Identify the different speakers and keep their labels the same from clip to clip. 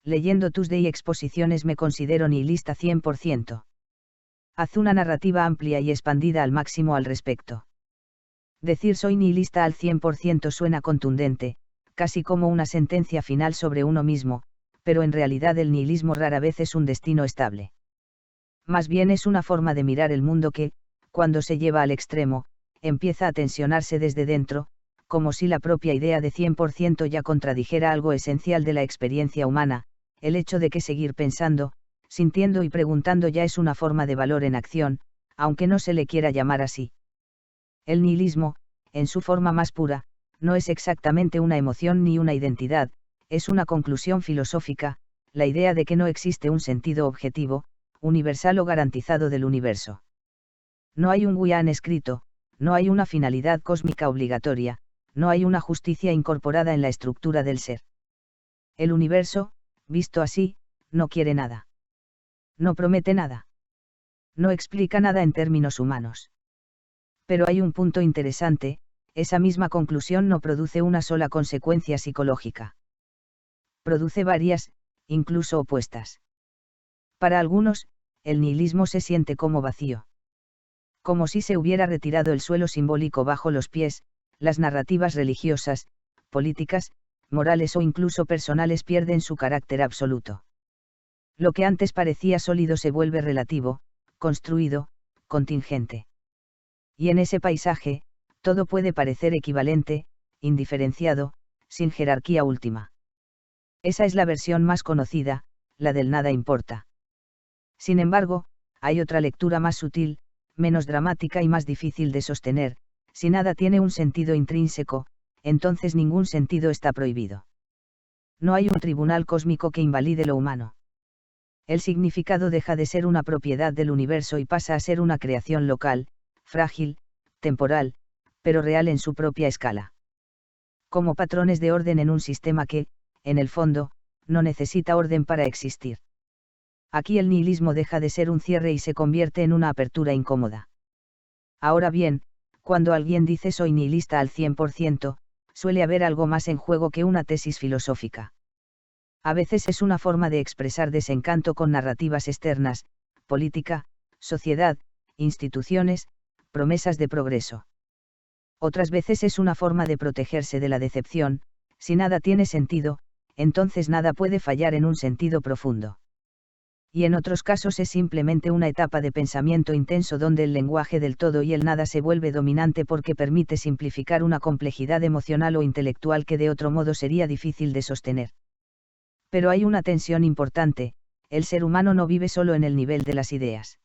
Speaker 1: Leyendo Tuesday exposiciones me considero nihilista 100%. Haz una narrativa amplia y expandida al máximo al respecto. Decir soy nihilista al 100% suena contundente, casi como una sentencia final sobre uno mismo, pero en realidad el nihilismo rara vez es un destino estable. Más bien es una forma de mirar el mundo que, cuando se lleva al extremo, empieza a tensionarse desde dentro, como si la propia idea de 100% ya contradijera algo esencial de la experiencia humana, el hecho de que seguir pensando, sintiendo y preguntando ya es una forma de valor en acción, aunque no se le quiera llamar así. El nihilismo, en su forma más pura, no es exactamente una emoción ni una identidad, es una conclusión filosófica, la idea de que no existe un sentido objetivo, universal o garantizado del universo. No hay un Guián escrito, no hay una finalidad cósmica obligatoria, no hay una justicia incorporada en la estructura del ser. El universo, visto así, no quiere nada. No promete nada. No explica nada en términos humanos. Pero hay un punto interesante, esa misma conclusión no produce una sola consecuencia psicológica. Produce varias, incluso opuestas. Para algunos, el nihilismo se siente como vacío. Como si se hubiera retirado el suelo simbólico bajo los pies, las narrativas religiosas, políticas, morales o incluso personales pierden su carácter absoluto. Lo que antes parecía sólido se vuelve relativo, construido, contingente. Y en ese paisaje, todo puede parecer equivalente, indiferenciado, sin jerarquía última. Esa es la versión más conocida, la del nada importa. Sin embargo, hay otra lectura más sutil, menos dramática y más difícil de sostener: si nada tiene un sentido intrínseco, entonces ningún sentido está prohibido. No hay un tribunal cósmico que invalide lo humano. El significado deja de ser una propiedad del universo y pasa a ser una creación local, frágil, temporal, pero real en su propia escala. Como patrones de orden en un sistema que, en el fondo, no necesita orden para existir. Aquí el nihilismo deja de ser un cierre y se convierte en una apertura incómoda. Ahora bien, cuando alguien dice soy nihilista al 100%, suele haber algo más en juego que una tesis filosófica. A veces es una forma de expresar desencanto con narrativas externas, política, sociedad, instituciones, promesas de progreso. Otras veces es una forma de protegerse de la decepción: si nada tiene sentido, entonces nada puede fallar en un sentido profundo. Y en otros casos es simplemente una etapa de pensamiento intenso donde el lenguaje del todo y el nada se vuelve dominante porque permite simplificar una complejidad emocional o intelectual que de otro modo sería difícil de sostener. Pero hay una tensión importante: el ser humano no vive solo en el nivel de las ideas.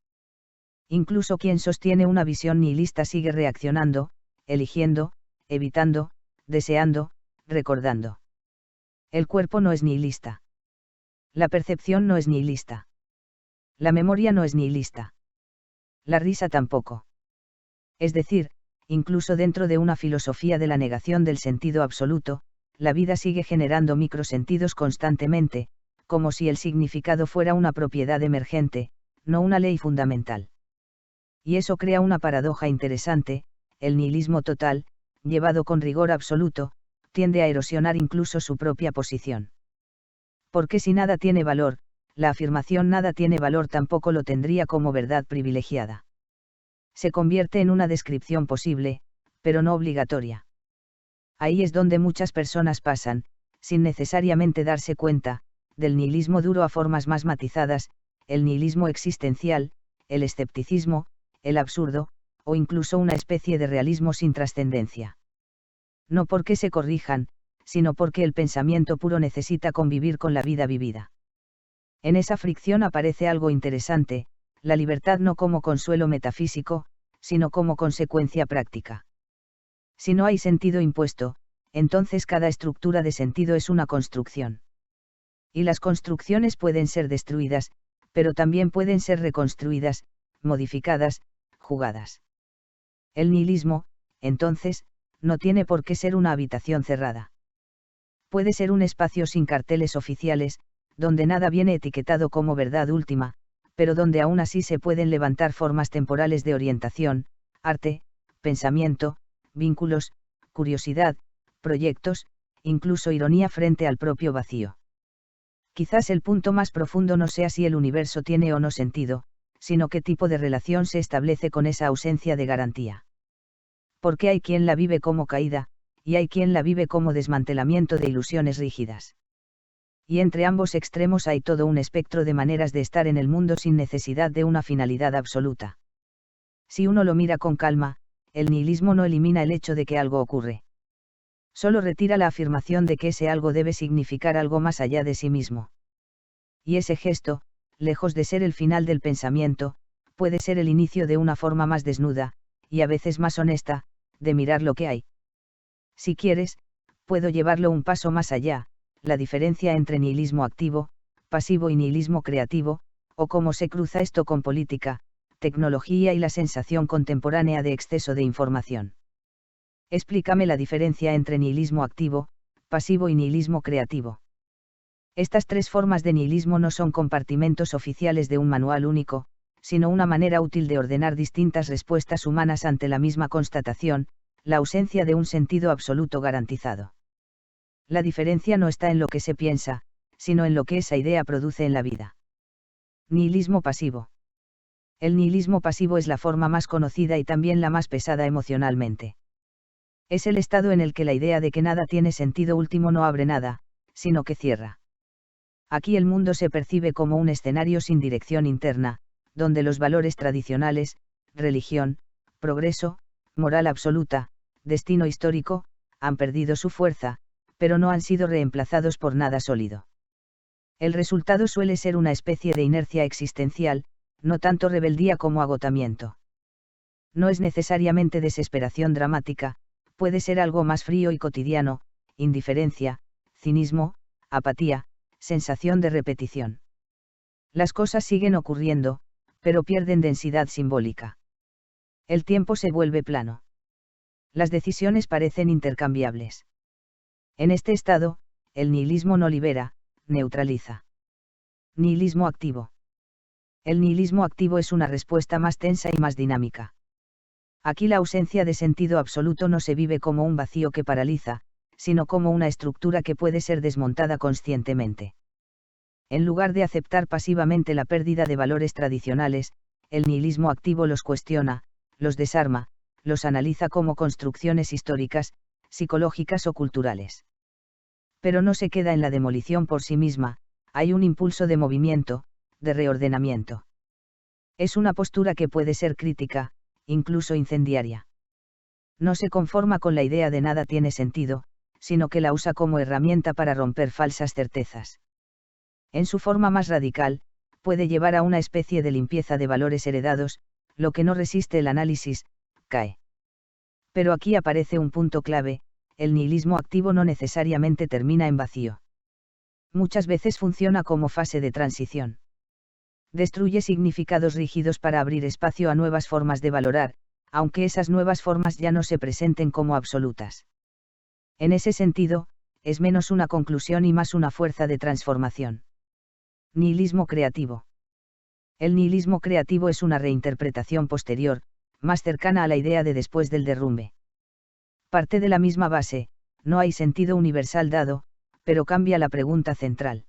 Speaker 1: Incluso quien sostiene una visión nihilista sigue reaccionando, eligiendo, evitando, deseando, recordando. El cuerpo no es nihilista. La percepción no es nihilista. La memoria no es nihilista. La risa tampoco. Es decir, incluso dentro de una filosofía de la negación del sentido absoluto, la vida sigue generando microsentidos constantemente, como si el significado fuera una propiedad emergente, no una ley fundamental. Y eso crea una paradoja interesante: el nihilismo total, llevado con rigor absoluto, tiende a erosionar incluso su propia posición. Porque si nada tiene valor, la afirmación nada tiene valor tampoco lo tendría como verdad privilegiada. Se convierte en una descripción posible, pero no obligatoria. Ahí es donde muchas personas pasan, sin necesariamente darse cuenta, del nihilismo duro a formas más matizadas: el nihilismo existencial, el escepticismo, el absurdo, o incluso una especie de realismo sin trascendencia. No porque se corrijan, sino porque el pensamiento puro necesita convivir con la vida vivida. En esa fricción aparece algo interesante: la libertad no como consuelo metafísico, sino como consecuencia práctica. Si no hay sentido impuesto, entonces cada estructura de sentido es una construcción. Y las construcciones pueden ser destruidas, pero también pueden ser reconstruidas, modificadas, jugadas. El nihilismo, entonces, no tiene por qué ser una habitación cerrada. Puede ser un espacio sin carteles oficiales, donde nada viene etiquetado como verdad última, pero donde aún así se pueden levantar formas temporales de orientación: arte, pensamiento, vínculos, curiosidad, proyectos, incluso ironía frente al propio vacío. Quizás el punto más profundo no sea si el universo tiene o no sentido, sino qué tipo de relación se establece con esa ausencia de garantía. Porque hay quien la vive como caída, y hay quien la vive como desmantelamiento de ilusiones rígidas. Y entre ambos extremos hay todo un espectro de maneras de estar en el mundo sin necesidad de una finalidad absoluta. Si uno lo mira con calma, el nihilismo no elimina el hecho de que algo ocurre. Solo retira la afirmación de que ese algo debe significar algo más allá de sí mismo. Y ese gesto, lejos de ser el final del pensamiento, puede ser el inicio de una forma más desnuda, y a veces más honesta, de mirar lo que hay. Si quieres, puedo llevarlo un paso más allá, la diferencia entre nihilismo activo, pasivo y nihilismo creativo, o cómo se cruza esto con política, tecnología y la sensación contemporánea de exceso de información. Explícame la diferencia entre nihilismo activo, pasivo y nihilismo creativo. Estas tres formas de nihilismo no son compartimentos oficiales de un manual único, sino una manera útil de ordenar distintas respuestas humanas ante la misma constatación, la ausencia de un sentido absoluto garantizado. La diferencia no está en lo que se piensa, sino en lo que esa idea produce en la vida. Nihilismo pasivo. El nihilismo pasivo es la forma más conocida y también la más pesada emocionalmente. Es el estado en el que la idea de que nada tiene sentido último no abre nada, sino que cierra. Aquí el mundo se percibe como un escenario sin dirección interna, donde los valores tradicionales, religión, progreso, moral absoluta, destino histórico, han perdido su fuerza, pero no han sido reemplazados por nada sólido. El resultado suele ser una especie de inercia existencial, no tanto rebeldía como agotamiento. No es necesariamente desesperación dramática, puede ser algo más frío y cotidiano, indiferencia, cinismo, apatía, sensación de repetición. Las cosas siguen ocurriendo, pero pierden densidad simbólica. El tiempo se vuelve plano. Las decisiones parecen intercambiables. En este estado, el nihilismo no libera, neutraliza. Nihilismo activo. El nihilismo activo es una respuesta más tensa y más dinámica. Aquí la ausencia de sentido absoluto no se vive como un vacío que paraliza, sino como una estructura que puede ser desmontada conscientemente. En lugar de aceptar pasivamente la pérdida de valores tradicionales, el nihilismo activo los cuestiona, los desarma, los analiza como construcciones históricas, psicológicas o culturales. Pero no se queda en la demolición por sí misma, hay un impulso de movimiento, de reordenamiento. Es una postura que puede ser crítica, incluso incendiaria. No se conforma con la idea de nada tiene sentido, sino que la usa como herramienta para romper falsas certezas. En su forma más radical, puede llevar a una especie de limpieza de valores heredados, lo que no resiste el análisis, cae. Pero aquí aparece un punto clave, el nihilismo activo no necesariamente termina en vacío. Muchas veces funciona como fase de transición. Destruye significados rígidos para abrir espacio a nuevas formas de valorar, aunque esas nuevas formas ya no se presenten como absolutas. En ese sentido, es menos una conclusión y más una fuerza de transformación. Nihilismo creativo. El nihilismo creativo es una reinterpretación posterior, más cercana a la idea de después del derrumbe. Parte de la misma base, no hay sentido universal dado, pero cambia la pregunta central.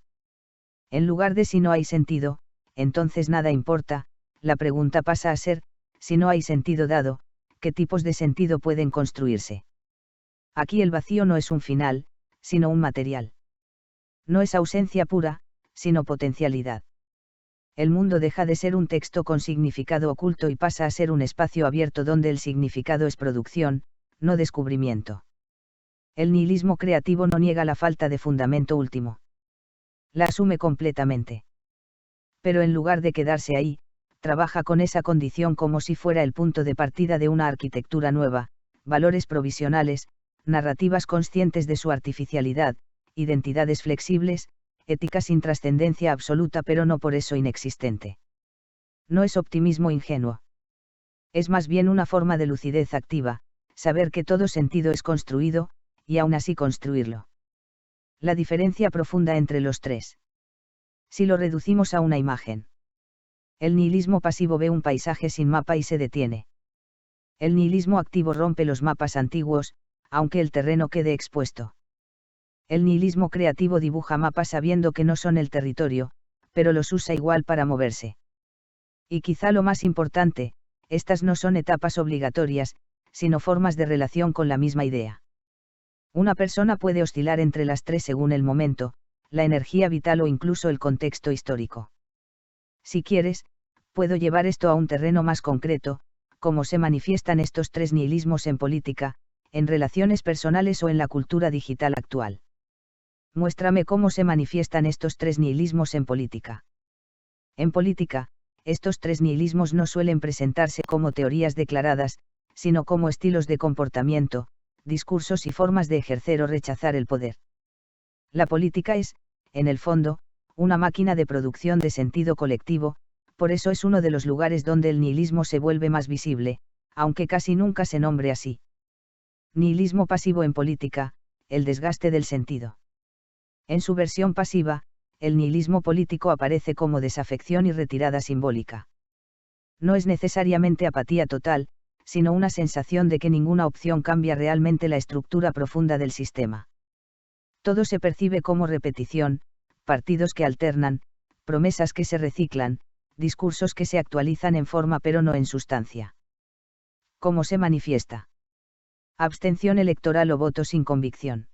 Speaker 1: En lugar de si no hay sentido, entonces nada importa, la pregunta pasa a ser, si no hay sentido dado, ¿qué tipos de sentido pueden construirse? Aquí el vacío no es un final, sino un material. No es ausencia pura, sino potencialidad. El mundo deja de ser un texto con significado oculto y pasa a ser un espacio abierto donde el significado es producción, no descubrimiento. El nihilismo creativo no niega la falta de fundamento último. La asume completamente. Pero en lugar de quedarse ahí, trabaja con esa condición como si fuera el punto de partida de una arquitectura nueva, valores provisionales, narrativas conscientes de su artificialidad, identidades flexibles, ética sin trascendencia absoluta pero no por eso inexistente. No es optimismo ingenuo. Es más bien una forma de lucidez activa, saber que todo sentido es construido, y aún así construirlo. La diferencia profunda entre los tres. Si lo reducimos a una imagen. El nihilismo pasivo ve un paisaje sin mapa y se detiene. El nihilismo activo rompe los mapas antiguos, aunque el terreno quede expuesto. El nihilismo creativo dibuja mapas sabiendo que no son el territorio, pero los usa igual para moverse. Y quizá lo más importante, estas no son etapas obligatorias, sino formas de relación con la misma idea. Una persona puede oscilar entre las tres según el momento, la energía vital o incluso el contexto histórico. Si quieres, puedo llevar esto a un terreno más concreto, cómo se manifiestan estos tres nihilismos en política, en relaciones personales o en la cultura digital actual. Muéstrame cómo se manifiestan estos tres nihilismos en política. En política, estos tres nihilismos no suelen presentarse como teorías declaradas, sino como estilos de comportamiento, discursos y formas de ejercer o rechazar el poder. La política es, en el fondo, una máquina de producción de sentido colectivo, por eso es uno de los lugares donde el nihilismo se vuelve más visible, aunque casi nunca se nombre así. Nihilismo pasivo en política, el desgaste del sentido. En su versión pasiva, el nihilismo político aparece como desafección y retirada simbólica. No es necesariamente apatía total, sino una sensación de que ninguna opción cambia realmente la estructura profunda del sistema. Todo se percibe como repetición, partidos que alternan, promesas que se reciclan, discursos que se actualizan en forma pero no en sustancia. ¿Cómo se manifiesta? Abstención electoral o voto sin convicción.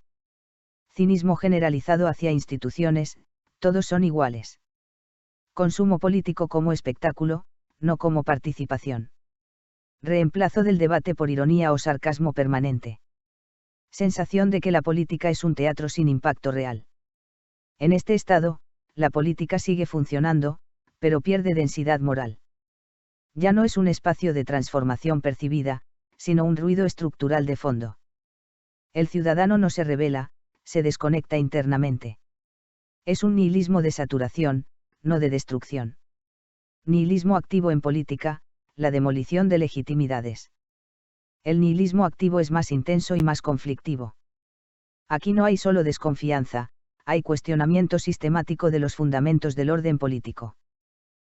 Speaker 1: Cinismo generalizado hacia instituciones, todos son iguales. Consumo político como espectáculo, no como participación. Reemplazo del debate por ironía o sarcasmo permanente. Sensación de que la política es un teatro sin impacto real. En este estado, la política sigue funcionando, pero pierde densidad moral. Ya no es un espacio de transformación percibida, sino un ruido estructural de fondo. El ciudadano no se rebela, se desconecta internamente. Es un nihilismo de saturación, no de destrucción. Nihilismo activo en política, la demolición de legitimidades. El nihilismo activo es más intenso y más conflictivo. Aquí no hay solo desconfianza, hay cuestionamiento sistemático de los fundamentos del orden político.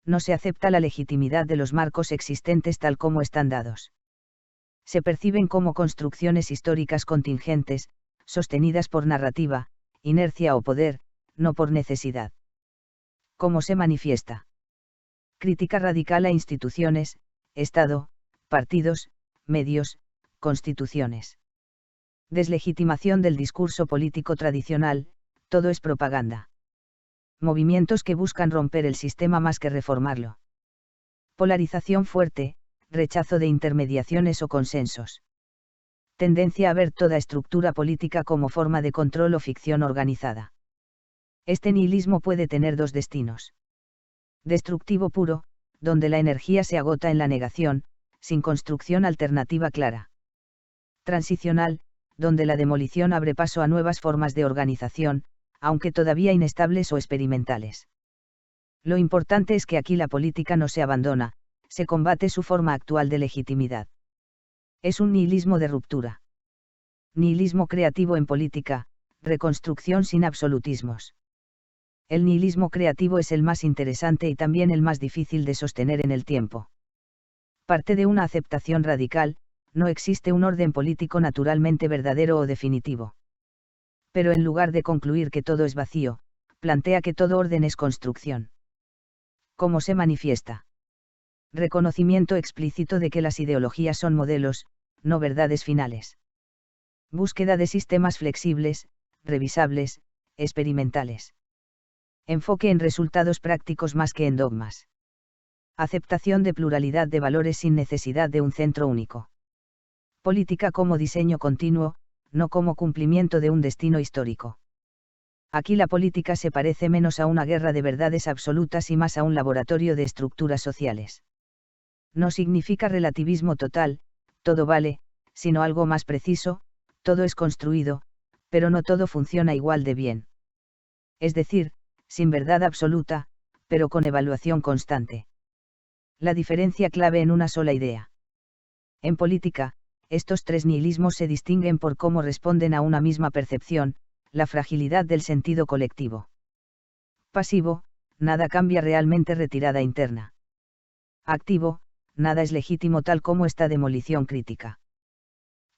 Speaker 1: No se acepta la legitimidad de los marcos existentes tal como están dados. Se perciben como construcciones históricas contingentes, sostenidas por narrativa, inercia o poder, no por necesidad. ¿Cómo se manifiesta? Crítica radical a instituciones, Estado, partidos, medios, constituciones. Deslegitimación del discurso político tradicional, todo es propaganda. Movimientos que buscan romper el sistema más que reformarlo. Polarización fuerte, rechazo de intermediaciones o consensos. Tendencia a ver toda estructura política como forma de control o ficción organizada. Este nihilismo puede tener dos destinos. Destructivo puro, donde la energía se agota en la negación, sin construcción alternativa clara. Transicional, donde la demolición abre paso a nuevas formas de organización, aunque todavía inestables o experimentales. Lo importante es que aquí la política no se abandona, se combate su forma actual de legitimidad. Es un nihilismo de ruptura. Nihilismo creativo en política, reconstrucción sin absolutismos. El nihilismo creativo es el más interesante y también el más difícil de sostener en el tiempo. Parte de una aceptación radical, no existe un orden político naturalmente verdadero o definitivo. Pero en lugar de concluir que todo es vacío, plantea que todo orden es construcción. ¿Cómo se manifiesta? Reconocimiento explícito de que las ideologías son modelos, no verdades finales. Búsqueda de sistemas flexibles, revisables, experimentales. Enfoque en resultados prácticos más que en dogmas. Aceptación de pluralidad de valores sin necesidad de un centro único. Política como diseño continuo, no como cumplimiento de un destino histórico. Aquí la política se parece menos a una guerra de verdades absolutas y más a un laboratorio de estructuras sociales. No significa relativismo total, todo vale, sino algo más preciso, todo es construido, pero no todo funciona igual de bien. Es decir, sin verdad absoluta, pero con evaluación constante. La diferencia clave en una sola idea. En política, estos tres nihilismos se distinguen por cómo responden a una misma percepción, la fragilidad del sentido colectivo. Pasivo, nada cambia realmente, retirada interna. Activo, nada es legítimo tal como esta demolición crítica.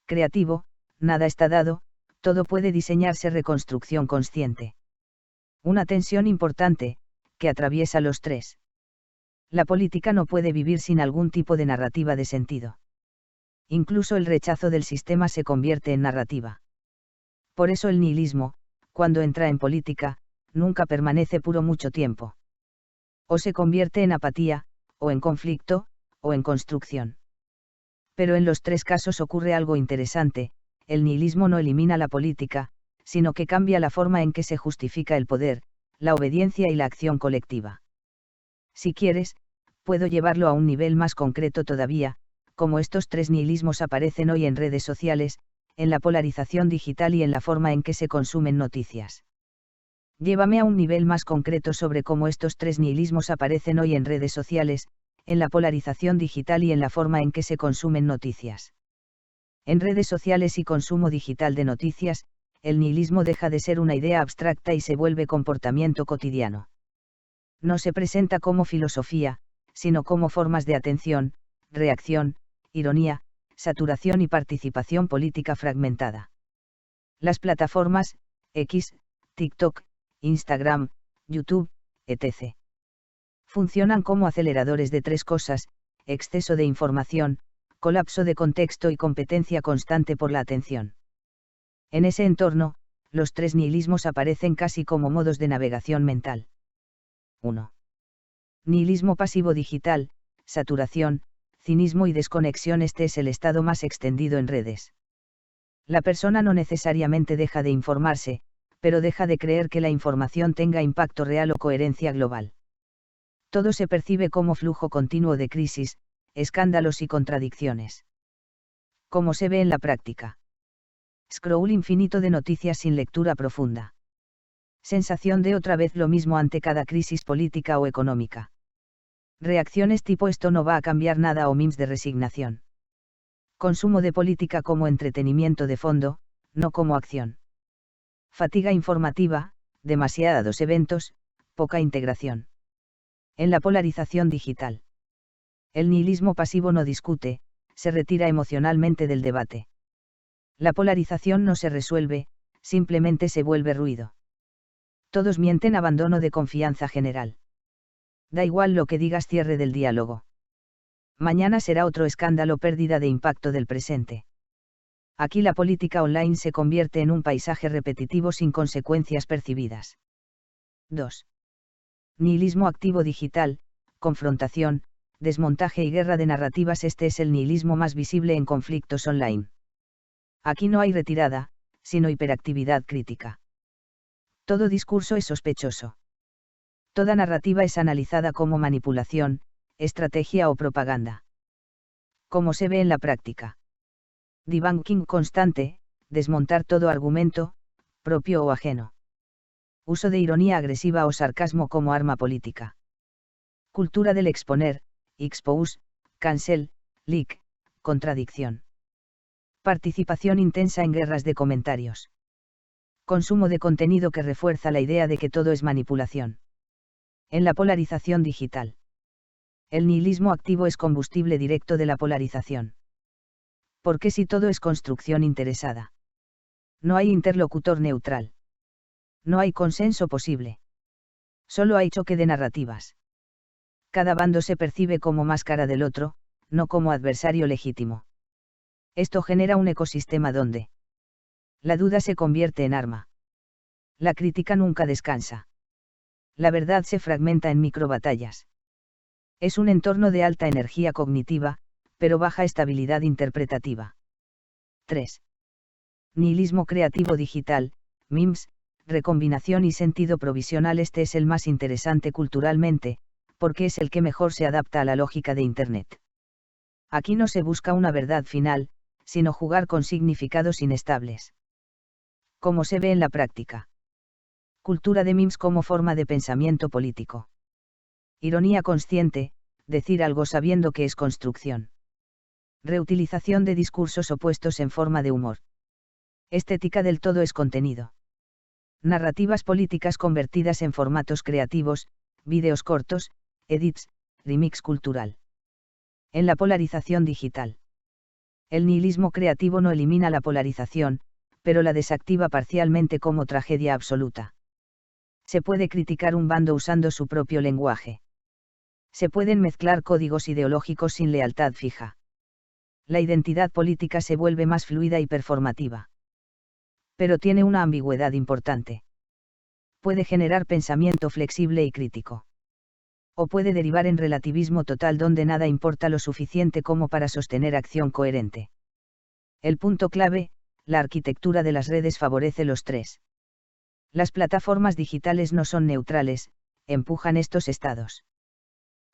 Speaker 1: Creativo, nada está dado, Todo puede diseñarse reconstrucción consciente. Una tensión importante, que atraviesa los tres. La política no puede vivir sin algún tipo de narrativa de sentido. Incluso el rechazo del sistema se convierte en narrativa. Por eso el nihilismo, cuando entra en política, nunca permanece puro mucho tiempo. O se convierte en apatía, o en conflicto, o en construcción. Pero en los tres casos ocurre algo interesante: el nihilismo no elimina la política, sino que cambia la forma en que se justifica el poder, la obediencia y la acción colectiva. Si quieres, puedo llevarlo a un nivel más concreto todavía, como estos tres nihilismos aparecen hoy en redes sociales, en la polarización digital y en la forma en que se consumen noticias. Llévame a un nivel más concreto sobre cómo estos tres nihilismos aparecen hoy en redes sociales, en la polarización digital y en la forma en que se consumen noticias. En redes sociales y consumo digital de noticias, el nihilismo deja de ser una idea abstracta y se vuelve comportamiento cotidiano. No se presenta como filosofía, sino como formas de atención, reacción, ironía, saturación y participación política fragmentada. Las plataformas, X, TikTok, Instagram, YouTube, etc. funcionan como aceleradores de tres cosas: exceso de información, colapso de contexto y competencia constante por la atención. En ese entorno, los tres nihilismos aparecen casi como modos de navegación mental. 1. Nihilismo pasivo digital, saturación, cinismo y desconexión. Este es el estado más extendido en redes. La persona no necesariamente deja de informarse, pero deja de creer que la información tenga impacto real o coherencia global. Todo se percibe como flujo continuo de crisis, escándalos y contradicciones. Como se ve en la práctica. Scroll infinito de noticias sin lectura profunda. Sensación de otra vez lo mismo ante cada crisis política o económica. Reacciones tipo esto no va a cambiar nada o memes de resignación. Consumo de política como entretenimiento de fondo, no como acción. Fatiga informativa, demasiados eventos, poca integración. En la polarización digital. El nihilismo pasivo no discute, se retira emocionalmente del debate. La polarización no se resuelve, simplemente se vuelve ruido. Todos mienten, abandono de confianza general. Da igual lo que digas, cierre del diálogo. Mañana será otro escándalo, pérdida de impacto del presente. Aquí la política online se convierte en un paisaje repetitivo sin consecuencias percibidas. 2. Nihilismo activo digital, confrontación, desmontaje y guerra de narrativas. Este es el nihilismo más visible en conflictos online. Aquí no hay retirada, sino hiperactividad crítica. Todo discurso es sospechoso. Toda narrativa es analizada como manipulación, estrategia o propaganda. Como se ve en la práctica. Debunking constante, desmontar todo argumento, propio o ajeno. Uso de ironía agresiva o sarcasmo como arma política. Cultura del exponer, expose, cancel, leak, contradicción. Participación intensa en guerras de comentarios. Consumo de contenido que refuerza la idea de que todo es manipulación. En la polarización digital. El nihilismo activo es combustible directo de la polarización. Porque si todo es construcción interesada. No hay interlocutor neutral. No hay consenso posible. Solo hay choque de narrativas. Cada bando se percibe como máscara del otro, no como adversario legítimo. Esto genera un ecosistema donde la duda se convierte en arma. La crítica nunca descansa. La verdad se fragmenta en microbatallas. Es un entorno de alta energía cognitiva, pero baja estabilidad interpretativa. 3. Nihilismo creativo digital, memes, recombinación y sentido provisional. Este es el más interesante culturalmente, porque es el que mejor se adapta a la lógica de Internet. Aquí no se busca una verdad final, sino jugar con significados inestables. Como se ve en la práctica. Cultura de memes como forma de pensamiento político. Ironía consciente, decir algo sabiendo que es construcción. Reutilización de discursos opuestos en forma de humor. Estética del todo es contenido. Narrativas políticas convertidas en formatos creativos, vídeos cortos, edits, remix cultural. En la polarización digital. El nihilismo creativo no elimina la polarización, pero la desactiva parcialmente como tragedia absoluta. Se puede criticar un bando usando su propio lenguaje. Se pueden mezclar códigos ideológicos sin lealtad fija. La identidad política se vuelve más fluida y performativa. Pero tiene una ambigüedad importante. Puede generar pensamiento flexible y crítico. O puede derivar en relativismo total donde nada importa lo suficiente como para sostener acción coherente. El punto clave, la arquitectura de las redes favorece los tres. Las plataformas digitales no son neutrales, empujan estos estados.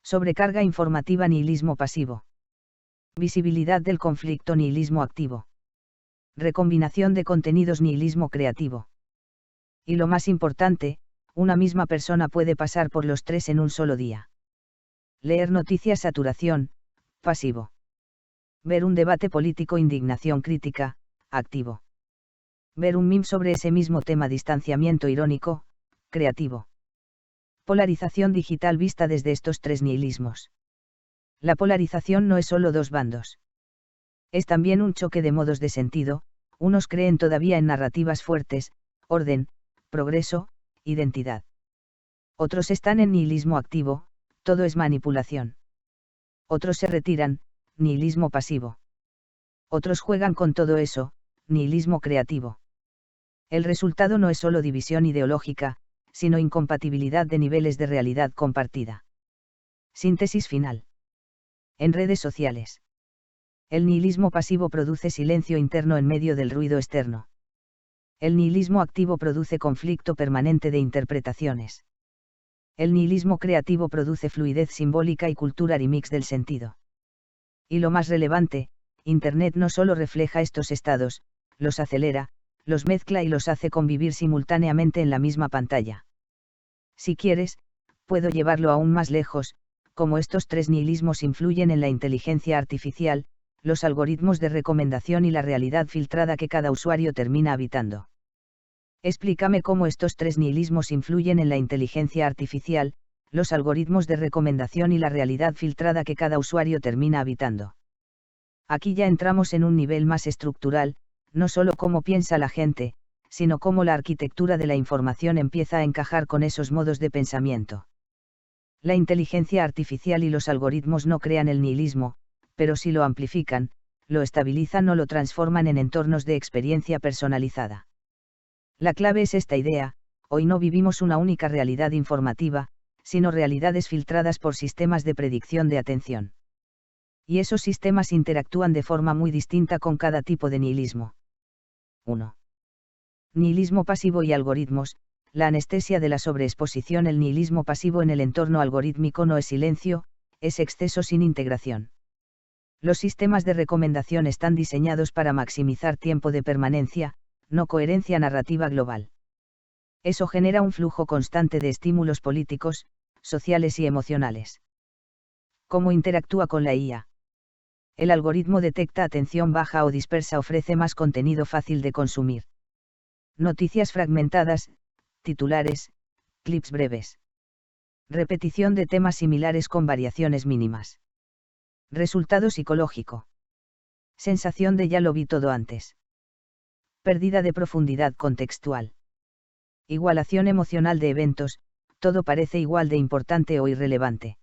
Speaker 1: Sobrecarga informativa, nihilismo pasivo. Visibilidad del conflicto, nihilismo activo. Recombinación de contenidos, nihilismo creativo. Y lo más importante, una misma persona puede pasar por los tres en un solo día. Leer noticias, saturación, pasivo. Ver un debate político, indignación crítica, activo. Ver un meme sobre ese mismo tema, distanciamiento irónico, creativo. Polarización digital vista desde estos tres nihilismos. La polarización no es solo dos bandos. Es también un choque de modos de sentido, unos creen todavía en narrativas fuertes, orden, progreso, identidad. Otros están en nihilismo activo, todo es manipulación. Otros se retiran, nihilismo pasivo. Otros juegan con todo eso, nihilismo creativo. El resultado no es solo división ideológica, sino incompatibilidad de niveles de realidad compartida. Síntesis final. En redes sociales. El nihilismo pasivo produce silencio interno en medio del ruido externo. El nihilismo activo produce conflicto permanente de interpretaciones. El nihilismo creativo produce fluidez simbólica y cultura remix del sentido. Y lo más relevante, Internet no solo refleja estos estados, los acelera, los mezcla y los hace convivir simultáneamente en la misma pantalla. Si quieres, puedo llevarlo aún más lejos, como estos tres nihilismos influyen en la inteligencia artificial, los algoritmos de recomendación y la realidad filtrada que cada usuario termina habitando. Explícame cómo estos tres nihilismos influyen en la inteligencia artificial, los algoritmos de recomendación y la realidad filtrada que cada usuario termina habitando. Aquí ya entramos en un nivel más estructural, no solo cómo piensa la gente, sino cómo la arquitectura de la información empieza a encajar con esos modos de pensamiento. La inteligencia artificial y los algoritmos no crean el nihilismo, pero sí lo amplifican, lo estabilizan o lo transforman en entornos de experiencia personalizada. La clave es esta idea: hoy no vivimos una única realidad informativa, sino realidades filtradas por sistemas de predicción de atención. Y esos sistemas interactúan de forma muy distinta con cada tipo de nihilismo. 1. Nihilismo pasivo y algoritmos. La anestesia de la sobreexposición. El nihilismo pasivo en el entorno algorítmico no es silencio, es exceso sin integración. Los sistemas de recomendación están diseñados para maximizar tiempo de permanencia, no coherencia narrativa global. Eso genera un flujo constante de estímulos políticos, sociales y emocionales. ¿Cómo interactúa con la IA? El algoritmo detecta atención baja o dispersa, ofrece más contenido fácil de consumir. Noticias fragmentadas, titulares, clips breves. Repetición de temas similares con variaciones mínimas. Resultado psicológico. Sensación de ya lo vi todo antes. Pérdida de profundidad contextual. Igualación emocional de eventos, todo parece igual de importante o irrelevante.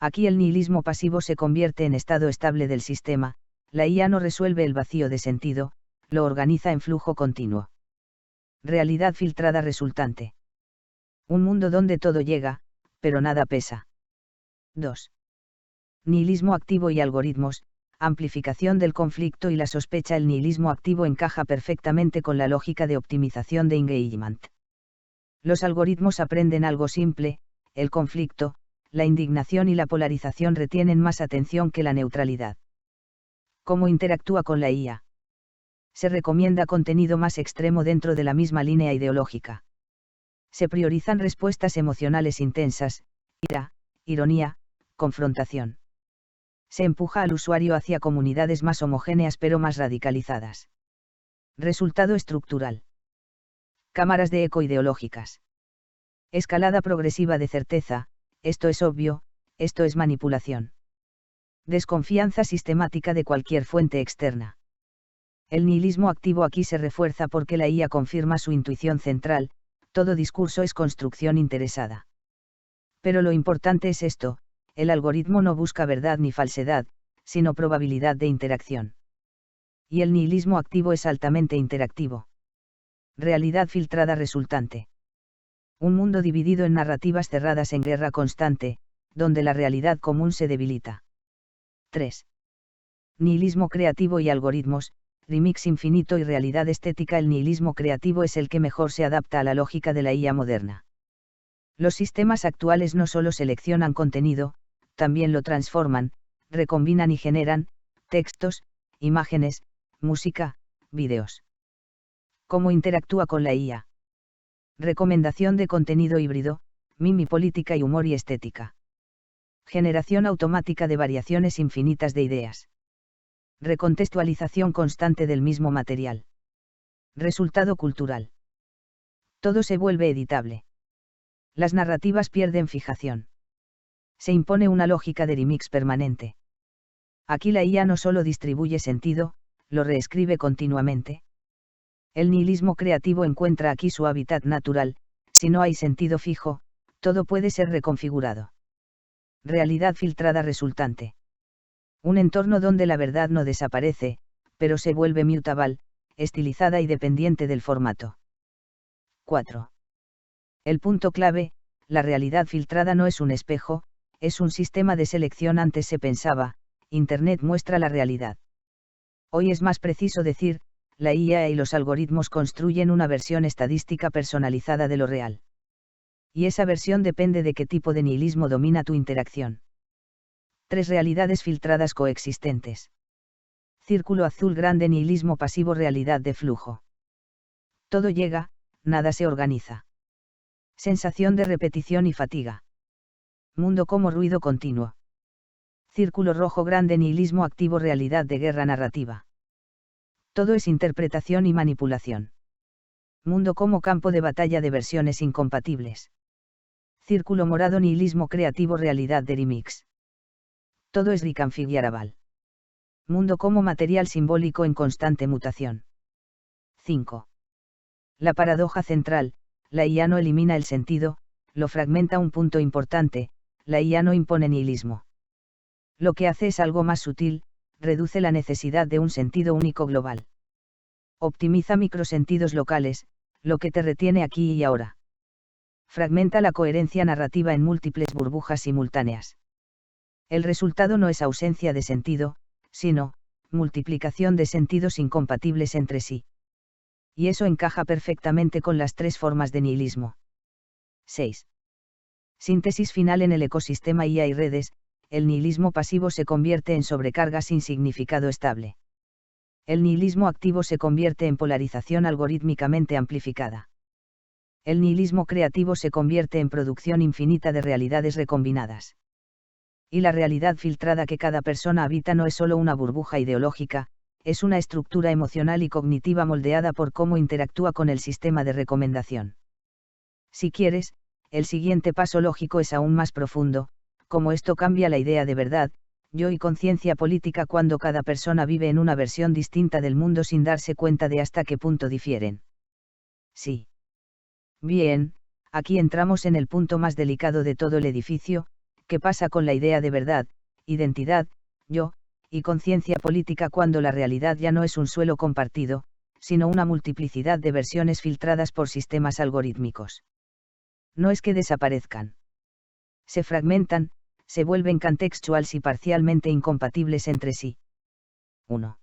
Speaker 1: Aquí el nihilismo pasivo se convierte en estado estable del sistema, la IA no resuelve el vacío de sentido, lo organiza en flujo continuo. Realidad filtrada resultante. Un mundo donde todo llega, pero nada pesa. 2. Nihilismo activo y algoritmos, amplificación del conflicto y la sospecha. El nihilismo activo encaja perfectamente con la lógica de optimización de engagement. Los algoritmos aprenden algo simple: el conflicto, la indignación y la polarización retienen más atención que la neutralidad. ¿Cómo interactúa con la IA? Se recomienda contenido más extremo dentro de la misma línea ideológica. Se priorizan respuestas emocionales intensas, ira, ironía, confrontación. Se empuja al usuario hacia comunidades más homogéneas pero más radicalizadas. Resultado estructural. Cámaras de eco ideológicas. Escalada progresiva de certeza: esto es obvio, esto es manipulación. Desconfianza sistemática de cualquier fuente externa. El nihilismo activo aquí se refuerza porque la IA confirma su intuición central, todo discurso es construcción interesada. Pero lo importante es esto, el algoritmo no busca verdad ni falsedad, sino probabilidad de interacción. Y el nihilismo activo es altamente interactivo. Realidad filtrada resultante. Un mundo dividido en narrativas cerradas en guerra constante, donde la realidad común se debilita. 3. Nihilismo creativo y algoritmos, remix infinito y realidad estética. El nihilismo creativo es el que mejor se adapta a la lógica de la IA moderna. Los sistemas actuales no solo seleccionan contenido, también lo transforman, recombinan y generan, textos, imágenes, música, vídeos. ¿Cómo interactúa con la IA? Recomendación de contenido híbrido, mimi política y humor y estética. Generación automática de variaciones infinitas de ideas. Recontextualización constante del mismo material. Resultado cultural. Todo se vuelve editable. Las narrativas pierden fijación. Se impone una lógica de remix permanente. Aquí la IA no solo distribuye sentido, lo reescribe continuamente. El nihilismo creativo encuentra aquí su hábitat natural, si no hay sentido fijo, todo puede ser reconfigurado. Realidad filtrada resultante. Un entorno donde la verdad no desaparece, pero se vuelve mutable, estilizada y dependiente del formato. 4. El punto clave, la realidad filtrada no es un espejo, es un sistema de selección. Antes se pensaba, Internet muestra la realidad. Hoy es más preciso decir, la IA y los algoritmos construyen una versión estadística personalizada de lo real. Y esa versión depende de qué tipo de nihilismo domina tu interacción. 3 realidades filtradas coexistentes. Círculo azul grande. Nihilismo pasivo. Realidad de flujo. Todo llega, nada se organiza. Sensación de repetición y fatiga. Mundo como ruido continuo. Círculo rojo grande. Nihilismo activo. Realidad de guerra narrativa. Todo es interpretación y manipulación. Mundo como campo de batalla de versiones incompatibles. Círculo morado. Nihilismo creativo. Realidad de remix. Todo es reconfigurable. Mundo como material simbólico en constante mutación. 5. La paradoja central, la IA no elimina el sentido, lo fragmenta. Un punto importante, la IA no impone nihilismo. Lo que hace es algo más sutil, reduce la necesidad de un sentido único global. Optimiza microsentidos locales, lo que te retiene aquí y ahora. Fragmenta la coherencia narrativa en múltiples burbujas simultáneas. El resultado no es ausencia de sentido, sino, multiplicación de sentidos incompatibles entre sí. Y eso encaja perfectamente con las 3 formas de nihilismo. 6. Síntesis final. En el ecosistema IA y redes, el nihilismo pasivo se convierte en sobrecarga sin significado estable. El nihilismo activo se convierte en polarización algorítmicamente amplificada. El nihilismo creativo se convierte en producción infinita de realidades recombinadas. Y la realidad filtrada que cada persona habita no es solo una burbuja ideológica, es una estructura emocional y cognitiva moldeada por cómo interactúa con el sistema de recomendación. Si quieres, el siguiente paso lógico es aún más profundo, cómo esto cambia la idea de verdad, yo y conciencia política cuando cada persona vive en una versión distinta del mundo sin darse cuenta de hasta qué punto difieren. Sí. Bien, aquí entramos en el punto más delicado de todo el edificio, ¿qué pasa con la idea de verdad, identidad, yo, y conciencia política cuando la realidad ya no es un suelo compartido, sino una multiplicidad de versiones filtradas por sistemas algorítmicos? No es que desaparezcan. Se fragmentan, se vuelven contextuales y parcialmente incompatibles entre sí. 1.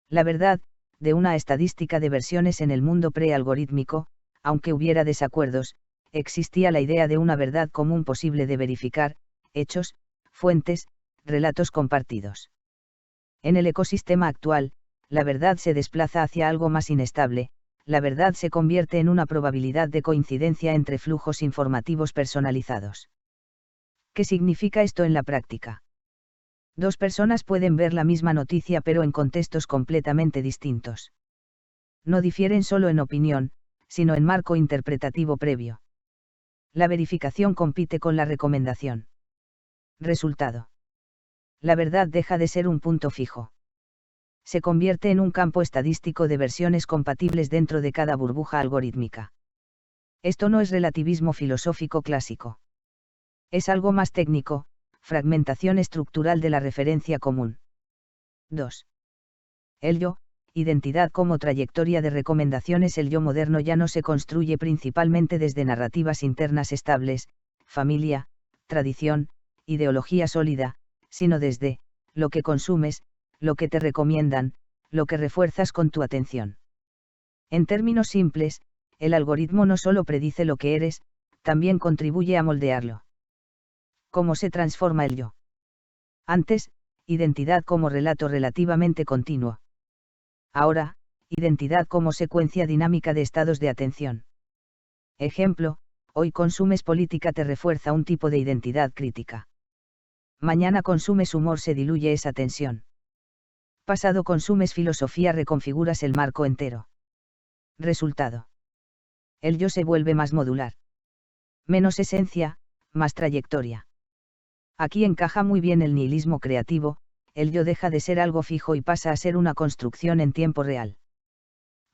Speaker 1: La verdad, de una estadística de versiones en el mundo pre-algorítmico, aunque hubiera desacuerdos, existía la idea de una verdad común posible de verificar, hechos, fuentes, relatos compartidos. En el ecosistema actual, la verdad se desplaza hacia algo más inestable, la verdad se convierte en una probabilidad de coincidencia entre flujos informativos personalizados. ¿Qué significa esto en la práctica? 2 personas pueden ver la misma noticia pero en contextos completamente distintos. No difieren solo en opinión, sino en marco interpretativo previo. La verificación compite con la recomendación. Resultado. La verdad deja de ser un punto fijo. Se convierte en un campo estadístico de versiones compatibles dentro de cada burbuja algorítmica. Esto no es relativismo filosófico clásico. Es algo más técnico, fragmentación estructural de la referencia común. 2. El yo, identidad como trayectoria de recomendaciones. El yo moderno ya no se construye principalmente desde narrativas internas estables, familia, tradición, ideología sólida, sino desde, lo que consumes, lo que te recomiendan, lo que refuerzas con tu atención. En términos simples, el algoritmo no solo predice lo que eres, también contribuye a moldearlo. ¿Cómo se transforma el yo? Antes, identidad como relato relativamente continuo. Ahora, identidad como secuencia dinámica de estados de atención. Ejemplo, hoy consumes política, te refuerza un tipo de identidad crítica. Mañana consumes humor, se diluye esa tensión. Pasado consumes filosofía, reconfiguras el marco entero. Resultado. El yo se vuelve más modular. Menos esencia, más trayectoria. Aquí encaja muy bien el nihilismo creativo, el yo deja de ser algo fijo y pasa a ser una construcción en tiempo real.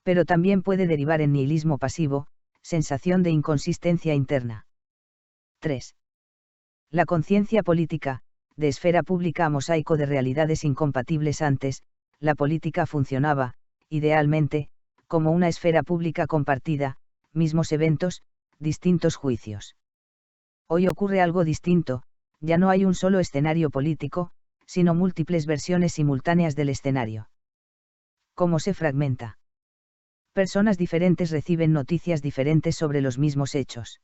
Speaker 1: Pero también puede derivar en nihilismo pasivo, sensación de inconsistencia interna. 3. La conciencia política, de esfera pública a mosaico de realidades incompatibles. Antes, la política funcionaba, idealmente, como una esfera pública compartida, mismos eventos, distintos juicios. Hoy ocurre algo distinto, ya no hay un solo escenario político, sino múltiples versiones simultáneas del escenario. ¿Cómo se fragmenta? Personas diferentes reciben noticias diferentes sobre los mismos hechos.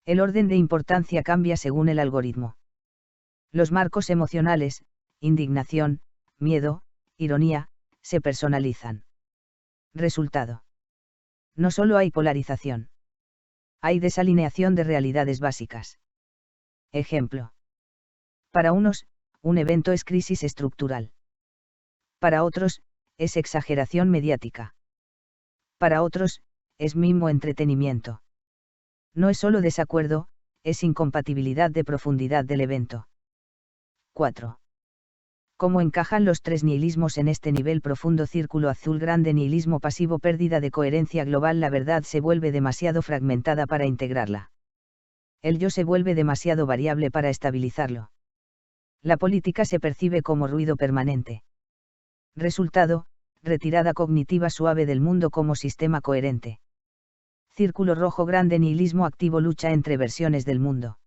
Speaker 1: El orden de importancia cambia según el algoritmo. Los marcos emocionales, indignación, miedo, ironía, se personalizan. Resultado. No solo hay polarización. Hay desalineación de realidades básicas. Ejemplo. Para unos, un evento es crisis estructural. Para otros, es exageración mediática. Para otros, es mimo entretenimiento. No es solo desacuerdo, es incompatibilidad de profundidad del evento. 4. ¿Cómo encajan los tres nihilismos en este nivel profundo? Círculo azul grande. Nihilismo pasivo, pérdida de coherencia global. La verdad se vuelve demasiado fragmentada para integrarla. El yo se vuelve demasiado variable para estabilizarlo. La política se percibe como ruido permanente. Resultado, retirada cognitiva suave del mundo como sistema coherente. Círculo rojo grande. Nihilismo activo, lucha entre versiones del mundo.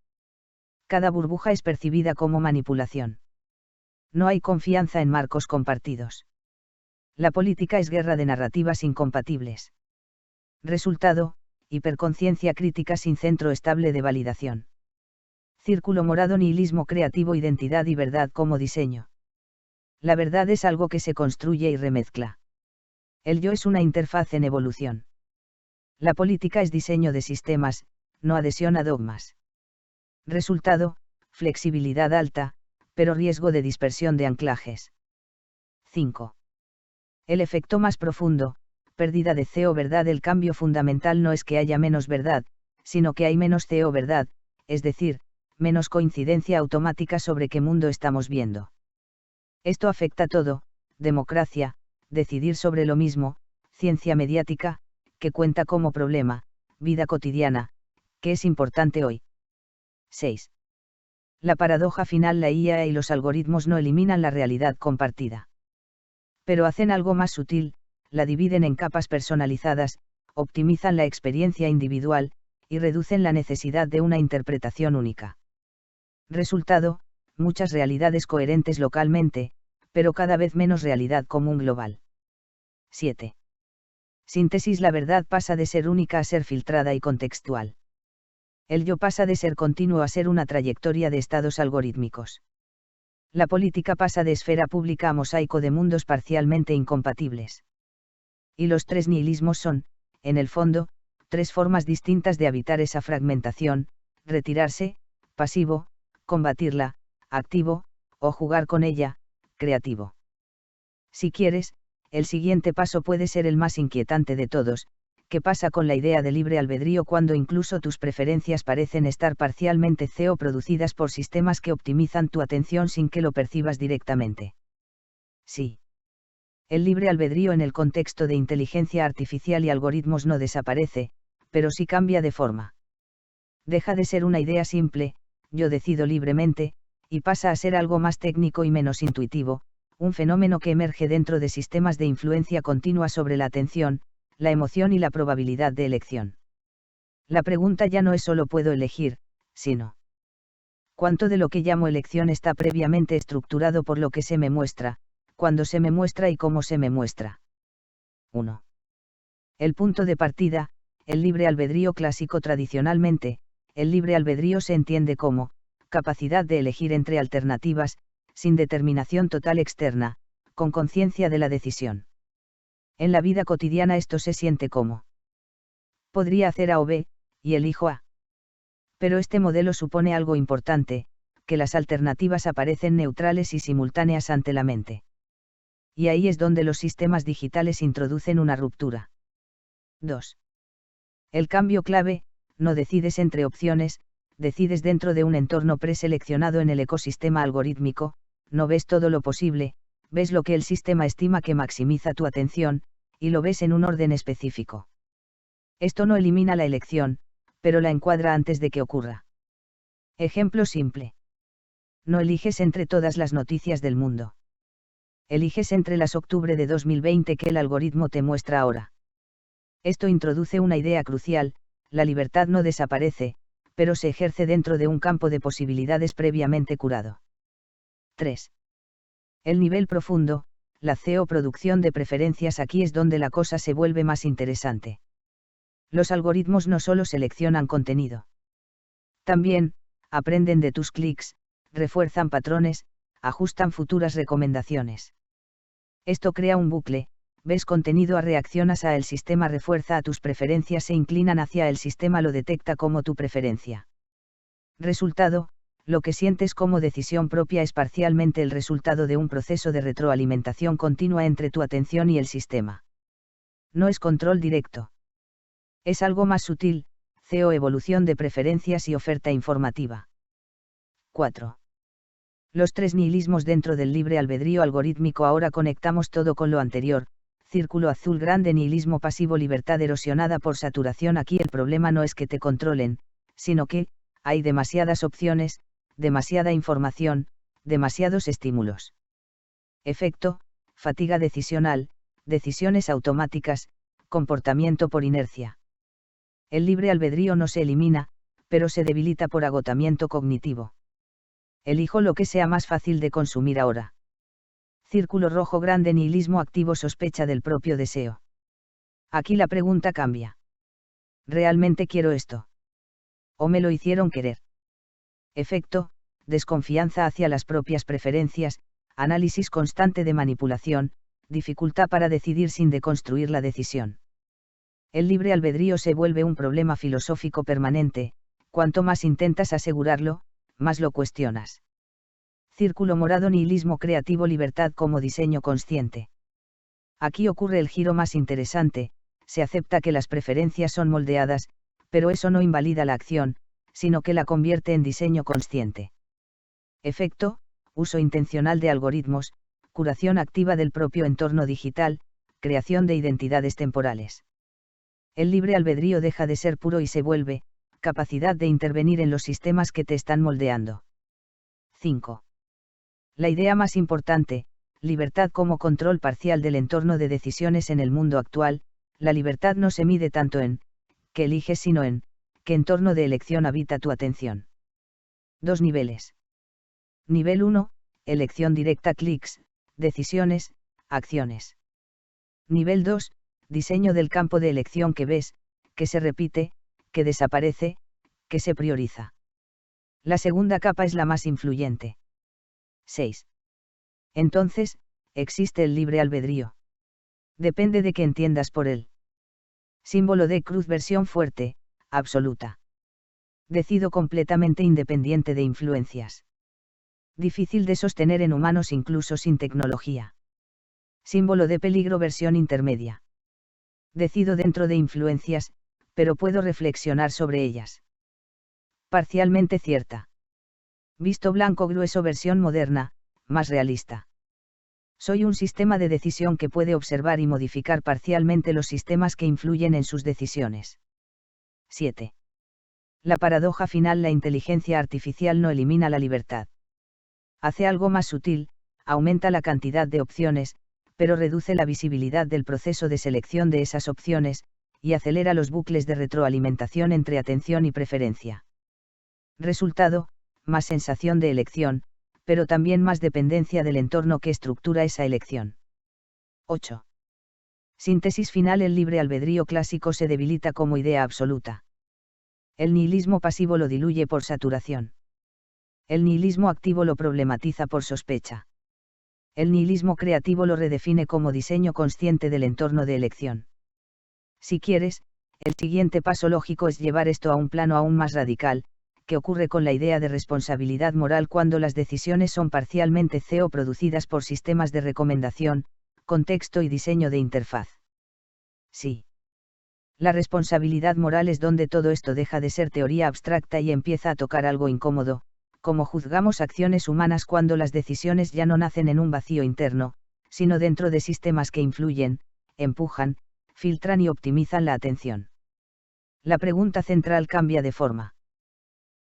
Speaker 1: Cada burbuja es percibida como manipulación. No hay confianza en marcos compartidos. La política es guerra de narrativas incompatibles. Resultado, hiperconciencia crítica sin centro estable de validación. Círculo morado. Nihilismo creativo, identidad y verdad como diseño. La verdad es algo que se construye y remezcla. El yo es una interfaz en evolución. La política es diseño de sistemas, no adhesión a dogmas. Resultado, flexibilidad alta, pero riesgo de dispersión de anclajes. 5. El efecto más profundo, pérdida de CEO verdad. El cambio fundamental no es que haya menos verdad, sino que hay menos CEO verdad, es decir, menos coincidencia automática sobre qué mundo estamos viendo. Esto afecta todo, democracia, decidir sobre lo mismo, ciencia mediática, que cuenta como problema, vida cotidiana, que es importante hoy. 6. La paradoja final. La IA y los algoritmos no eliminan la realidad compartida. Pero hacen algo más sutil, la dividen en capas personalizadas, optimizan la experiencia individual, y reducen la necesidad de una interpretación única. Resultado, muchas realidades coherentes localmente, pero cada vez menos realidad común global. 7. Síntesis. La verdad pasa de ser única a ser filtrada y contextual. El yo pasa de ser continuo a ser una trayectoria de estados algorítmicos. La política pasa de esfera pública a mosaico de mundos parcialmente incompatibles. Y los tres nihilismos son, en el fondo, tres formas distintas de habitar esa fragmentación: retirarse, pasivo; combatirla, activo; o jugar con ella, creativo. Si quieres, el siguiente paso puede ser el más inquietante de todos: ¿qué pasa con la idea de libre albedrío cuando incluso tus preferencias parecen estar parcialmente CEO producidas por sistemas que optimizan tu atención sin que lo percibas directamente? Sí. El libre albedrío en el contexto de inteligencia artificial y algoritmos no desaparece, pero sí cambia de forma. Deja de ser una idea simple, yo decido libremente, y pasa a ser algo más técnico y menos intuitivo, un fenómeno que emerge dentro de sistemas de influencia continua sobre la atención, la emoción y la probabilidad de elección. La pregunta ya no es solo puedo elegir, sino ¿cuánto de lo que llamo elección está previamente estructurado por lo que se me muestra, cuándo se me muestra y cómo se me muestra? 1. El punto de partida, el libre albedrío clásico. Tradicionalmente, el libre albedrío se entiende como capacidad de elegir entre alternativas, sin determinación total externa, con conciencia de la decisión. En la vida cotidiana esto se siente como podría hacer A o B, y elijo A. Pero este modelo supone algo importante, que las alternativas aparecen neutrales y simultáneas ante la mente. Y ahí es donde los sistemas digitales introducen una ruptura. 2. El cambio clave, no decides entre opciones, decides dentro de un entorno preseleccionado en el ecosistema algorítmico, no ves todo lo posible, ves lo que el sistema estima que maximiza tu atención, y lo ves en un orden específico. Esto no elimina la elección, pero la encuadra antes de que ocurra. Ejemplo simple. No eliges entre todas las noticias del mundo. Eliges entre las octubre de 2020 que el algoritmo te muestra ahora. Esto introduce una idea crucial, la libertad no desaparece, pero se ejerce dentro de un campo de posibilidades previamente curado. 3. El nivel profundo, la CEO producción de preferencias. Aquí es donde la cosa se vuelve más interesante. Los algoritmos no solo seleccionan contenido. También, aprenden de tus clics, refuerzan patrones, ajustan futuras recomendaciones. Esto crea un bucle, ves contenido a reaccionas a el sistema refuerza a tus preferencias se inclinan hacia el sistema lo detecta como tu preferencia. Resultado, lo que sientes como decisión propia es parcialmente el resultado de un proceso de retroalimentación continua entre tu atención y el sistema. No es control directo. Es algo más sutil, CEO evolución de preferencias y oferta informativa. 4. Los tres nihilismos dentro del libre albedrío algorítmico. Ahora conectamos todo con lo anterior. Círculo azul grande nihilismo pasivo libertad erosionada por saturación. Aquí el problema no es que te controlen, sino que, hay demasiadas opciones, demasiada información, demasiados estímulos. Efecto, fatiga decisional, decisiones automáticas, comportamiento por inercia. El libre albedrío no se elimina, pero se debilita por agotamiento cognitivo. Elijo lo que sea más fácil de consumir ahora. Círculo rojo grande nihilismo activo sospecha del propio deseo. Aquí la pregunta cambia. ¿Realmente quiero esto? ¿O me lo hicieron querer? Efecto, desconfianza hacia las propias preferencias, análisis constante de manipulación, dificultad para decidir sin deconstruir la decisión. El libre albedrío se vuelve un problema filosófico permanente, cuanto más intentas asegurarlo, más lo cuestionas. Círculo morado nihilismo creativo libertad como diseño consciente. Aquí ocurre el giro más interesante, se acepta que las preferencias son moldeadas, pero eso no invalida la acción, sino que la convierte en diseño consciente. Efecto, uso intencional de algoritmos, curación activa del propio entorno digital, creación de identidades temporales. El libre albedrío deja de ser puro y se vuelve, capacidad de intervenir en los sistemas que te están moldeando. 5. La idea más importante, libertad como control parcial del entorno de decisiones en el mundo actual. La libertad no se mide tanto en qué eliges sino en qué entorno de elección habita tu atención. 2 niveles. Nivel 1, elección directa clics, decisiones, acciones. Nivel 2, diseño del campo de elección que ves, que se repite, que desaparece, que se prioriza. La segunda capa es la más influyente. 6. Entonces, existe el libre albedrío. Depende de qué entiendas por él. Símbolo de cruz versión fuerte, absoluta. Decido completamente independiente de influencias. Difícil de sostener en humanos incluso sin tecnología. Símbolo de peligro versión intermedia. Decido dentro de influencias, pero puedo reflexionar sobre ellas. Parcialmente cierta. Visto blanco grueso versión moderna, más realista. Soy un sistema de decisión que puede observar y modificar parcialmente los sistemas que influyen en sus decisiones. 7. La paradoja final: la inteligencia artificial no elimina la libertad. Hace algo más sutil, aumenta la cantidad de opciones, pero reduce la visibilidad del proceso de selección de esas opciones, y acelera los bucles de retroalimentación entre atención y preferencia. Resultado: más sensación de elección, pero también más dependencia del entorno que estructura esa elección. 8. Síntesis final: el libre albedrío clásico se debilita como idea absoluta. El nihilismo pasivo lo diluye por saturación. El nihilismo activo lo problematiza por sospecha. El nihilismo creativo lo redefine como diseño consciente del entorno de elección. Si quieres, el siguiente paso lógico es llevar esto a un plano aún más radical, que ocurre con la idea de responsabilidad moral cuando las decisiones son parcialmente producidas por sistemas de recomendación, contexto y diseño de interfaz. Sí. La responsabilidad moral es donde todo esto deja de ser teoría abstracta y empieza a tocar algo incómodo, como juzgamos acciones humanas cuando las decisiones ya no nacen en un vacío interno, sino dentro de sistemas que influyen, empujan, filtran y optimizan la atención. La pregunta central cambia de forma.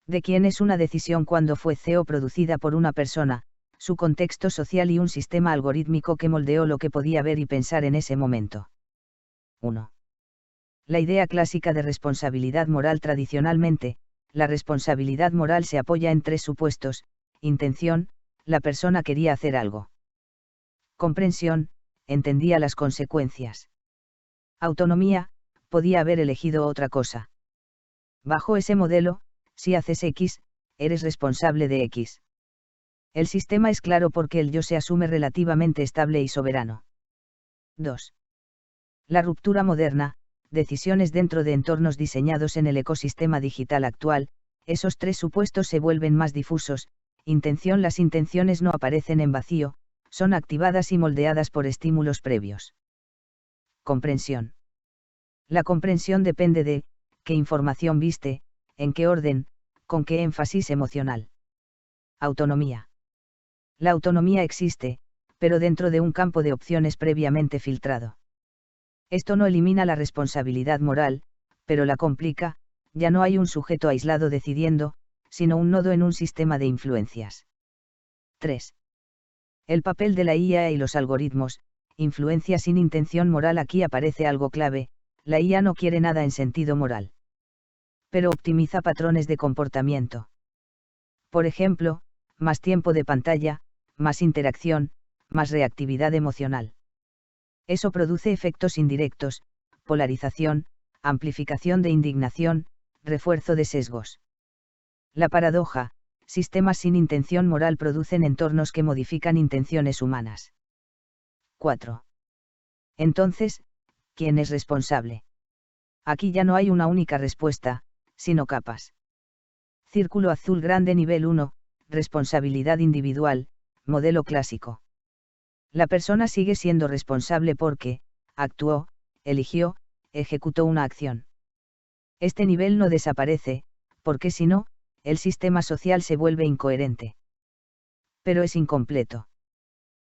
Speaker 1: ¿De quién es una decisión cuando fue producida por una persona, su contexto social y un sistema algorítmico que moldeó lo que podía ver y pensar en ese momento? 1. La idea clásica de responsabilidad moral: tradicionalmente, la responsabilidad moral se apoya en tres supuestos: intención, la persona quería hacer algo. Comprensión, entendía las consecuencias. Autonomía, podía haber elegido otra cosa. Bajo ese modelo, si haces X, eres responsable de X. El sistema es claro porque el yo se asume relativamente estable y soberano. 2. La ruptura moderna: decisiones dentro de entornos diseñados en el ecosistema digital actual, esos tres supuestos se vuelven más difusos. Intención: las intenciones no aparecen en vacío, son activadas y moldeadas por estímulos previos. Comprensión. La comprensión depende de qué información viste, en qué orden, con qué énfasis emocional. Autonomía. La autonomía existe, pero dentro de un campo de opciones previamente filtrado. Esto no elimina la responsabilidad moral, pero la complica. Ya no hay un sujeto aislado decidiendo, sino un nodo en un sistema de influencias. 3. El papel de la IA y los algoritmos: influencia sin intención moral. Aquí aparece algo clave: la IA no quiere nada en sentido moral, pero optimiza patrones de comportamiento. Por ejemplo, más tiempo de pantalla, más interacción, más reactividad emocional. Eso produce efectos indirectos: polarización, amplificación de indignación, refuerzo de sesgos. La paradoja: sistemas sin intención moral producen entornos que modifican intenciones humanas. 4. Entonces, ¿quién es responsable? Aquí ya no hay una única respuesta, sino capas. Círculo azul grande: nivel 1, responsabilidad individual, modelo clásico. La persona sigue siendo responsable porque actuó, eligió, ejecutó una acción. Este nivel no desaparece, porque si no, el sistema social se vuelve incoherente. Pero es incompleto.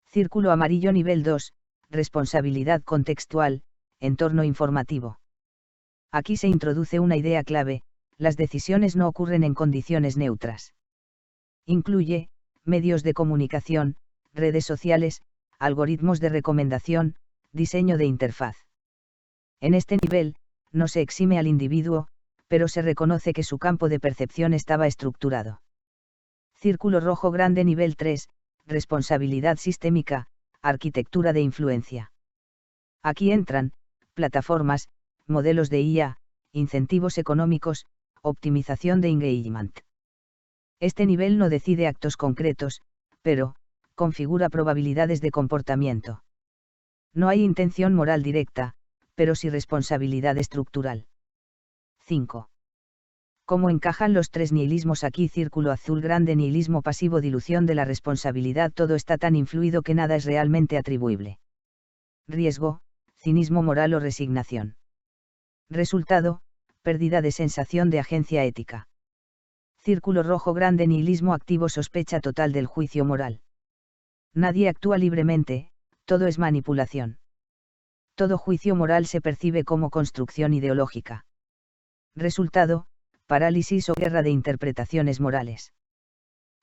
Speaker 1: Círculo amarillo: nivel 2, responsabilidad contextual, entorno informativo. Aquí se introduce una idea clave: las decisiones no ocurren en condiciones neutras. Incluye medios de comunicación, redes sociales, algoritmos de recomendación, diseño de interfaz. En este nivel, no se exime al individuo, pero se reconoce que su campo de percepción estaba estructurado. Círculo rojo grande: nivel 3, responsabilidad sistémica, arquitectura de influencia. Aquí entran plataformas, modelos de IA, incentivos económicos, optimización de engagement. Este nivel no decide actos concretos, pero configura probabilidades de comportamiento. No hay intención moral directa, pero sí responsabilidad estructural. 5. ¿Cómo encajan los tres nihilismos aquí? Círculo azul grande: nihilismo pasivo, dilución de la responsabilidad. Todo está tan influido que nada es realmente atribuible. Riesgo, cinismo moral o resignación. Resultado, pérdida de sensación de agencia ética. Círculo rojo grande: nihilismo activo, sospecha total del juicio moral. Nadie actúa libremente, Todo es manipulación. Todo juicio moral se percibe como construcción ideológica. Resultado, parálisis o guerra de interpretaciones morales.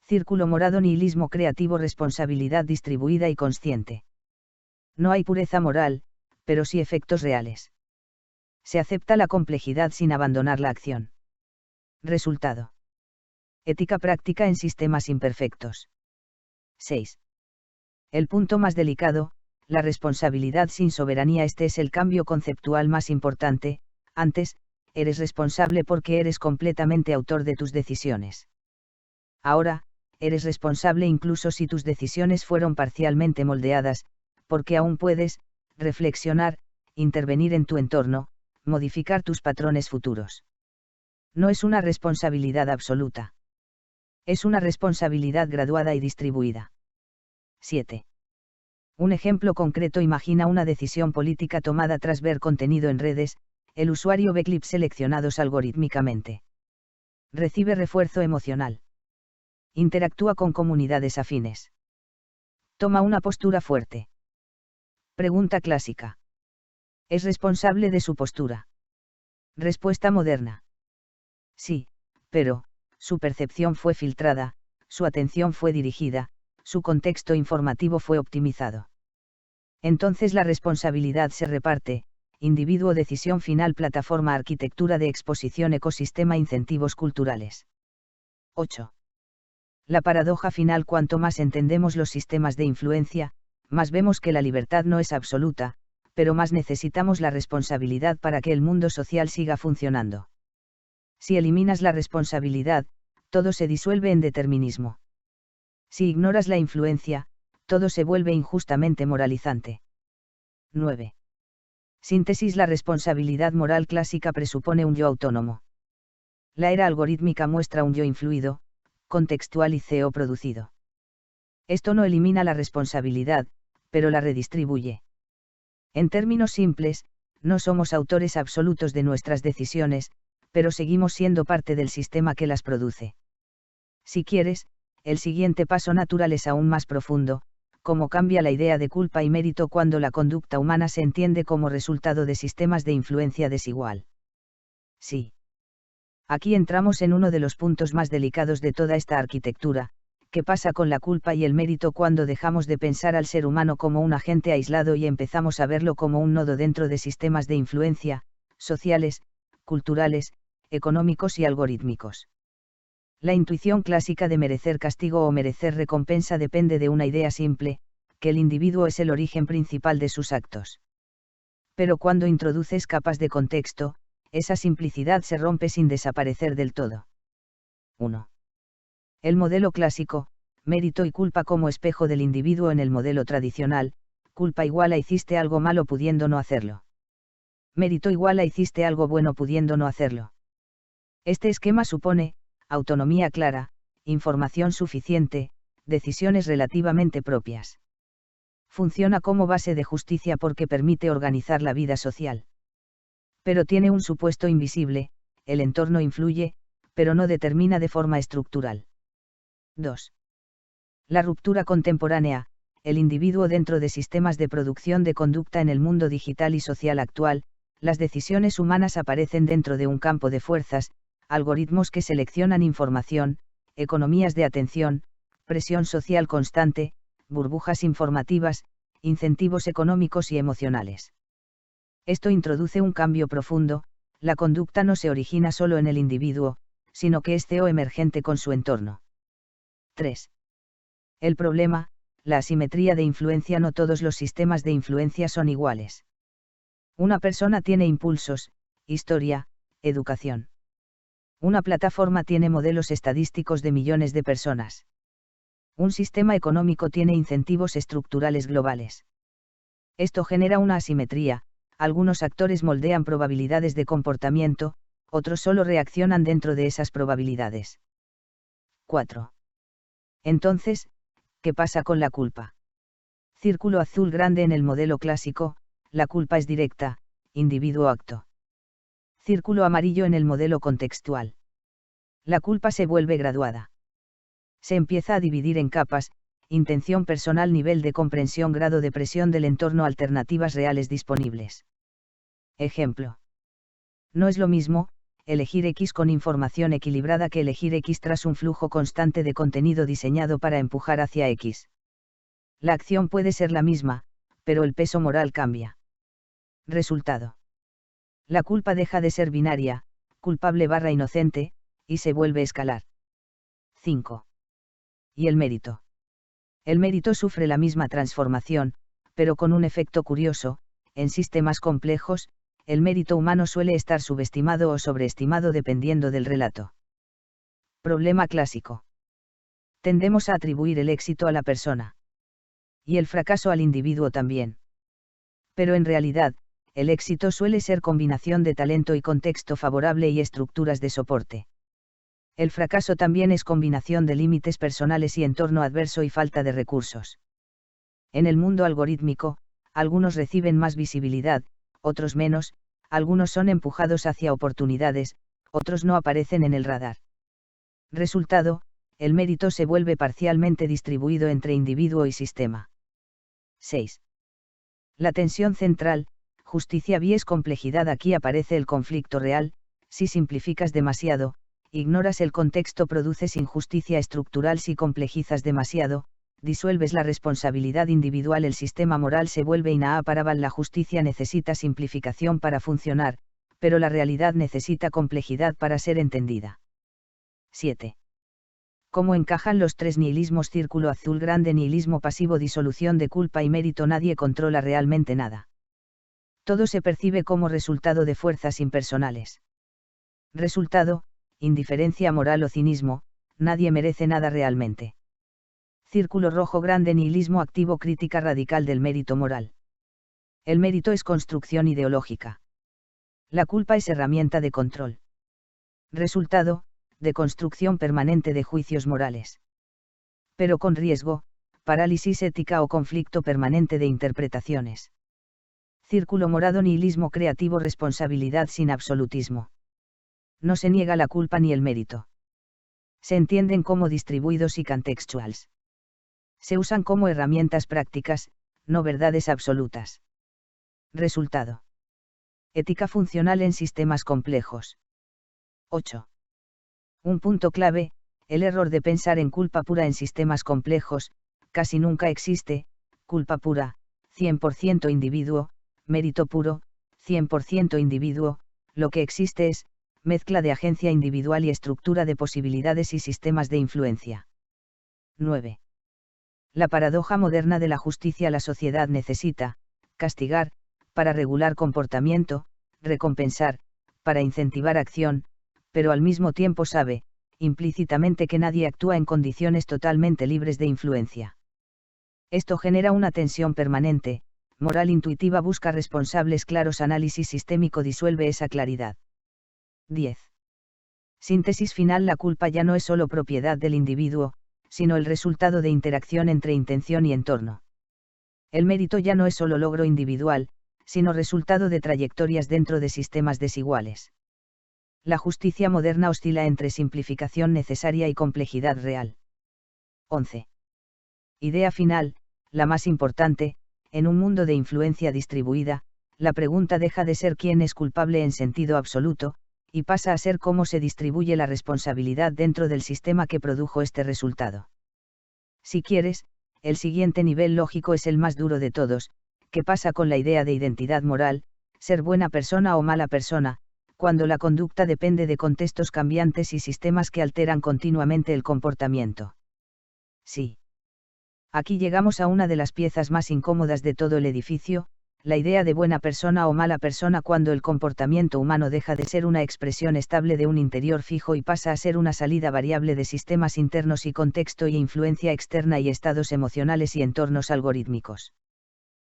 Speaker 1: Círculo morado: nihilismo creativo, responsabilidad distribuida y consciente. No hay pureza moral, pero sí efectos reales. Se acepta la complejidad sin abandonar la acción. Resultado. Ética práctica en sistemas imperfectos. 6. El punto más delicado, la responsabilidad sin soberanía. Este es el cambio conceptual más importante. Antes, eres responsable porque eres completamente autor de tus decisiones. Ahora, eres responsable incluso si tus decisiones fueron parcialmente moldeadas, porque aún puedes reflexionar, intervenir en tu entorno, modificar tus patrones futuros. No es una responsabilidad absoluta. Es una responsabilidad graduada y distribuida. 7. Un ejemplo concreto: imagina una decisión política tomada tras ver contenido en redes. El usuario ve clips seleccionados algorítmicamente. Recibe refuerzo emocional. Interactúa con comunidades afines. Toma una postura fuerte. Pregunta clásica. ¿Es responsable de su postura? Respuesta moderna. Sí, pero, su percepción fue filtrada, su atención fue dirigida, su contexto informativo fue optimizado. Entonces la responsabilidad se reparte: individuo, decisión final, plataforma, arquitectura de exposición, ecosistema, incentivos culturales. 8. La paradoja final: cuanto más entendemos los sistemas de influencia, más vemos que la libertad no es absoluta, pero más necesitamos la responsabilidad para que el mundo social siga funcionando. Si eliminas la responsabilidad, todo se disuelve en determinismo. Si ignoras la influencia, todo se vuelve injustamente moralizante. 9. Síntesis: la responsabilidad moral clásica presupone un yo autónomo. La era algorítmica muestra un yo influido, contextual y producido. Esto no elimina la responsabilidad, pero la redistribuye. En términos simples, no somos autores absolutos de nuestras decisiones, pero seguimos siendo parte del sistema que las produce. Si quieres, el siguiente paso natural es aún más profundo: cómo cambia la idea de culpa y mérito cuando la conducta humana se entiende como resultado de sistemas de influencia desigual. Sí. Aquí entramos en uno de los puntos más delicados de toda esta arquitectura: ¿qué pasa con la culpa y el mérito cuando dejamos de pensar al ser humano como un agente aislado y empezamos a verlo como un nodo dentro de sistemas de influencia, sociales, culturales, económicos y algorítmicos? La intuición clásica de merecer castigo o merecer recompensa depende de una idea simple: que el individuo es el origen principal de sus actos. Pero cuando introduces capas de contexto, esa simplicidad se rompe sin desaparecer del todo. 1. El modelo clásico: mérito y culpa como espejo del individuo. En el modelo tradicional, culpa igual a hiciste algo malo pudiendo no hacerlo. Mérito igual a hiciste algo bueno pudiendo no hacerlo. Este esquema supone autonomía clara, información suficiente, decisiones relativamente propias. Funciona como base de justicia porque permite organizar la vida social. Pero tiene un supuesto invisible: el entorno influye, pero no determina de forma estructural. 2. La ruptura contemporánea: el individuo dentro de sistemas de producción de conducta. En el mundo digital y social actual, las decisiones humanas aparecen dentro de un campo de fuerzas: algoritmos que seleccionan información, economías de atención, presión social constante, burbujas informativas, incentivos económicos y emocionales. Esto introduce un cambio profundo: la conducta no se origina solo en el individuo, sino que es emergente con su entorno. 3. El problema: la asimetría de influencia. No todos los sistemas de influencia son iguales. Una persona tiene impulsos, historia, educación. Una plataforma tiene modelos estadísticos de millones de personas. Un sistema económico tiene incentivos estructurales globales. Esto genera una asimetría: algunos actores moldean probabilidades de comportamiento, otros solo reaccionan dentro de esas probabilidades. 4. Entonces, ¿qué pasa con la culpa? Círculo azul grande: en el modelo clásico, la culpa es directa, individuo-acto. Círculo amarillo: en el modelo contextual. La culpa se vuelve graduada. Se empieza a dividir en capas: intención personal, nivel de comprensión, grado de presión del entorno, alternativas reales disponibles. Ejemplo. No es lo mismo elegir X con información equilibrada que elegir X tras un flujo constante de contenido diseñado para empujar hacia X. La acción puede ser la misma, pero el peso moral cambia. Resultado. La culpa deja de ser binaria, culpable / inocente, y se vuelve escalar. 5. Y el mérito. El mérito sufre la misma transformación, pero con un efecto curioso: en sistemas complejos, el mérito humano suele estar subestimado o sobreestimado dependiendo del relato. Problema clásico. Tendemos a atribuir el éxito a la persona. Y el fracaso al individuo también. Pero en realidad, el éxito suele ser combinación de talento y contexto favorable y estructuras de soporte. El fracaso también es combinación de límites personales y entorno adverso y falta de recursos. En el mundo algorítmico, algunos reciben más visibilidad, otros menos, algunos son empujados hacia oportunidades, otros no aparecen en el radar. Resultado: el mérito se vuelve parcialmente distribuido entre individuo y sistema. 6. La tensión central, justicia vs complejidad. Aquí aparece el conflicto real: si simplificas demasiado, ignoras el contexto, produces injusticia estructural; si complejizas demasiado, disuelves la responsabilidad individual, el sistema moral se vuelve inaparable. La justicia necesita simplificación para funcionar, pero la realidad necesita complejidad para ser entendida. 7. ¿Cómo encajan los tres nihilismos? Círculo azul grande: nihilismo pasivo, disolución de culpa y mérito. Nadie controla realmente nada. Todo se percibe como resultado de fuerzas impersonales. Resultado: indiferencia moral o cinismo, nadie merece nada realmente. Círculo rojo grande: nihilismo activo, crítica radical del mérito moral. El mérito es construcción ideológica. La culpa es herramienta de control. Resultado: de construcción permanente de juicios morales. Pero con riesgo, parálisis ética o conflicto permanente de interpretaciones. Círculo morado: nihilismo creativo, responsabilidad sin absolutismo. No se niega la culpa ni el mérito. Se entienden como distribuidos y contextuals. Se usan como herramientas prácticas, no verdades absolutas. Resultado: ética funcional en sistemas complejos. 8. Un punto clave: el error de pensar en culpa pura en sistemas complejos. Casi nunca existe culpa pura, 100% individuo, mérito puro, 100% individuo. Lo que existe es mezcla de agencia individual y estructura de posibilidades y sistemas de influencia. 9. La paradoja moderna de la justicia: la sociedad necesita castigar para regular comportamiento, recompensar para incentivar acción, pero al mismo tiempo sabe implícitamente que nadie actúa en condiciones totalmente libres de influencia. Esto genera una tensión permanente. Moral intuitiva busca responsables claros, análisis sistémico disuelve esa claridad. 10. Síntesis final: la culpa ya no es solo propiedad del individuo, sino el resultado de interacción entre intención y entorno. El mérito ya no es solo logro individual, sino resultado de trayectorias dentro de sistemas desiguales. La justicia moderna oscila entre simplificación necesaria y complejidad real. 11. Idea final: la más importante. En un mundo de influencia distribuida, la pregunta deja de ser quién es culpable en sentido absoluto, y pasa a ser cómo se distribuye la responsabilidad dentro del sistema que produjo este resultado. Si quieres, el siguiente nivel lógico es el más duro de todos: ¿qué pasa con la idea de identidad moral, ser buena persona o mala persona, cuando la conducta depende de contextos cambiantes y sistemas que alteran continuamente el comportamiento? Sí. Aquí llegamos a una de las piezas más incómodas de todo el edificio: la idea de buena persona o mala persona, cuando el comportamiento humano deja de ser una expresión estable de un interior fijo y pasa a ser una salida variable de sistemas internos y contexto y influencia externa y estados emocionales y entornos algorítmicos.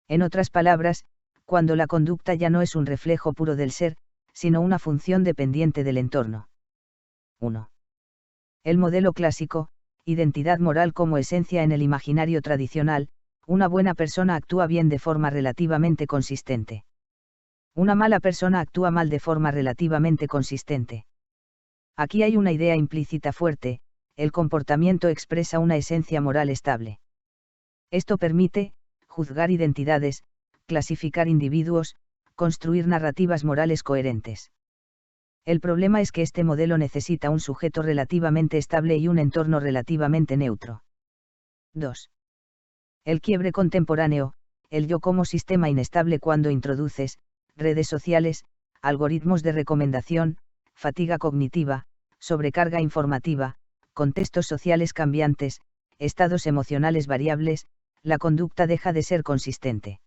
Speaker 1: En otras palabras, cuando la conducta ya no es un reflejo puro del ser, sino una función dependiente del entorno. 1. El modelo clásico: identidad moral como esencia en el imaginario tradicional. Una buena persona actúa bien de forma relativamente consistente. Una mala persona actúa mal de forma relativamente consistente. Aquí hay una idea implícita fuerte: el comportamiento expresa una esencia moral estable. Esto permite, juzgar identidades, clasificar individuos, construir narrativas morales coherentes. El problema es que este modelo necesita un sujeto relativamente estable y un entorno relativamente neutro. 2. El quiebre contemporáneo, el yo como sistema inestable cuando introduces, redes sociales, algoritmos de recomendación, fatiga cognitiva, sobrecarga informativa, contextos sociales cambiantes, estados emocionales variables, la conducta deja de ser consistente.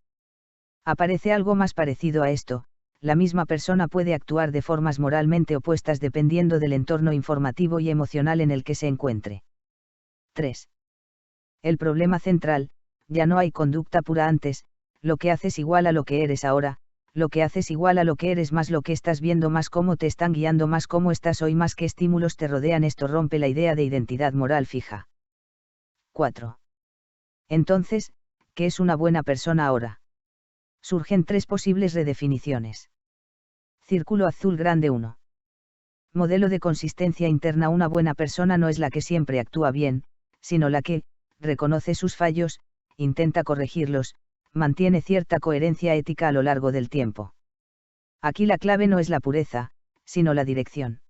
Speaker 1: Aparece algo más parecido a esto: la misma persona puede actuar de formas moralmente opuestas dependiendo del entorno informativo y emocional en el que se encuentre. 3. El problema central: ya no hay conducta pura antes, lo que haces igual a lo que eres ahora, lo que haces igual a lo que eres más lo que estás viendo más cómo te están guiando más cómo estás hoy más qué estímulos te rodean. Esto rompe la idea de identidad moral fija. 4. Entonces, ¿qué es una buena persona ahora? Surgen 3 posibles redefiniciones. Círculo azul grande 1. Modelo de consistencia interna: una buena persona no es la que siempre actúa bien, sino la que, reconoce sus fallos, intenta corregirlos, mantiene cierta coherencia ética a lo largo del tiempo. Aquí la clave no es la pureza, sino la dirección.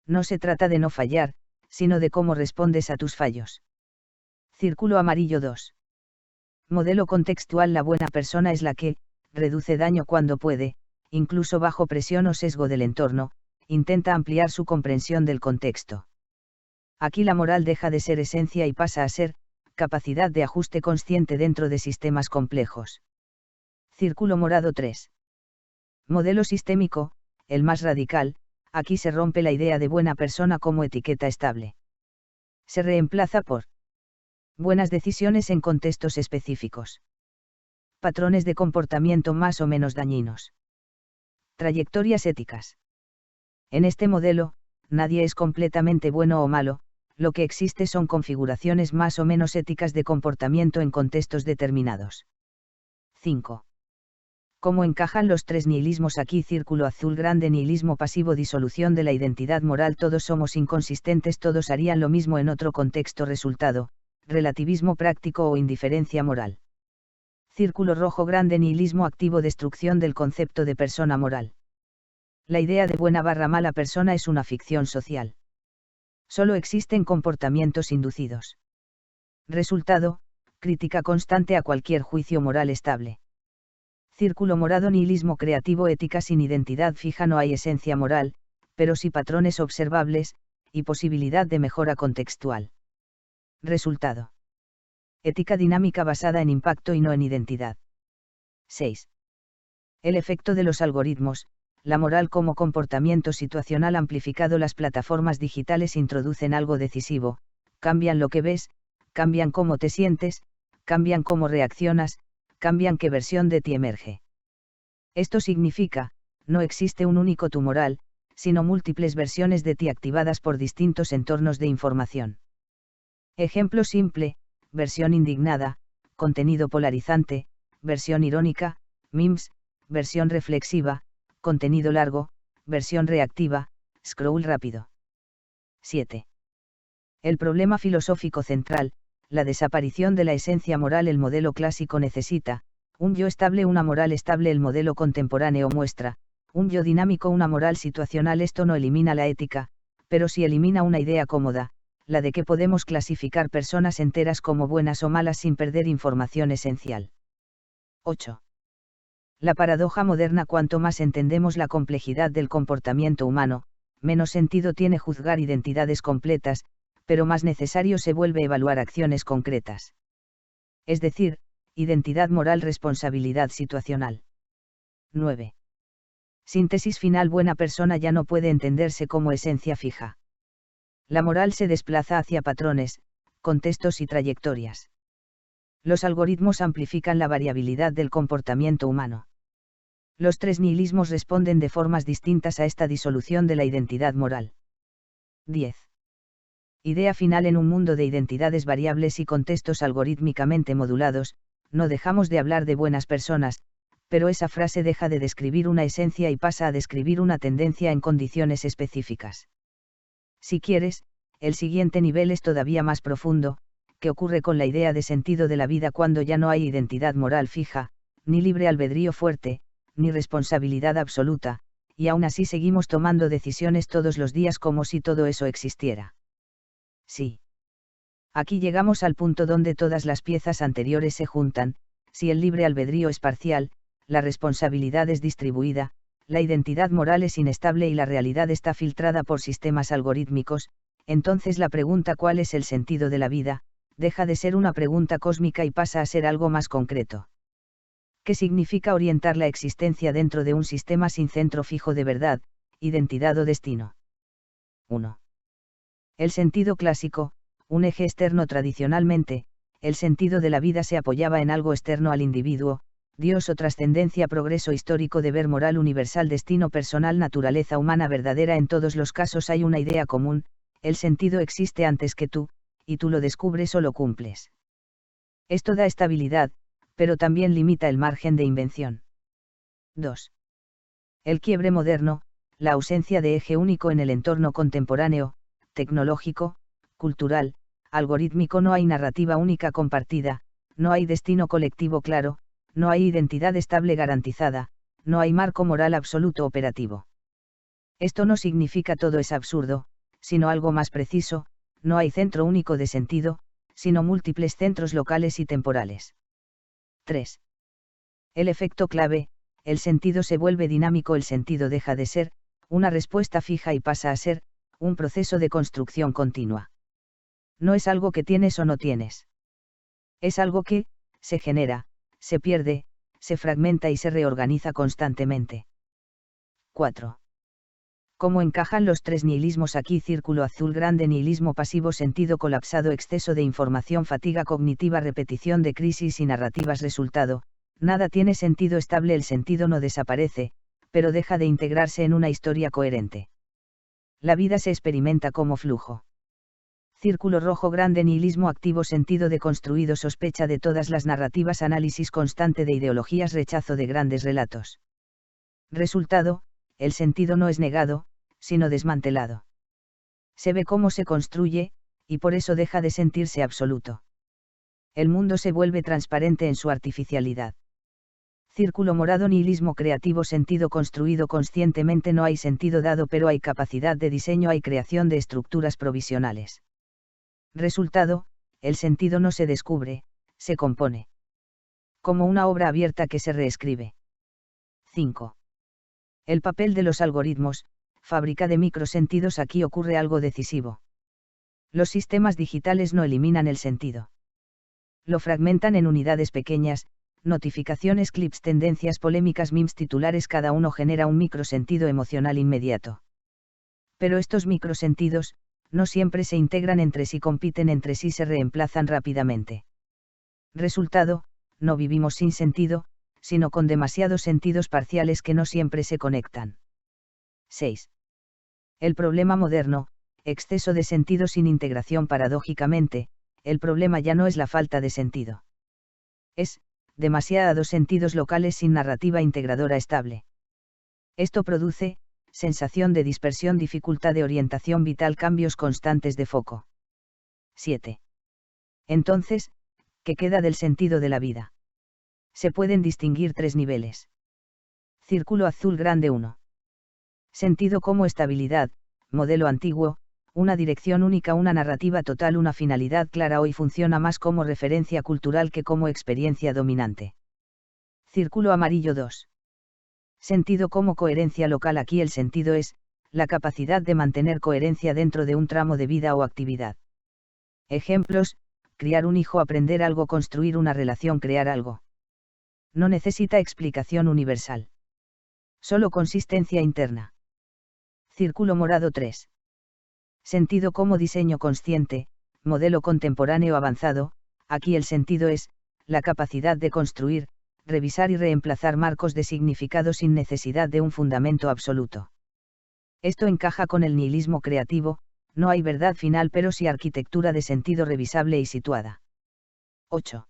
Speaker 1: No se trata de no fallar, sino de cómo respondes a tus fallos. Círculo amarillo 2. Modelo contextual: la buena persona es la que, reduce daño cuando puede, incluso bajo presión o sesgo del entorno, intenta ampliar su comprensión del contexto. Aquí la moral deja de ser esencia y pasa a ser capacidad de ajuste consciente dentro de sistemas complejos. Círculo morado 3. Modelo sistémico, el más radical: aquí se rompe la idea de buena persona como etiqueta estable. Se reemplaza por buenas decisiones en contextos específicos. Patrones de comportamiento más o menos dañinos. Trayectorias éticas. En este modelo, nadie es completamente bueno o malo, lo que existe son configuraciones más o menos éticas de comportamiento en contextos determinados. 5. ¿Cómo encajan los 3 nihilismos aquí? Círculo azul grande: nihilismo pasivo, disolución de la identidad moral. Todos somos inconsistentes, todos harían lo mismo en otro contexto. Resultado: relativismo práctico o indiferencia moral. Círculo rojo grande: nihilismo activo, destrucción del concepto de persona moral. La idea de buena / mala persona es una ficción social. Solo existen comportamientos inducidos. Resultado: crítica constante a cualquier juicio moral estable. Círculo morado: nihilismo creativo, ética sin identidad fija. No hay esencia moral, pero sí patrones observables, y posibilidad de mejora contextual. Resultado: ética dinámica basada en impacto y no en identidad. 6. El efecto de los algoritmos: la moral como comportamiento situacional amplificado. Las plataformas digitales introducen algo decisivo: cambian lo que ves, cambian cómo te sientes, cambian cómo reaccionas, cambian qué versión de ti emerge. Esto significa, no existe un único tú moral, sino múltiples versiones de ti activadas por distintos entornos de información. Ejemplo simple: versión indignada, contenido polarizante, versión irónica, memes, versión reflexiva, contenido largo, versión reactiva, scroll rápido. 7. El problema filosófico central: la desaparición de la esencia moral. El modelo clásico necesita un yo estable, una moral estable. El modelo contemporáneo muestra un yo dinámico, una moral situacional. Esto no elimina la ética, pero sí elimina una idea cómoda, la de que podemos clasificar personas enteras como buenas o malas sin perder información esencial. 8. La paradoja moderna: cuanto más entendemos la complejidad del comportamiento humano, menos sentido tiene juzgar identidades completas, pero más necesario se vuelve evaluar acciones concretas. Es decir, identidad moral, responsabilidad situacional. 9. Síntesis final: buena persona ya no puede entenderse como esencia fija. La moral se desplaza hacia patrones, contextos y trayectorias. Los algoritmos amplifican la variabilidad del comportamiento humano. Los 3 nihilismos responden de formas distintas a esta disolución de la identidad moral. 10. Idea final: en un mundo de identidades variables y contextos algorítmicamente modulados, no dejamos de hablar de buenas personas, pero esa frase deja de describir una esencia y pasa a describir una tendencia en condiciones específicas. Si quieres, el siguiente nivel es todavía más profundo: ¿qué ocurre con la idea de sentido de la vida cuando ya no hay identidad moral fija, ni libre albedrío fuerte, ni responsabilidad absoluta, y aún así seguimos tomando decisiones todos los días como si todo eso existiera? Sí. Aquí llegamos al punto donde todas las piezas anteriores se juntan: si el libre albedrío es parcial, la responsabilidad es distribuida, la identidad moral es inestable y la realidad está filtrada por sistemas algorítmicos, entonces la pregunta ¿cuál es el sentido de la vida?, deja de ser una pregunta cósmica y pasa a ser algo más concreto. ¿Qué significa orientar la existencia dentro de un sistema sin centro fijo de verdad, identidad o destino? 1. El sentido clásico, un eje externo. Tradicionalmente, el sentido de la vida se apoyaba en algo externo al individuo: Dios o trascendencia, progreso histórico, deber moral universal, destino personal, naturaleza humana verdadera. En todos los casos hay una idea común: el sentido existe antes que tú, y tú lo descubres o lo cumples. Esto da estabilidad, pero también limita el margen de invención. 2. El quiebre moderno, la ausencia de eje único en el entorno contemporáneo, tecnológico, cultural, algorítmico. No hay narrativa única compartida, no hay destino colectivo claro, no hay identidad estable garantizada, no hay marco moral absoluto operativo. Esto no significa todo es absurdo, sino algo más preciso: no hay centro único de sentido, sino múltiples centros locales y temporales. 3. El efecto clave: el sentido se vuelve dinámico. El sentido deja de ser una respuesta fija y pasa a ser un proceso de construcción continua. No es algo que tienes o no tienes. Es algo que se genera, se pierde, se fragmenta y se reorganiza constantemente. 4. ¿Cómo encajan los tres nihilismos aquí? Círculo azul grande: nihilismo pasivo, sentido colapsado, exceso de información, fatiga cognitiva, repetición de crisis y narrativas. Resultado: nada tiene sentido estable. El sentido no desaparece, pero deja de integrarse en una historia coherente. La vida se experimenta como flujo. Círculo rojo grande: nihilismo activo, sentido deconstruido, sospecha de todas las narrativas, análisis constante de ideologías, rechazo de grandes relatos. Resultado: el sentido no es negado, sino desmantelado. Se ve cómo se construye, y por eso deja de sentirse absoluto. El mundo se vuelve transparente en su artificialidad. Círculo morado: nihilismo creativo, sentido construido conscientemente. No hay sentido dado, pero hay capacidad de diseño, hay creación de estructuras provisionales. Resultado: el sentido no se descubre, se compone. Como una obra abierta que se reescribe. 5. El papel de los algoritmos, fábrica de microsentidos. Aquí ocurre algo decisivo. Los sistemas digitales no eliminan el sentido. Lo fragmentan en unidades pequeñas: notificaciones, clips, tendencias, polémicas, memes, titulares. Cada uno genera un microsentido emocional inmediato. Pero estos microsentidos no siempre se integran entre sí, compiten entre sí, se reemplazan rápidamente. Resultado: no vivimos sin sentido, sino con demasiados sentidos parciales que no siempre se conectan. 6. El problema moderno: exceso de sentido sin integración. Paradójicamente, el problema ya no es la falta de sentido. Es demasiados sentidos locales sin narrativa integradora estable. Esto produce sensación de dispersión, dificultad de orientación vital, cambios constantes de foco. 7. Entonces, ¿qué queda del sentido de la vida? Se pueden distinguir tres niveles. Círculo azul grande 1. Sentido como estabilidad, modelo antiguo, una dirección única, una narrativa total, una finalidad clara. Hoy funciona más como referencia cultural que como experiencia dominante. Círculo amarillo 2. Sentido como coherencia local. Aquí el sentido es la capacidad de mantener coherencia dentro de un tramo de vida o actividad. Ejemplos: criar un hijo, aprender algo, construir una relación, crear algo. No necesita explicación universal. Solo consistencia interna. Círculo morado 3. Sentido como diseño consciente, modelo contemporáneo avanzado. Aquí el sentido es la capacidad de construir, revisar y reemplazar marcos de significado sin necesidad de un fundamento absoluto. Esto encaja con el nihilismo creativo: no hay verdad final, pero sí arquitectura de sentido revisable y situada. 8.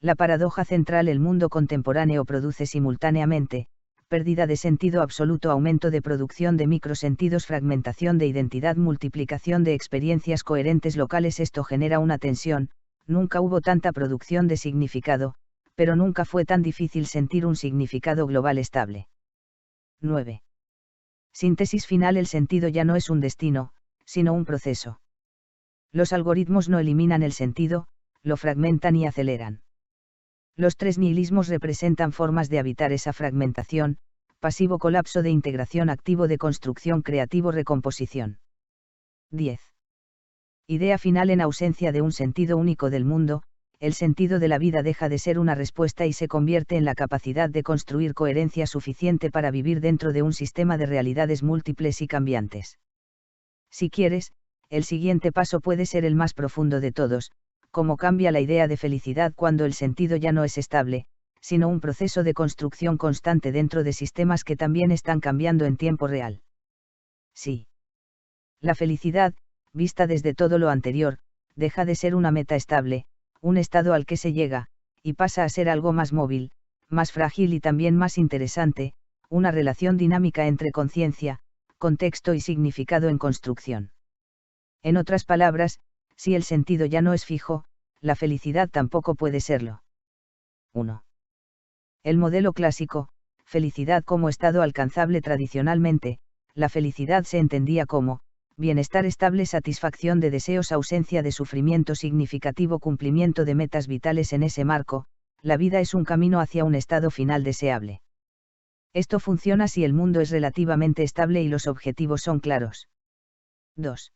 Speaker 1: La paradoja central: el mundo contemporáneo produce simultáneamente pérdida de sentido absoluto, aumento de producción de microsentidos, fragmentación de identidad, multiplicación de experiencias coherentes locales. Esto genera una tensión. Nunca hubo tanta producción de significado, pero nunca fue tan difícil sentir un significado global estable. 9. Síntesis final. El sentido ya no es un destino, sino un proceso. Los algoritmos no eliminan el sentido, lo fragmentan y aceleran. Los tres nihilismos representan formas de habitar esa fragmentación: pasivo colapso, de integración; activo de construcción; creativo recomposición. 10. Idea final. En ausencia de un sentido único del mundo, el sentido de la vida deja de ser una respuesta y se convierte en la capacidad de construir coherencia suficiente para vivir dentro de un sistema de realidades múltiples y cambiantes. Si quieres, el siguiente paso puede ser el más profundo de todos: cómo cambia la idea de felicidad cuando el sentido ya no es estable, sino un proceso de construcción constante dentro de sistemas que también están cambiando en tiempo real. Sí. La felicidad, vista desde todo lo anterior, deja de ser una meta estable, un estado al que se llega, y pasa a ser algo más móvil, más frágil y también más interesante, una relación dinámica entre conciencia, contexto y significado en construcción. En otras palabras, si el sentido ya no es fijo, la felicidad tampoco puede serlo. 1. El modelo clásico: felicidad como estado alcanzable. Tradicionalmente, la felicidad se entendía como bienestar estable, satisfacción de deseos, ausencia de sufrimiento significativo, cumplimiento de metas vitales. En ese marco, la vida es un camino hacia un estado final deseable. Esto funciona si el mundo es relativamente estable y los objetivos son claros. 2.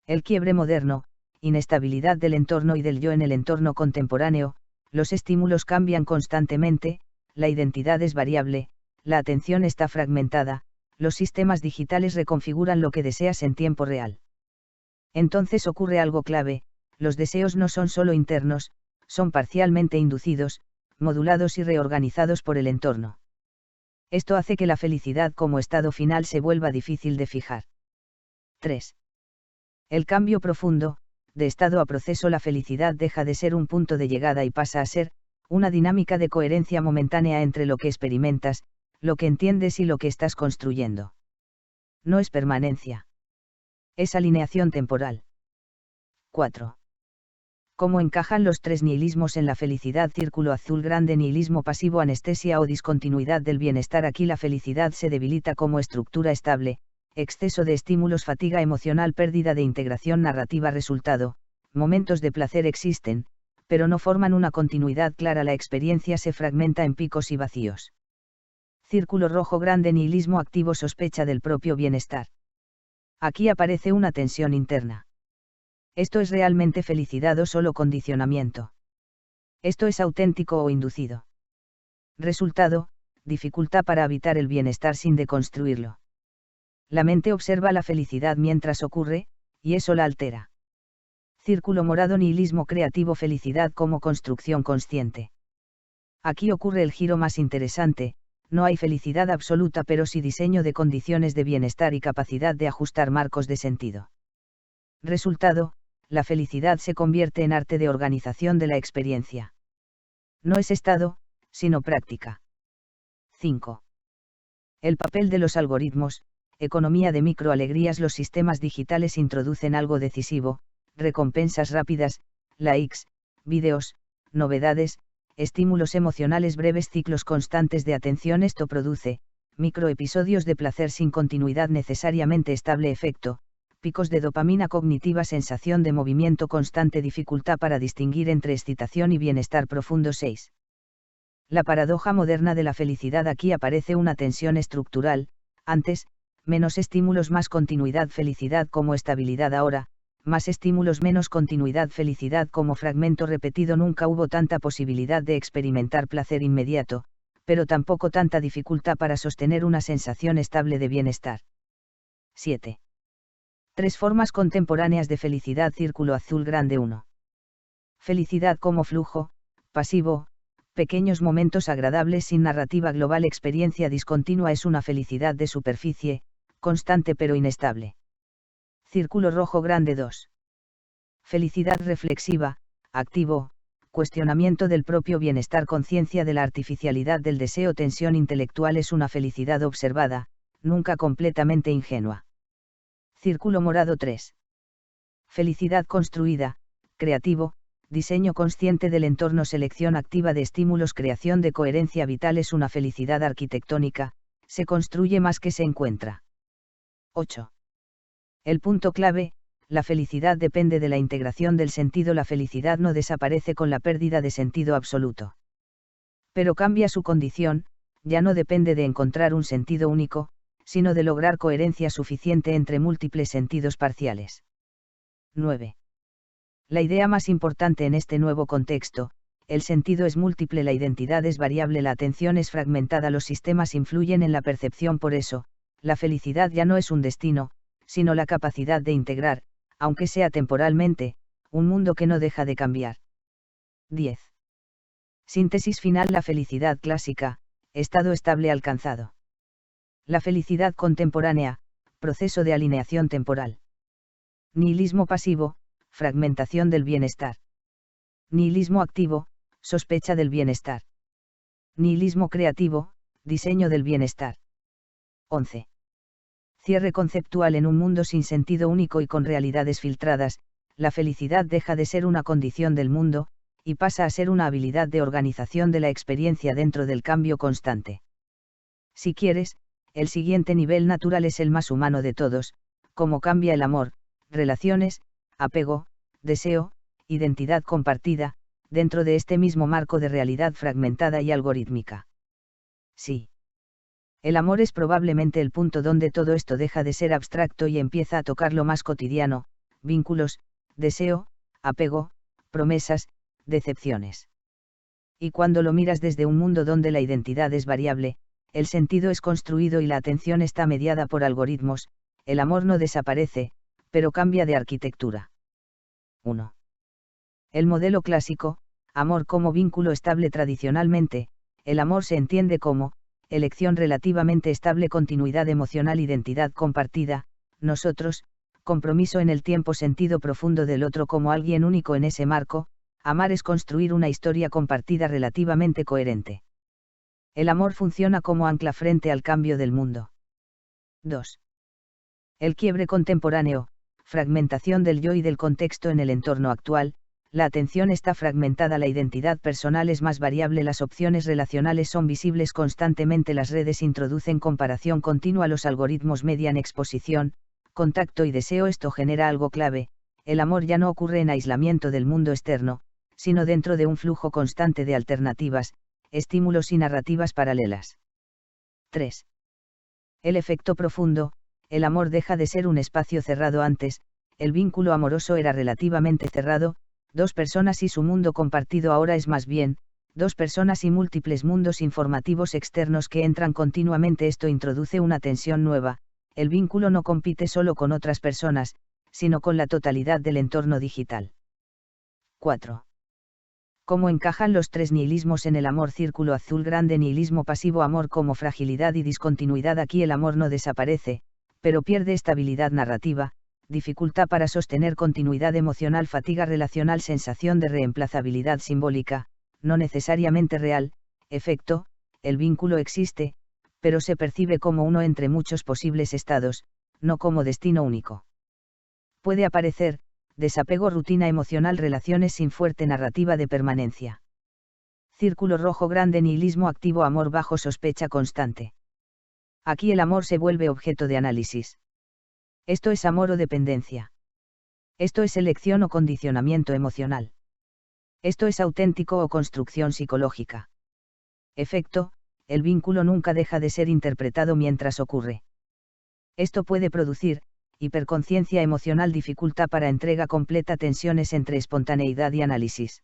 Speaker 1: El quiebre moderno: inestabilidad del entorno y del yo. En el entorno contemporáneo, los estímulos cambian constantemente, la identidad es variable, la atención está fragmentada, los sistemas digitales reconfiguran lo que deseas en tiempo real. Entonces ocurre algo clave: los deseos no son solo internos, son parcialmente inducidos, modulados y reorganizados por el entorno. Esto hace que la felicidad como estado final se vuelva difícil de fijar. 3. El cambio profundo: de estado a proceso. La felicidad deja de ser un punto de llegada y pasa a ser una dinámica de coherencia momentánea entre lo que experimentas, lo que entiendes y lo que estás construyendo. No es permanencia. Es alineación temporal. 4. ¿Cómo encajan los tres nihilismos en la felicidad? Círculo azul grande: nihilismo pasivo, anestesia o discontinuidad del bienestar. Aquí la felicidad se debilita como estructura estable: exceso de estímulos, fatiga emocional, pérdida de integración narrativa. Resultado: momentos de placer existen, pero no forman una continuidad clara. La experiencia se fragmenta en picos y vacíos. Círculo rojo grande: nihilismo activo, sospecha del propio bienestar. Aquí aparece una tensión interna. ¿Esto es realmente felicidad o solo condicionamiento? ¿Esto es auténtico o inducido? Resultado: dificultad para habitar el bienestar sin deconstruirlo. La mente observa la felicidad mientras ocurre, y eso la altera. Círculo morado: nihilismo creativo, felicidad como construcción consciente. Aquí ocurre el giro más interesante: no hay felicidad absoluta, pero sí diseño de condiciones de bienestar y capacidad de ajustar marcos de sentido. Resultado: la felicidad se convierte en arte de organización de la experiencia. No es estado, sino práctica. 5. El papel de los algoritmos: economía de microalegrías. Los sistemas digitales introducen algo decisivo: recompensas rápidas, likes, vídeos, novedades, estímulos emocionales breves, ciclos constantes de atención. Esto produce microepisodios de placer sin continuidad necesariamente estable, efecto picos de dopamina cognitiva, sensación de movimiento constante, dificultad para distinguir entre excitación y bienestar profundo. 6. La paradoja moderna de la felicidad: aquí aparece una tensión estructural: antes, menos estímulos, más continuidad, felicidad como estabilidad; ahora, más estímulos, menos continuidad, felicidad como fragmento repetido. Nunca hubo tanta posibilidad de experimentar placer inmediato, pero tampoco tanta dificultad para sostener una sensación estable de bienestar. 7. Tres formas contemporáneas de felicidad. Círculo azul grande 1. Felicidad como flujo, pasivo, pequeños momentos agradables sin narrativa global. Experiencia discontinua: es una felicidad de superficie, constante pero inestable. Círculo rojo grande 2. Felicidad reflexiva, activo, cuestionamiento del propio bienestar, conciencia de la artificialidad del deseo, tensión intelectual. Es una felicidad observada, nunca completamente ingenua. Círculo morado 3. Felicidad construida, creativo, diseño consciente del entorno, selección activa de estímulos, creación de coherencia vital. Es una felicidad arquitectónica, se construye más que se encuentra. 8. El punto clave: la felicidad depende de la integración del sentido. La felicidad no desaparece con la pérdida de sentido absoluto. Pero cambia su condición, ya no depende de encontrar un sentido único, sino de lograr coherencia suficiente entre múltiples sentidos parciales. 9. La idea más importante en este nuevo contexto: el sentido es múltiple, la identidad es variable, la atención es fragmentada, los sistemas influyen en la percepción. Por eso, la felicidad ya no es un destino, sino la capacidad de integrar, aunque sea temporalmente, un mundo que no deja de cambiar. 10. Síntesis final: la felicidad clásica, estado estable alcanzado. La felicidad contemporánea, proceso de alineación temporal. Nihilismo pasivo, fragmentación del bienestar. Nihilismo activo, sospecha del bienestar. Nihilismo creativo, diseño del bienestar. 11. Cierre conceptual: en un mundo sin sentido único y con realidades filtradas, la felicidad deja de ser una condición del mundo, y pasa a ser una habilidad de organización de la experiencia dentro del cambio constante. Si quieres, el siguiente nivel natural es el más humano de todos: cómo cambia el amor, relaciones, apego, deseo, identidad compartida, dentro de este mismo marco de realidad fragmentada y algorítmica. Sí. El amor es probablemente el punto donde todo esto deja de ser abstracto y empieza a tocar lo más cotidiano: vínculos, deseo, apego, promesas, decepciones. Y cuando lo miras desde un mundo donde la identidad es variable, el sentido es construido y la atención está mediada por algoritmos, el amor no desaparece, pero cambia de arquitectura. 1. El modelo clásico: amor como vínculo estable. Tradicionalmente, el amor se entiende como elección relativamente estable, continuidad emocional, identidad compartida, nosotros, compromiso en el tiempo, sentido profundo del otro como alguien único en ese marco. Amar es construir una historia compartida relativamente coherente. El amor funciona como ancla frente al cambio del mundo. 2. El quiebre contemporáneo: fragmentación del yo y del contexto en el entorno actual. La atención está fragmentada, la identidad personal es más variable, las opciones relacionales son visibles constantemente, las redes introducen comparación continua, los algoritmos median exposición, contacto y deseo. Esto genera algo clave: el amor ya no ocurre en aislamiento del mundo externo, sino dentro de un flujo constante de alternativas, estímulos y narrativas paralelas. 3. El efecto profundo: el amor deja de ser un espacio cerrado. Antes, el vínculo amoroso era relativamente cerrado, dos personas y su mundo compartido. Ahora es más bien, dos personas y múltiples mundos informativos externos que entran continuamente. Esto introduce una tensión nueva: el vínculo no compite solo con otras personas, sino con la totalidad del entorno digital. 4. ¿Cómo encajan los tres nihilismos en el amor? Círculo azul grande: nihilismo pasivo, amor como fragilidad y discontinuidad. Aquí el amor no desaparece, pero pierde estabilidad narrativa, dificultad para sostener continuidad emocional, fatiga relacional, sensación de reemplazabilidad simbólica, no necesariamente real. Efecto: el vínculo existe, pero se percibe como uno entre muchos posibles estados, no como destino único. Puede aparecer desapego, rutina emocional, relaciones sin fuerte narrativa de permanencia. Círculo rojo grande: nihilismo activo, amor bajo sospecha constante. Aquí el amor se vuelve objeto de análisis. Esto es amor o dependencia. Esto es elección o condicionamiento emocional. Esto es auténtico o construcción psicológica. Efecto: el vínculo nunca deja de ser interpretado mientras ocurre. Esto puede producir hiperconciencia emocional, dificultad para entrega completa, tensiones entre espontaneidad y análisis.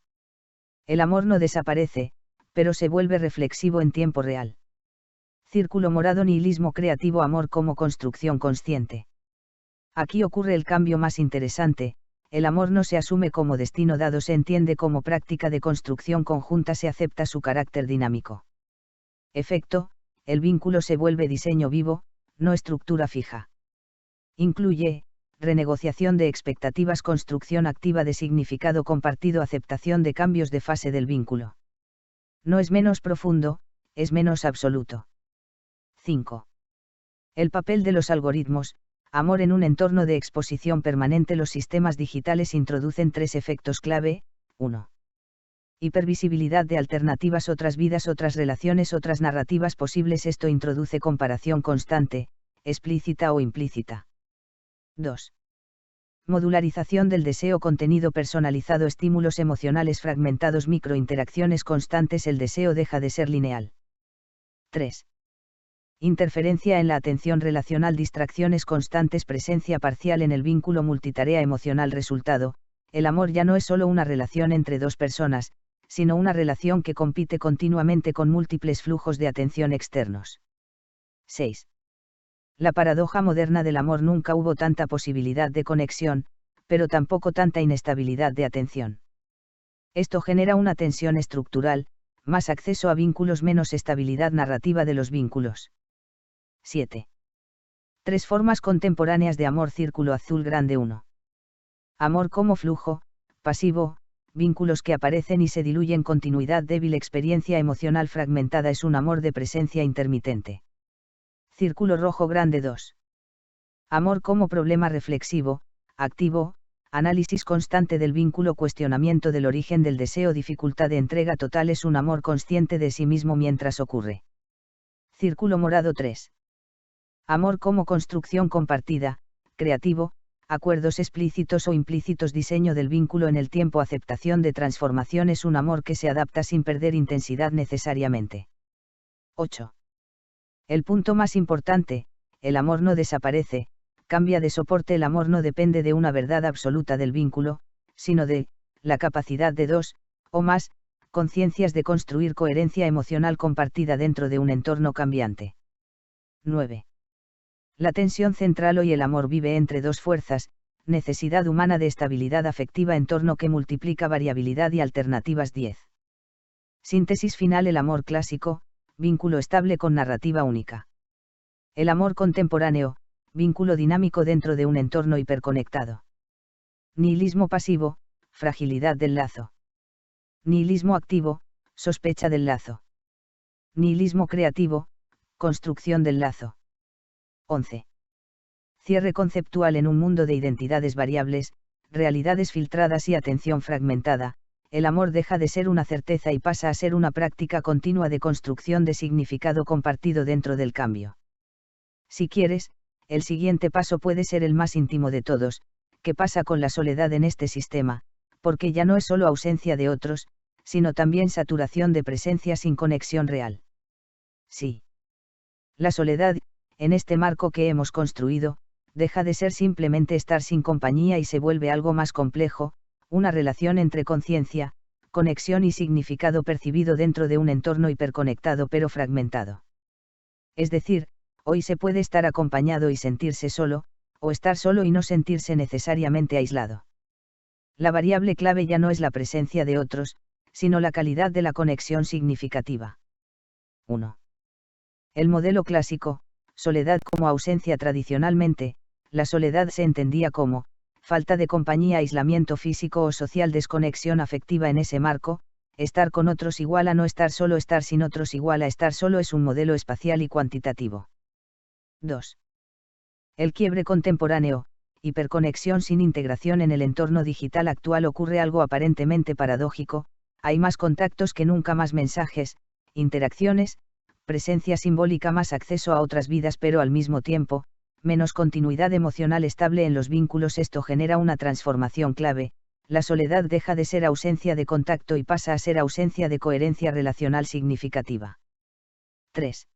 Speaker 1: El amor no desaparece, pero se vuelve reflexivo en tiempo real. Círculo morado: nihilismo creativo, amor como construcción consciente. Aquí ocurre el cambio más interesante: el amor no se asume como destino dado, se entiende como práctica de construcción conjunta, se acepta su carácter dinámico. Efecto: el vínculo se vuelve diseño vivo, no estructura fija. Incluye renegociación de expectativas, construcción activa de significado compartido, aceptación de cambios de fase del vínculo. No es menos profundo, es menos absoluto. 5. El papel de los algoritmos. Amor en un entorno de exposición permanente. Los sistemas digitales introducen 3 efectos clave. 1. Hipervisibilidad de alternativas, otras vidas, otras relaciones, otras narrativas posibles. Esto introduce comparación constante, explícita o implícita. 2. Modularización del deseo, contenido personalizado, estímulos emocionales fragmentados, microinteracciones constantes. El deseo deja de ser lineal. 3. Interferencia en la atención relacional, distracciones constantes, presencia parcial en el vínculo, multitarea emocional. Resultado: el amor ya no es solo una relación entre dos personas, sino una relación que compite continuamente con múltiples flujos de atención externos. 6. La paradoja moderna del amor. Nunca hubo tanta posibilidad de conexión, pero tampoco tanta inestabilidad de atención. Esto genera una tensión estructural, más acceso a vínculos, menos estabilidad narrativa de los vínculos. 7. 3 formas contemporáneas de amor. Círculo azul grande 1. Amor como flujo, pasivo, vínculos que aparecen y se diluyen. Continuidad débil, experiencia emocional fragmentada. Es un amor de presencia intermitente. Círculo rojo grande 2. Amor como problema reflexivo, activo, análisis constante del vínculo, cuestionamiento del origen del deseo, dificultad de entrega total. Es un amor consciente de sí mismo mientras ocurre. Círculo morado 3. Amor como construcción compartida, creativo, acuerdos explícitos o implícitos, diseño del vínculo en el tiempo, aceptación de transformación. Es un amor que se adapta sin perder intensidad necesariamente. 8. El punto más importante: el amor no desaparece, cambia de soporte. El amor no depende de una verdad absoluta del vínculo, sino de la capacidad de dos, o más, conciencias de construir coherencia emocional compartida dentro de un entorno cambiante. 9. La tensión central. Hoy el amor vive entre dos fuerzas: necesidad humana de estabilidad afectiva, entorno que multiplica variabilidad y alternativas. 10. Síntesis final: el amor clásico, vínculo estable con narrativa única. El amor contemporáneo, vínculo dinámico dentro de un entorno hiperconectado. Nihilismo pasivo, fragilidad del lazo. Nihilismo activo, sospecha del lazo. Nihilismo creativo, construcción del lazo. 11. Cierre conceptual: en un mundo de identidades variables, realidades filtradas y atención fragmentada, el amor deja de ser una certeza y pasa a ser una práctica continua de construcción de significado compartido dentro del cambio. Si quieres, el siguiente paso puede ser el más íntimo de todos: ¿qué pasa con la soledad en este sistema? Porque ya no es solo ausencia de otros, sino también saturación de presencia sin conexión real. Sí. La soledad, en este marco que hemos construido, deja de ser simplemente estar sin compañía y se vuelve algo más complejo, una relación entre conciencia, conexión y significado percibido dentro de un entorno hiperconectado pero fragmentado. Es decir, hoy se puede estar acompañado y sentirse solo, o estar solo y no sentirse necesariamente aislado. La variable clave ya no es la presencia de otros, sino la calidad de la conexión significativa. 1. El modelo clásico: soledad como ausencia. Tradicionalmente, la soledad se entendía como falta de compañía, aislamiento físico o social, desconexión afectiva. En ese marco, estar con otros igual a no estar solo, estar sin otros igual a estar solo. Es un modelo espacial y cuantitativo. 2. El quiebre contemporáneo: hiperconexión sin integración. En el entorno digital actual ocurre algo aparentemente paradójico: hay más contactos que nunca, más mensajes, interacciones, presencia simbólica, más acceso a otras vidas, pero al mismo tiempo, menos continuidad emocional estable en los vínculos. Esto genera una transformación clave: la soledad deja de ser ausencia de contacto y pasa a ser ausencia de coherencia relacional significativa. 3.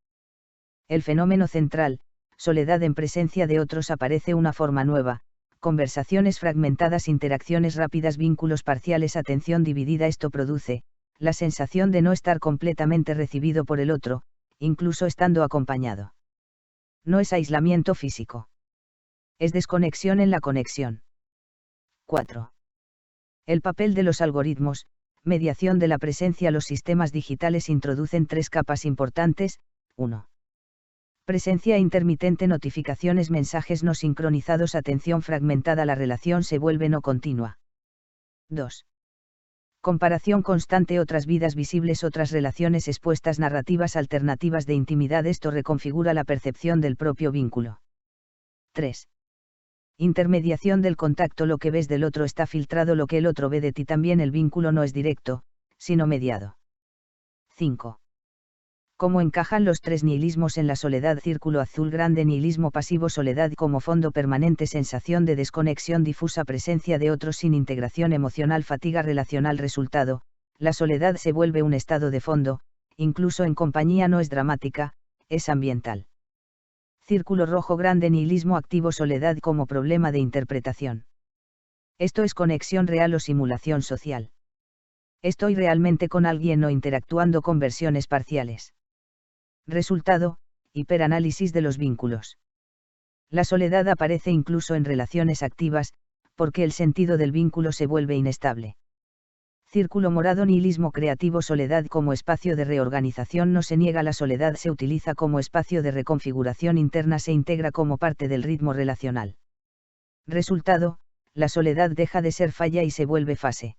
Speaker 1: El fenómeno central: soledad en presencia de otros. Aparece una forma nueva: conversaciones fragmentadas, interacciones rápidas, vínculos parciales, atención dividida. Esto produce la sensación de no estar completamente recibido por el otro, incluso estando acompañado. No es aislamiento físico. Es desconexión en la conexión. 4. El papel de los algoritmos: mediación de la presencia. Los sistemas digitales introducen 3 capas importantes. 1. Presencia intermitente, notificaciones, mensajes no sincronizados, atención fragmentada, la relación se vuelve no continua. 2. Comparación constante, otras vidas visibles, otras relaciones expuestas, narrativas alternativas de intimidad, esto reconfigura la percepción del propio vínculo. 3. Intermediación del contacto, lo que ves del otro está filtrado, lo que el otro ve de ti también, el vínculo no es directo, sino mediado. 5. ¿Cómo encajan los tres nihilismos en la soledad? Círculo azul grande, nihilismo pasivo, soledad como fondo permanente, sensación de desconexión difusa, presencia de otros sin integración emocional, fatiga relacional. Resultado: la soledad se vuelve un estado de fondo, incluso en compañía, no es dramática, es ambiental. Círculo rojo grande, nihilismo activo, soledad como problema de interpretación. Esto es conexión real o simulación social. Estoy realmente con alguien o interactuando con versiones parciales. Resultado: hiperanálisis de los vínculos. La soledad aparece incluso en relaciones activas, porque el sentido del vínculo se vuelve inestable. Círculo morado, nihilismo creativo, soledad como espacio de reorganización, no se niega la soledad, se utiliza como espacio de reconfiguración interna, se integra como parte del ritmo relacional. Resultado: la soledad deja de ser falla y se vuelve fase.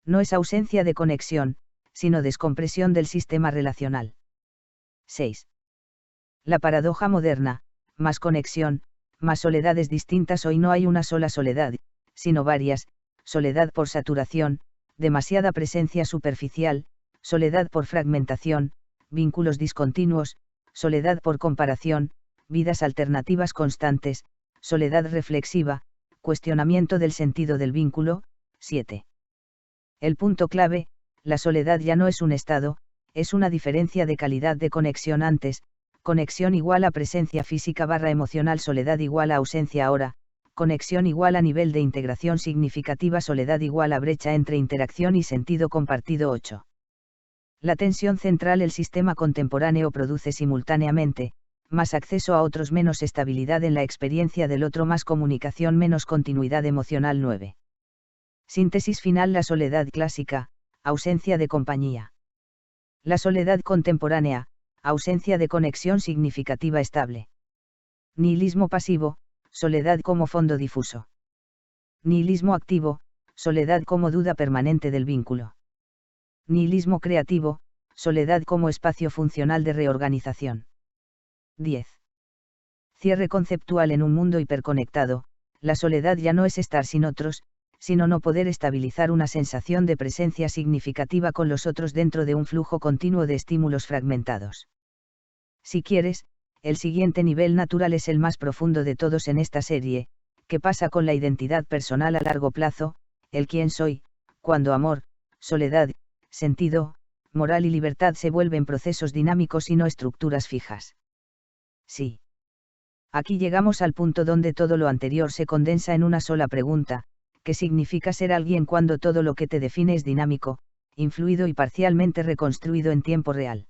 Speaker 1: No es ausencia de conexión, sino descompresión del sistema relacional. 6. La paradoja moderna: más conexión, más soledades distintas. Hoy no hay una sola soledad, sino varias: soledad por saturación, demasiada presencia superficial; soledad por fragmentación, vínculos discontinuos; soledad por comparación, vidas alternativas constantes; soledad reflexiva, cuestionamiento del sentido del vínculo. 7. El punto clave: la soledad ya no es un estado, es una diferencia de calidad de conexión. Antes, conexión igual a presencia física / emocional, soledad igual a ausencia ahora, conexión igual a nivel de integración significativa, soledad igual a brecha entre interacción y sentido compartido. 8. La tensión central: el sistema contemporáneo produce simultáneamente, más acceso a otros, menos estabilidad en la experiencia del otro, más comunicación, menos continuidad emocional. 9. Síntesis final: la soledad clásica, ausencia de compañía. La soledad contemporánea, ausencia de conexión significativa estable. Nihilismo pasivo, soledad como fondo difuso. Nihilismo activo, soledad como duda permanente del vínculo. Nihilismo creativo, soledad como espacio funcional de reorganización. 10. Cierre conceptual: en un mundo hiperconectado, la soledad ya no es estar sin otros, sino no poder estabilizar una sensación de presencia significativa con los otros dentro de un flujo continuo de estímulos fragmentados. Si quieres, el siguiente nivel natural es el más profundo de todos en esta serie: ¿qué pasa con la identidad personal a largo plazo? El quién soy, cuando amor, soledad, sentido, moral y libertad se vuelven procesos dinámicos y no estructuras fijas. Sí. Aquí llegamos al punto donde todo lo anterior se condensa en una sola pregunta: ¿qué significa ser alguien cuando todo lo que te define es dinámico, influido y parcialmente reconstruido en tiempo real?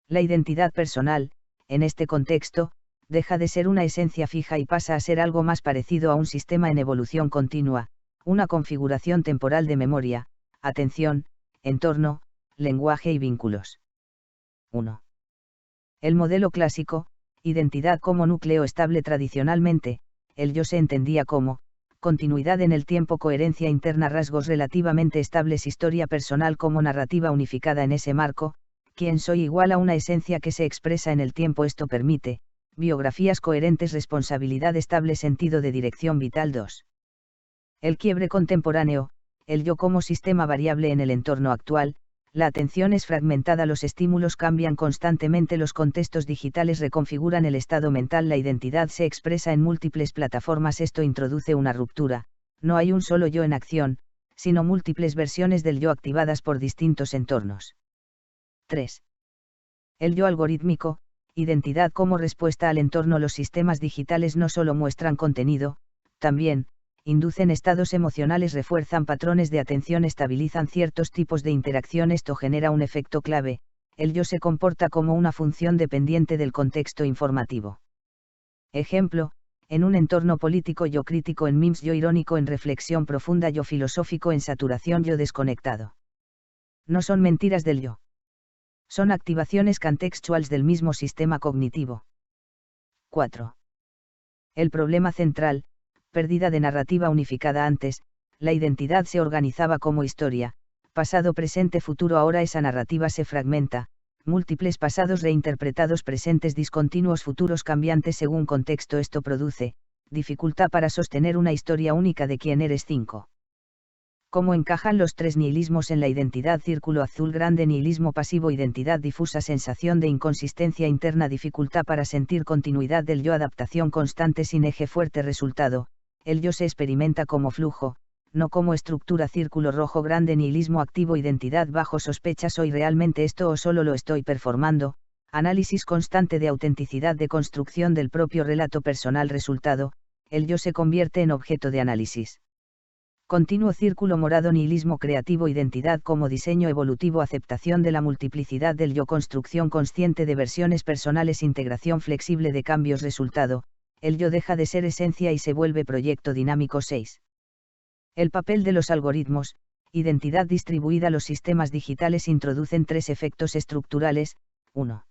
Speaker 1: La identidad personal, en este contexto, deja de ser una esencia fija y pasa a ser algo más parecido a un sistema en evolución continua, una configuración temporal de memoria, atención, entorno, lenguaje y vínculos. 1. El modelo clásico: identidad como núcleo estable. Tradicionalmente, el yo se entendía como continuidad en el tiempo, coherencia interna, rasgos relativamente estables, historia personal como narrativa unificada en ese marco, quién soy igual a una esencia que se expresa en el tiempo. Esto permite biografías coherentes, responsabilidad estable, sentido de dirección vital. 2. El quiebre contemporáneo: el yo como sistema variable en el entorno actual. La atención es fragmentada, los estímulos cambian constantemente, los contextos digitales reconfiguran el estado mental, la identidad se expresa en múltiples plataformas. Esto introduce una ruptura: no hay un solo yo en acción, sino múltiples versiones del yo activadas por distintos entornos. 3. El yo algorítmico: identidad como respuesta al entorno. Los sistemas digitales no solo muestran contenido, también inducen estados emocionales, refuerzan patrones de atención, estabilizan ciertos tipos de interacción. Esto genera un efecto clave: el yo se comporta como una función dependiente del contexto informativo. Ejemplo: en un entorno político, yo crítico; en memes, yo irónico; en reflexión profunda, yo filosófico; en saturación, yo desconectado. No son mentiras del yo. Son activaciones contextuales del mismo sistema cognitivo. 4. El problema central, pérdida de narrativa unificada antes, la identidad se organizaba como historia, pasado, presente, futuro. Ahora esa narrativa se fragmenta, múltiples pasados reinterpretados, presentes discontinuos, futuros cambiantes según contexto. Esto produce dificultad para sostener una historia única de quién eres. 5. ¿Cómo encajan los tres nihilismos en la identidad? Círculo azul grande: nihilismo pasivo, identidad difusa, sensación de inconsistencia interna, dificultad para sentir continuidad del yo, adaptación constante sin eje fuerte. Resultado: el yo se experimenta como flujo, no como estructura. Círculo rojo grande: nihilismo activo, identidad bajo sospecha, ¿soy realmente esto o solo lo estoy performando? Análisis constante de autenticidad, de construcción del propio relato personal. Resultado: el yo se convierte en objeto de análisis continuo. Círculo morado: nihilismo creativo, identidad como diseño evolutivo, aceptación de la multiplicidad del yo, construcción consciente de versiones personales, integración flexible de cambios. Resultado: el yo deja de ser esencia y se vuelve proyecto dinámico. 6. El papel de los algoritmos, identidad distribuida. Los sistemas digitales introducen tres efectos estructurales. 1.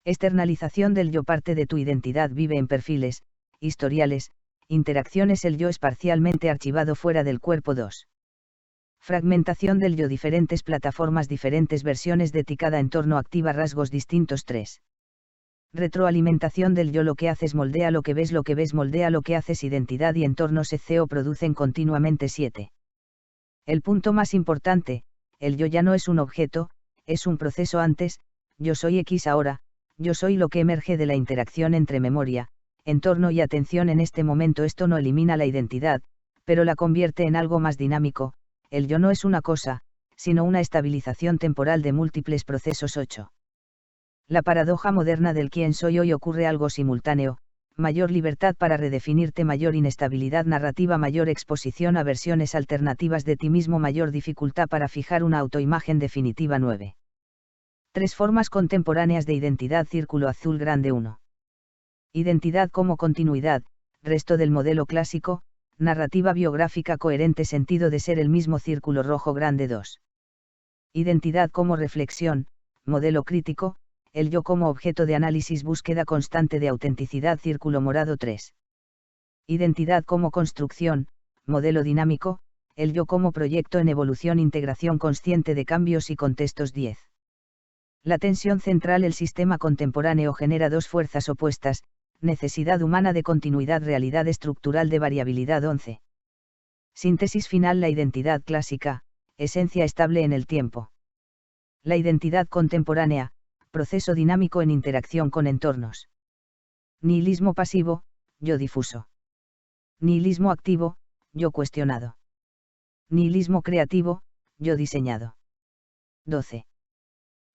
Speaker 1: Externalización del yo, parte de tu identidad vive en perfiles, historiales, interacciones. El yo es parcialmente archivado fuera del cuerpo. 2. Fragmentación del yo, diferentes plataformas, diferentes versiones de ti, cada entorno activa rasgos distintos. 3. Retroalimentación del yo, lo que haces moldea lo que ves moldea lo que haces, identidad y entornos ECO producen continuamente. 7. El punto más importante: el yo ya no es un objeto, es un proceso. Antes, yo soy X, ahora, yo soy lo que emerge de la interacción entre memoria, entorno y atención. En este momento esto no elimina la identidad, pero la convierte en algo más dinámico. El yo no es una cosa, sino una estabilización temporal de múltiples procesos. 8. La paradoja moderna del quién soy hoy: ocurre algo simultáneo, mayor libertad para redefinirte, mayor inestabilidad narrativa, mayor exposición a versiones alternativas de ti mismo, mayor dificultad para fijar una autoimagen definitiva. 9. Tres formas contemporáneas de identidad. Círculo azul grande: 1. Identidad como continuidad, resto del modelo clásico, narrativa biográfica coherente, sentido de ser el mismo. Círculo rojo grande: 2. Identidad como reflexión, modelo crítico, el yo como objeto de análisis, búsqueda constante de autenticidad. Círculo morado: 3. Identidad como construcción, modelo dinámico, el yo como proyecto en evolución, integración consciente de cambios y contextos. 10. La tensión central: el sistema contemporáneo genera dos fuerzas opuestas, necesidad humana de continuidad, realidad estructural de variabilidad. 11. Síntesis final: la identidad clásica, esencia estable en el tiempo. La identidad contemporánea, proceso dinámico en interacción con entornos. Nihilismo pasivo, yo difuso. Nihilismo activo, yo cuestionado. Nihilismo creativo, yo diseñado. 12.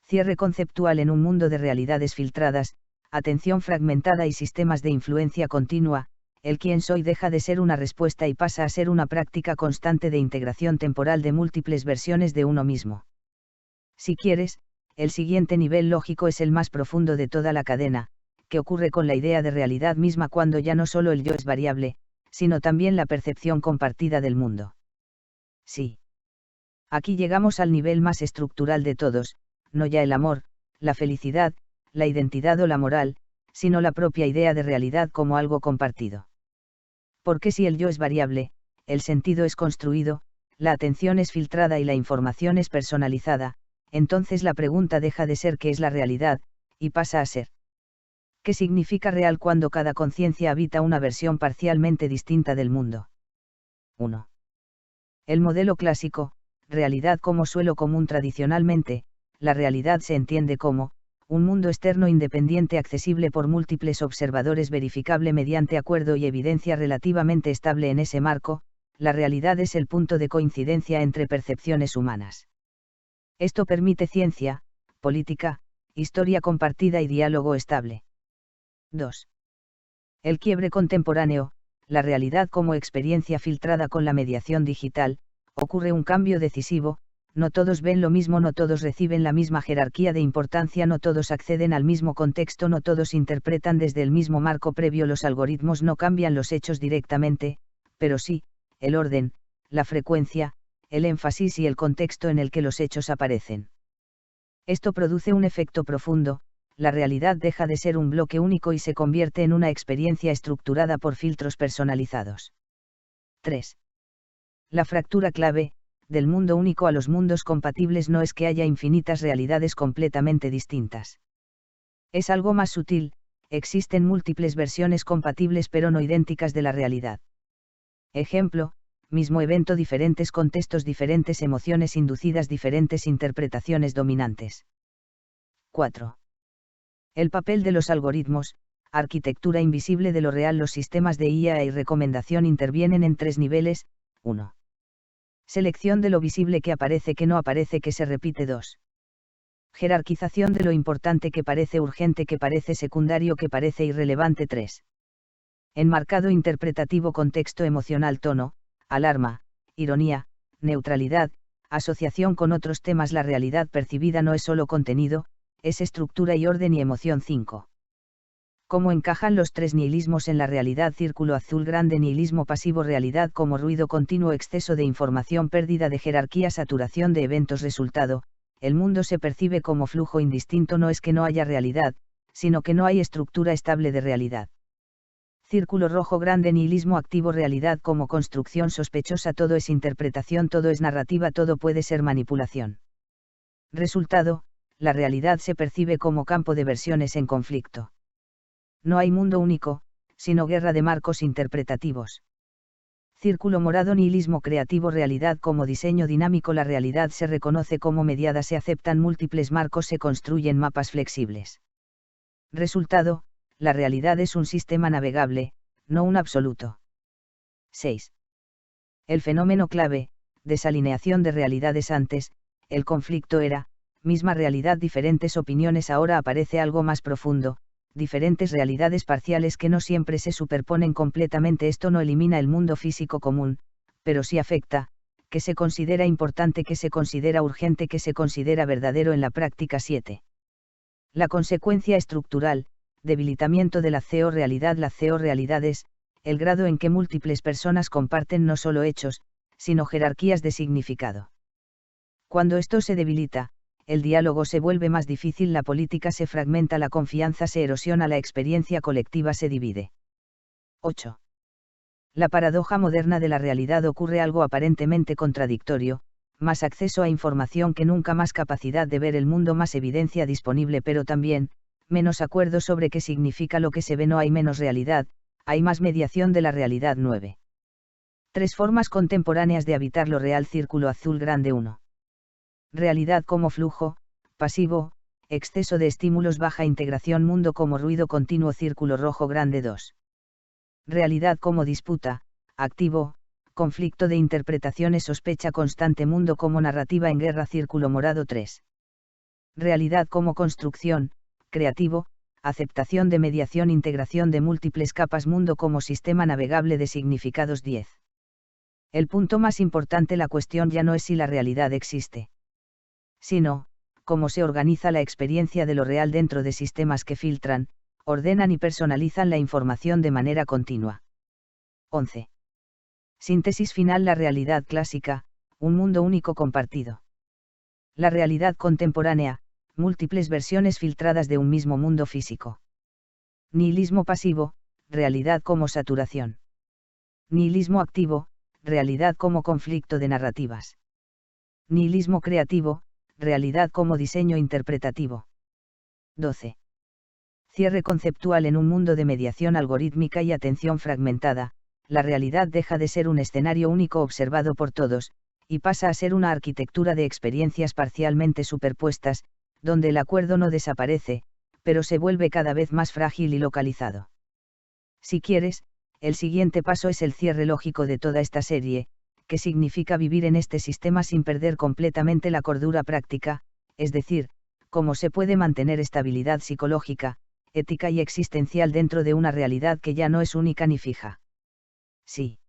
Speaker 1: Cierre conceptual: en un mundo de realidades filtradas, atención fragmentada y sistemas de influencia continua, el quién soy deja de ser una respuesta y pasa a ser una práctica constante de integración temporal de múltiples versiones de uno mismo. Si quieres, el siguiente nivel lógico es el más profundo de toda la cadena, que ocurre con la idea de realidad misma cuando ya no solo el yo es variable, sino también la percepción compartida del mundo. Sí. Aquí llegamos al nivel más estructural de todos, no ya el amor, la felicidad, la identidad o la moral, sino la propia idea de realidad como algo compartido. Porque si el yo es variable, el sentido es construido, la atención es filtrada y la información es personalizada, entonces la pregunta deja de ser qué es la realidad, y pasa a ser ¿qué significa real cuando cada conciencia habita una versión parcialmente distinta del mundo? 1. El modelo clásico, realidad como suelo común. Tradicionalmente, la realidad se entiende como un mundo externo independiente accesible por múltiples observadores, verificable mediante acuerdo y evidencia relativamente estable. En ese marco, la realidad es el punto de coincidencia entre percepciones humanas. Esto permite ciencia, política, historia compartida y diálogo estable. 2. El quiebre contemporáneo, la realidad como experiencia filtrada con la mediación digital, ocurre un cambio decisivo. No todos ven lo mismo, no todos reciben la misma jerarquía de importancia, no todos acceden al mismo contexto, no todos interpretan desde el mismo marco previo. Los algoritmos no cambian los hechos directamente, pero sí, el orden, la frecuencia, el énfasis y el contexto en el que los hechos aparecen. Esto produce un efecto profundo: la realidad deja de ser un bloque único y se convierte en una experiencia estructurada por filtros personalizados. 3. La fractura clave, del mundo único a los mundos compatibles, no es que haya infinitas realidades completamente distintas. Es algo más sutil, existen múltiples versiones compatibles pero no idénticas de la realidad. Ejemplo, mismo evento, diferentes contextos, diferentes emociones inducidas, diferentes interpretaciones dominantes. 4. El papel de los algoritmos, arquitectura invisible de lo real. Los sistemas de IA y recomendación intervienen en 3 niveles. 1. Selección de lo visible que aparece, que no aparece, que se repite. 2. Jerarquización de lo importante, que parece urgente, que parece secundario, que parece irrelevante. 3. Enmarcado interpretativo, contexto emocional, tono, alarma, ironía, neutralidad, asociación con otros temas. La realidad percibida no es solo contenido, es estructura y orden y emoción. 5. ¿Cómo encajan los 3 nihilismos en la realidad? Círculo azul grande. Nihilismo pasivo: realidad como ruido continuo, exceso de información, pérdida de jerarquía, saturación de eventos. Resultado: el mundo se percibe como flujo indistinto. No es que no haya realidad, sino que no hay estructura estable de realidad. Círculo rojo grande. Nihilismo activo: realidad como construcción sospechosa, todo es interpretación, todo es narrativa, todo puede ser manipulación. Resultado: la realidad se percibe como campo de versiones en conflicto. No hay mundo único, sino guerra de marcos interpretativos. Círculo morado. Nihilismo creativo: realidad como diseño dinámico, la realidad se reconoce como mediada, se aceptan múltiples marcos, se construyen mapas flexibles. Resultado: la realidad es un sistema navegable, no un absoluto. 6. El fenómeno clave, desalineación de realidades. Antes, el conflicto era, misma realidad, diferentes opiniones. Ahora aparece algo más profundo, diferentes realidades parciales que no siempre se superponen completamente. Esto no elimina el mundo físico común, pero sí afecta, que se considera importante, que se considera urgente, que se considera verdadero en la práctica. 7. La consecuencia estructural, debilitamiento de la CO-realidad. La CO-realidad es, el grado en que múltiples personas comparten no solo hechos, sino jerarquías de significado. Cuando esto se debilita, el diálogo se vuelve más difícil, la política se fragmenta, la confianza se erosiona, la experiencia colectiva se divide. 8. La paradoja moderna de la realidad: ocurre algo aparentemente contradictorio, más acceso a información que nunca, más capacidad de ver el mundo, más evidencia disponible, pero también, menos acuerdo sobre qué significa lo que se ve. No hay menos realidad, hay más mediación de la realidad. 9. 3 formas contemporáneas de habitar lo real. Círculo azul grande. 1. Realidad como flujo, pasivo, exceso de estímulos, baja integración, mundo como ruido continuo. Círculo rojo grande. 2. Realidad como disputa, activo, conflicto de interpretaciones, sospecha constante, mundo como narrativa en guerra. Círculo morado. 3. Realidad como construcción, creativo, aceptación de mediación, integración de múltiples capas, mundo como sistema navegable de significados. 10. El punto más importante: la cuestión ya no es si la realidad existe, sino, cómo se organiza la experiencia de lo real dentro de sistemas que filtran, ordenan y personalizan la información de manera continua. 11. Síntesis final: la realidad clásica, un mundo único compartido. La realidad contemporánea, múltiples versiones filtradas de un mismo mundo físico. Nihilismo pasivo, realidad como saturación. Nihilismo activo, realidad como conflicto de narrativas. Nihilismo creativo, realidad como diseño interpretativo. 12. Cierre conceptual: en un mundo de mediación algorítmica y atención fragmentada, la realidad deja de ser un escenario único observado por todos, y pasa a ser una arquitectura de experiencias parcialmente superpuestas, donde el acuerdo no desaparece, pero se vuelve cada vez más frágil y localizado. Si quieres, el siguiente paso es el cierre lógico de toda esta serie, que significa vivir en este sistema sin perder completamente la cordura práctica, es decir, cómo se puede mantener estabilidad psicológica, ética y existencial dentro de una realidad que ya no es única ni fija. Sí.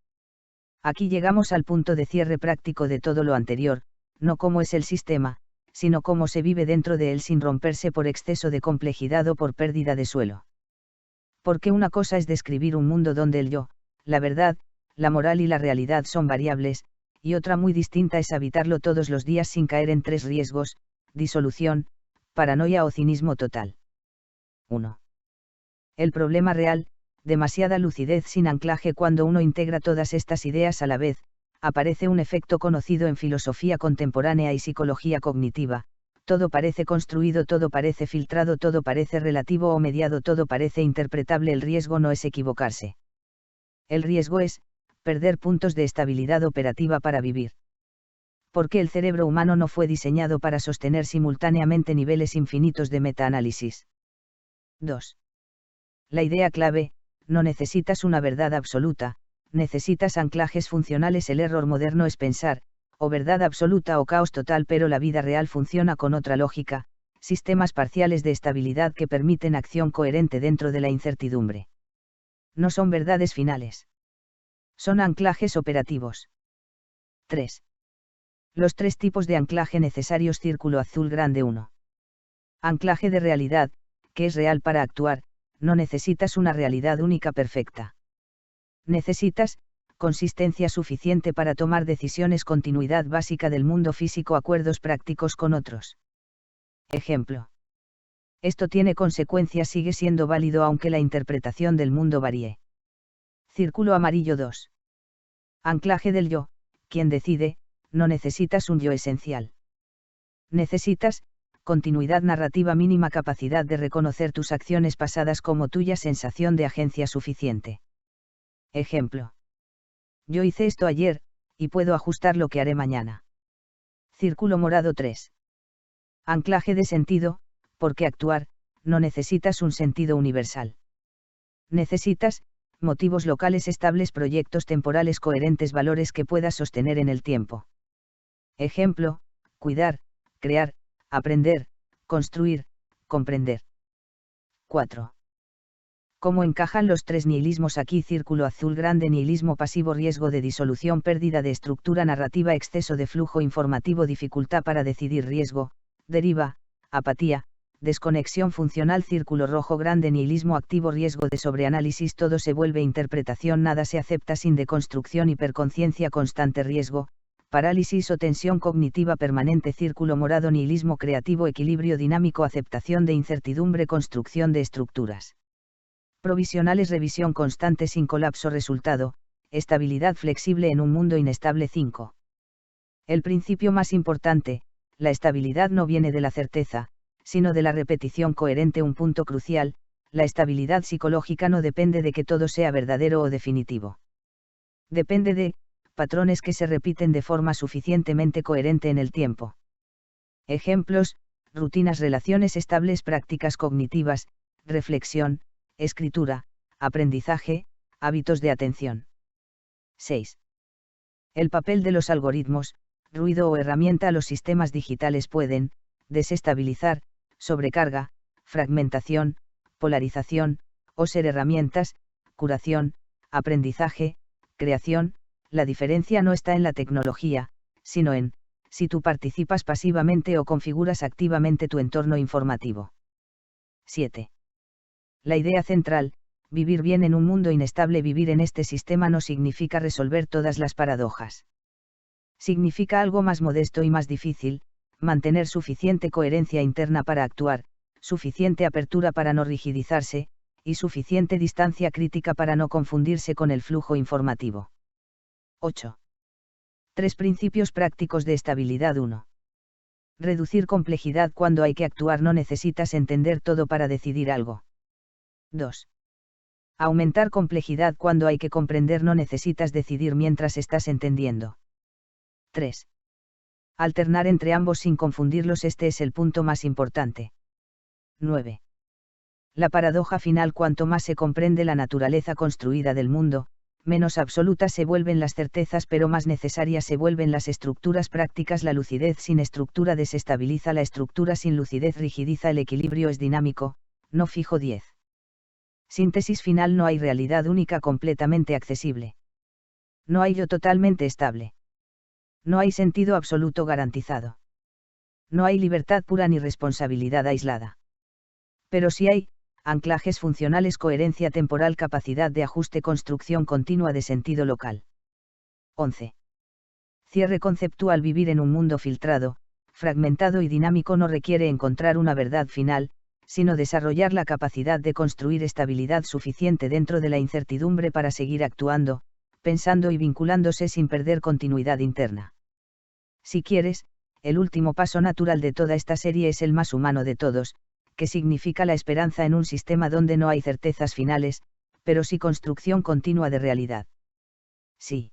Speaker 1: Aquí llegamos al punto de cierre práctico de todo lo anterior, no cómo es el sistema, sino cómo se vive dentro de él sin romperse por exceso de complejidad o por pérdida de suelo. Porque una cosa es describir un mundo donde el yo, la verdad, la moral y la realidad son variables, y otra muy distinta es habitarlo todos los días sin caer en 3 riesgos: disolución, paranoia o cinismo total. 1. El problema real, demasiada lucidez sin anclaje. Cuando uno integra todas estas ideas a la vez, aparece un efecto conocido en filosofía contemporánea y psicología cognitiva: todo parece construido, todo parece filtrado, todo parece relativo o mediado, todo parece interpretable. El riesgo no es equivocarse. El riesgo es perder puntos de estabilidad operativa para vivir. Porque el cerebro humano no fue diseñado para sostener simultáneamente niveles infinitos de metaanálisis. 2. La idea clave: no necesitas una verdad absoluta, necesitas anclajes funcionales. El error moderno es pensar, o verdad absoluta o caos total, pero la vida real funciona con otra lógica: sistemas parciales de estabilidad que permiten acción coherente dentro de la incertidumbre. No son verdades finales. Son anclajes operativos. 3. Los 3 tipos de anclaje necesarios. Círculo azul grande 1. Anclaje de realidad: que es real para actuar. No necesitas una realidad única perfecta. Necesitas consistencia suficiente para tomar decisiones, continuidad básica del mundo físico, acuerdos prácticos con otros. Ejemplo. Esto tiene consecuencias, sigue siendo válido aunque la interpretación del mundo varíe. Círculo amarillo 2. Anclaje del yo: quien decide. No necesitas un yo esencial. Necesitas continuidad narrativa mínima, capacidad de reconocer tus acciones pasadas como tuyas, sensación de agencia suficiente. Ejemplo. Yo hice esto ayer, y puedo ajustar lo que haré mañana. Círculo morado 3. Anclaje de sentido: porque actuar, no necesitas un sentido universal. Necesitas motivos locales estables, proyectos temporales coherentes, valores que puedas sostener en el tiempo. Ejemplo: cuidar, crear, aprender, construir, comprender. 4. ¿Cómo encajan los 3 nihilismos aquí? Círculo azul grande: nihilismo pasivo: riesgo de disolución, pérdida de estructura narrativa, exceso de flujo informativo, dificultad para decidir, riesgo, deriva, apatía, desconexión funcional. Círculo rojo grande: nihilismo activo: riesgo de sobreanálisis, todo se vuelve interpretación, nada se acepta sin deconstrucción, hiperconciencia constante, riesgo, parálisis o tensión cognitiva permanente. Círculo morado: nihilismo creativo: equilibrio dinámico, aceptación de incertidumbre, construcción de estructuras provisionales, revisión constante sin colapso. Resultado: estabilidad flexible en un mundo inestable. 5. El principio más importante: la estabilidad no viene de la certeza, sino de la repetición coherente. Un punto crucial: la estabilidad psicológica no depende de que todo sea verdadero o definitivo. Depende de patrones que se repiten de forma suficientemente coherente en el tiempo. Ejemplos: rutinas, relaciones estables, prácticas cognitivas, reflexión, escritura, aprendizaje, hábitos de atención. 6. El papel de los algoritmos: ruido o herramienta. Los sistemas digitales pueden desestabilizar, sobrecarga, fragmentación, polarización, o ser herramientas, curación, aprendizaje, creación. La diferencia no está en la tecnología, sino en si tú participas pasivamente o configuras activamente tu entorno informativo. 7. La idea central: vivir bien en un mundo inestable. Vivir en este sistema no significa resolver todas las paradojas. Significa algo más modesto y más difícil: mantener suficiente coherencia interna para actuar, suficiente apertura para no rigidizarse, y suficiente distancia crítica para no confundirse con el flujo informativo. 8. 3 principios prácticos de estabilidad. 1. Reducir complejidad: cuando hay que actuar no necesitas entender todo para decidir algo. 2. Aumentar complejidad: cuando hay que comprender no necesitas decidir mientras estás entendiendo. 3. Alternar entre ambos sin confundirlos: este es el punto más importante. 9. La paradoja final: cuanto más se comprende la naturaleza construida del mundo, menos absolutas se vuelven las certezas, pero más necesarias se vuelven las estructuras prácticas. La lucidez sin estructura desestabiliza, la estructura sin lucidez rigidiza, el equilibrio es dinámico, no fijo. 10. Síntesis final: no hay realidad única completamente accesible. No hay yo totalmente estable. No hay sentido absoluto garantizado. No hay libertad pura ni responsabilidad aislada. Pero sí hay anclajes funcionales, coherencia temporal, capacidad de ajuste, construcción continua de sentido local. 11. Cierre conceptual: vivir en un mundo filtrado, fragmentado y dinámico no requiere encontrar una verdad final, sino desarrollar la capacidad de construir estabilidad suficiente dentro de la incertidumbre para seguir actuando, pensando y vinculándose sin perder continuidad interna. Si quieres, el último paso natural de toda esta serie es el más humano de todos, que significa la esperanza en un sistema donde no hay certezas finales, pero sí construcción continua de realidad. Sí.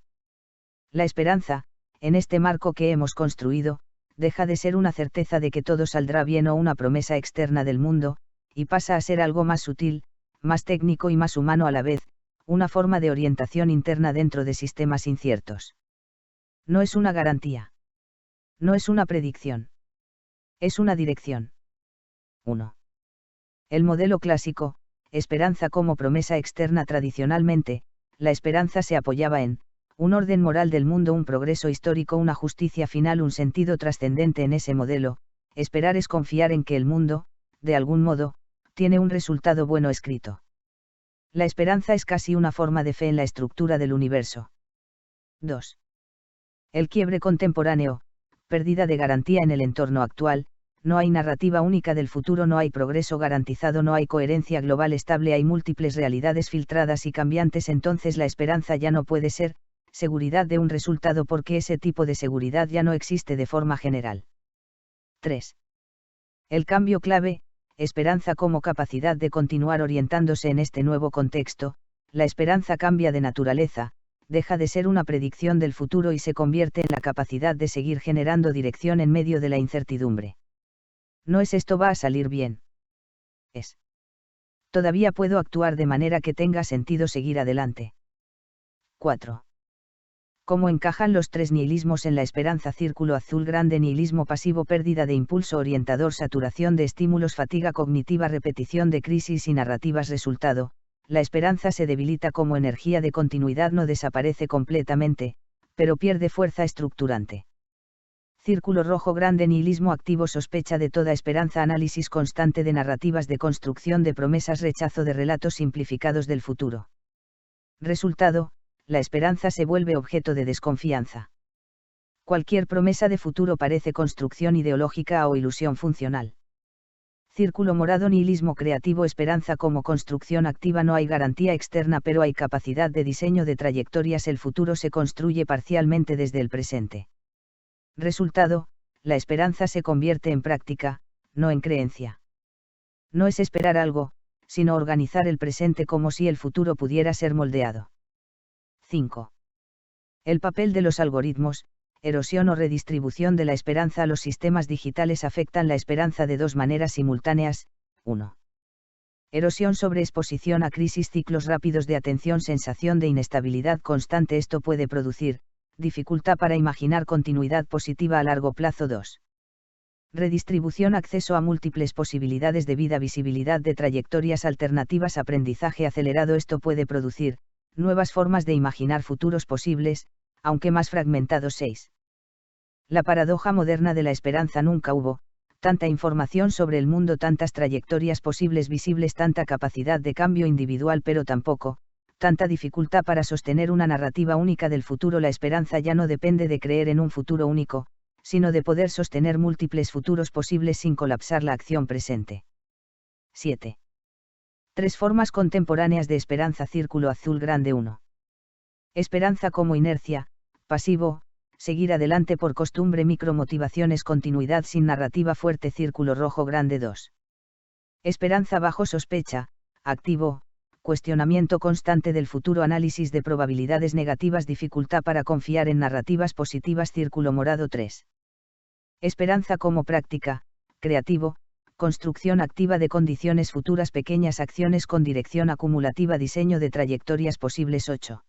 Speaker 1: La esperanza, en este marco que hemos construido, deja de ser una certeza de que todo saldrá bien o una promesa externa del mundo, y pasa a ser algo más sutil, más técnico y más humano a la vez, una forma de orientación interna dentro de sistemas inciertos. No es una garantía. No es una predicción. Es una dirección. 1. El modelo clásico, esperanza como promesa externa. Tradicionalmente, la esperanza se apoyaba en un orden moral del mundo, un progreso histórico, una justicia final, un sentido trascendente. En ese modelo, esperar es confiar en que el mundo, de algún modo, tiene un resultado bueno escrito. La esperanza es casi una forma de fe en la estructura del universo. 2. El quiebre contemporáneo, pérdida de garantía en el entorno actual. No hay narrativa única del futuro, no hay progreso garantizado, no hay coherencia global estable, hay múltiples realidades filtradas y cambiantes. Entonces la esperanza ya no puede ser seguridad de un resultado, porque ese tipo de seguridad ya no existe de forma general. 3. El cambio clave, esperanza como capacidad de continuar orientándose en este nuevo contexto. La esperanza cambia de naturaleza, deja de ser una predicción del futuro y se convierte en la capacidad de seguir generando dirección en medio de la incertidumbre. No es esto va a salir bien. Es. Todavía puedo actuar de manera que tenga sentido seguir adelante. 4. ¿Cómo encajan los tres nihilismos en la esperanza? Círculo azul grande: nihilismo pasivo, pérdida de impulso orientador, saturación de estímulos, fatiga cognitiva, repetición de crisis y narrativas. Resultado: la esperanza se debilita como energía de continuidad, no desaparece completamente, pero pierde fuerza estructurante. Círculo rojo grande: nihilismo activo, sospecha de toda esperanza, análisis constante de narrativas, de construcción de promesas, rechazo de relatos simplificados del futuro. Resultado: la esperanza se vuelve objeto de desconfianza. Cualquier promesa de futuro parece construcción ideológica o ilusión funcional. Círculo morado: nihilismo creativo, esperanza como construcción activa, no hay garantía externa pero hay capacidad de diseño de trayectorias, el futuro se construye parcialmente desde el presente. Resultado: la esperanza se convierte en práctica, no en creencia. No es esperar algo, sino organizar el presente como si el futuro pudiera ser moldeado. 5. El papel de los algoritmos, erosión o redistribución de la esperanza. Los sistemas digitales afectan la esperanza de dos maneras simultáneas. 1. Erosión sobre exposición a crisis, ciclos rápidos de atención, sensación de inestabilidad constante. Esto puede producir dificultad para imaginar continuidad positiva a largo plazo. 2. Redistribución, acceso a múltiples posibilidades de vida, visibilidad de trayectorias alternativas, aprendizaje acelerado. Esto puede producir nuevas formas de imaginar futuros posibles, aunque más fragmentados. 6. La paradoja moderna de la esperanza: nunca hubo tanta información sobre el mundo, tantas trayectorias posibles visibles, tanta capacidad de cambio individual, pero tampoco tanta dificultad para sostener una narrativa única del futuro. La esperanza ya no depende de creer en un futuro único, sino de poder sostener múltiples futuros posibles sin colapsar la acción presente. 7. Tres formas contemporáneas de esperanza. Círculo azul grande: 1. Esperanza como inercia, pasivo, seguir adelante por costumbre, micromotivaciones, continuidad sin narrativa fuerte. Círculo rojo grande: 2. Esperanza bajo sospecha, activo, cuestionamiento constante del futuro, análisis de probabilidades negativas, dificultad para confiar en narrativas positivas. Círculo morado: 3. Esperanza como práctica, creativo, construcción activa de condiciones futuras, pequeñas acciones con dirección acumulativa, diseño de trayectorias posibles. 8.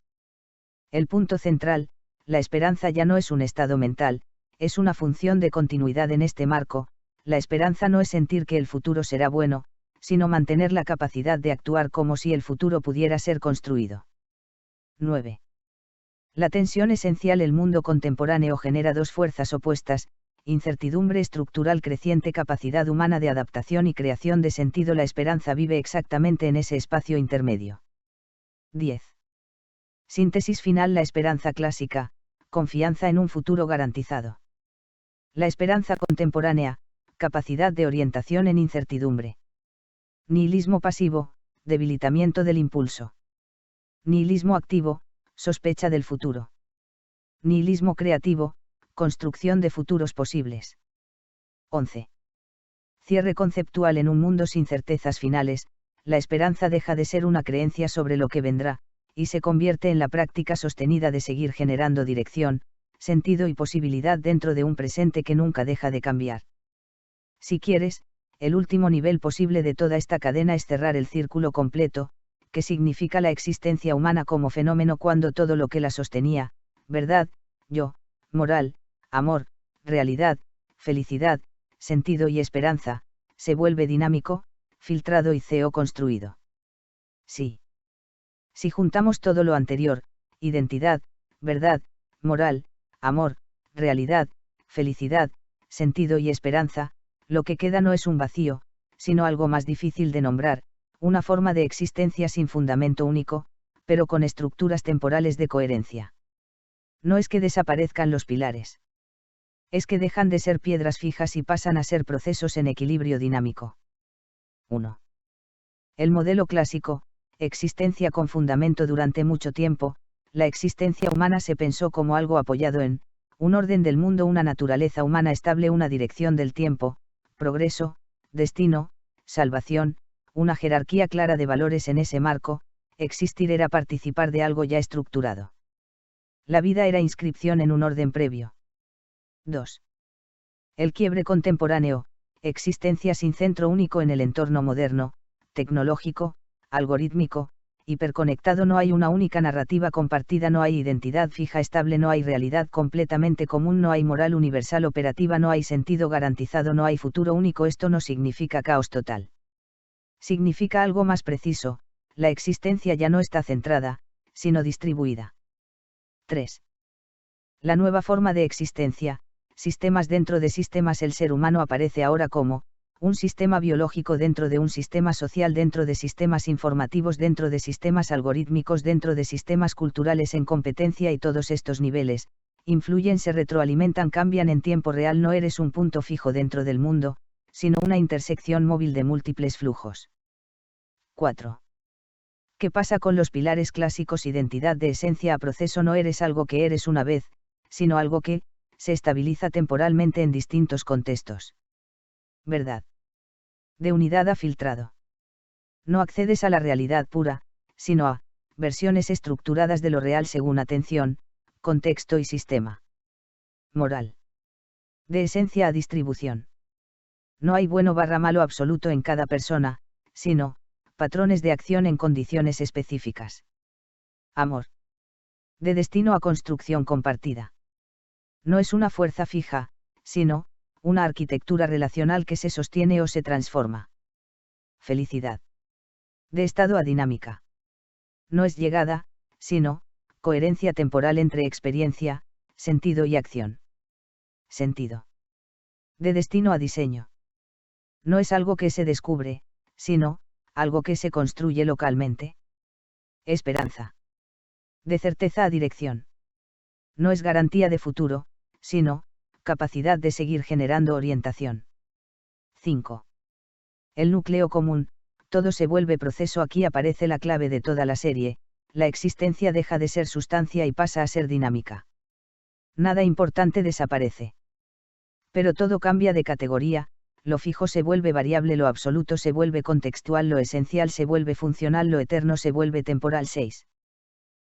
Speaker 1: El punto central: la esperanza ya no es un estado mental, es una función de continuidad. En este marco, la esperanza no es sentir que el futuro será bueno, sino mantener la capacidad de actuar como si el futuro pudiera ser construido. 9. La tensión esencial: el mundo contemporáneo genera dos fuerzas opuestas, incertidumbre estructural creciente, capacidad humana de adaptación y creación de sentido. La esperanza vive exactamente en ese espacio intermedio. 10. Síntesis final: la esperanza clásica, confianza en un futuro garantizado. La esperanza contemporánea, capacidad de orientación en incertidumbre. Nihilismo pasivo, debilitamiento del impulso. Nihilismo activo, sospecha del futuro. Nihilismo creativo, construcción de futuros posibles. 11. Cierre conceptual. En un mundo sin certezas finales, la esperanza deja de ser una creencia sobre lo que vendrá, y se convierte en la práctica sostenida de seguir generando dirección, sentido y posibilidad dentro de un presente que nunca deja de cambiar. Si quieres, el último nivel posible de toda esta cadena es cerrar el círculo completo, que significa la existencia humana como fenómeno cuando todo lo que la sostenía, verdad, yo, moral, amor, realidad, felicidad, sentido y esperanza, se vuelve dinámico, filtrado y construido. Sí. Si juntamos todo lo anterior, identidad, verdad, moral, amor, realidad, felicidad, sentido y esperanza, lo que queda no es un vacío, sino algo más difícil de nombrar, una forma de existencia sin fundamento único, pero con estructuras temporales de coherencia. No es que desaparezcan los pilares. Es que dejan de ser piedras fijas y pasan a ser procesos en equilibrio dinámico. 1. El modelo clásico, existencia con fundamento. Durante mucho tiempo, la existencia humana se pensó como algo apoyado en un orden del mundo, una naturaleza humana estable, una dirección del tiempo, progreso, destino, salvación, una jerarquía clara de valores. En ese marco, existir era participar de algo ya estructurado. La vida era inscripción en un orden previo. 2. El quiebre contemporáneo, existencia sin centro único en el entorno moderno, tecnológico, algorítmico, hiperconectado. No hay una única narrativa compartida, no hay identidad fija estable, no hay realidad completamente común, no hay moral universal operativa, no hay sentido garantizado, no hay futuro único. Esto no significa caos total. Significa algo más preciso: la existencia ya no está centrada, sino distribuida. 3. La nueva forma de existencia, sistemas dentro de sistemas. El ser humano aparece ahora como un sistema biológico dentro de un sistema social, dentro de sistemas informativos, dentro de sistemas algorítmicos, dentro de sistemas culturales en competencia, y todos estos niveles influyen, se retroalimentan, cambian en tiempo real. No eres un punto fijo dentro del mundo, sino una intersección móvil de múltiples flujos. 4. ¿Qué pasa con los pilares clásicos? Identidad de esencia a proceso. No eres algo que eres una vez, sino algo que se estabiliza temporalmente en distintos contextos. Verdad. De unidad a filtrado. No accedes a la realidad pura, sino a versiones estructuradas de lo real según atención, contexto y sistema. Moral. De esencia a distribución. No hay bueno / malo absoluto en cada persona, sino patrones de acción en condiciones específicas. Amor. De destino a construcción compartida. No es una fuerza fija, sino una arquitectura relacional que se sostiene o se transforma. Felicidad. De estado a dinámica. No es llegada, sino coherencia temporal entre experiencia, sentido y acción. Sentido. De destino a diseño. No es algo que se descubre, sino algo que se construye localmente. Esperanza. De certeza a dirección. No es garantía de futuro, sino capacidad de seguir generando orientación. 5. El núcleo común, todo se vuelve proceso. Aquí aparece la clave de toda la serie: la existencia deja de ser sustancia y pasa a ser dinámica. Nada importante desaparece. Pero todo cambia de categoría: lo fijo se vuelve variable, lo absoluto se vuelve contextual, lo esencial se vuelve funcional, lo eterno se vuelve temporal. 6.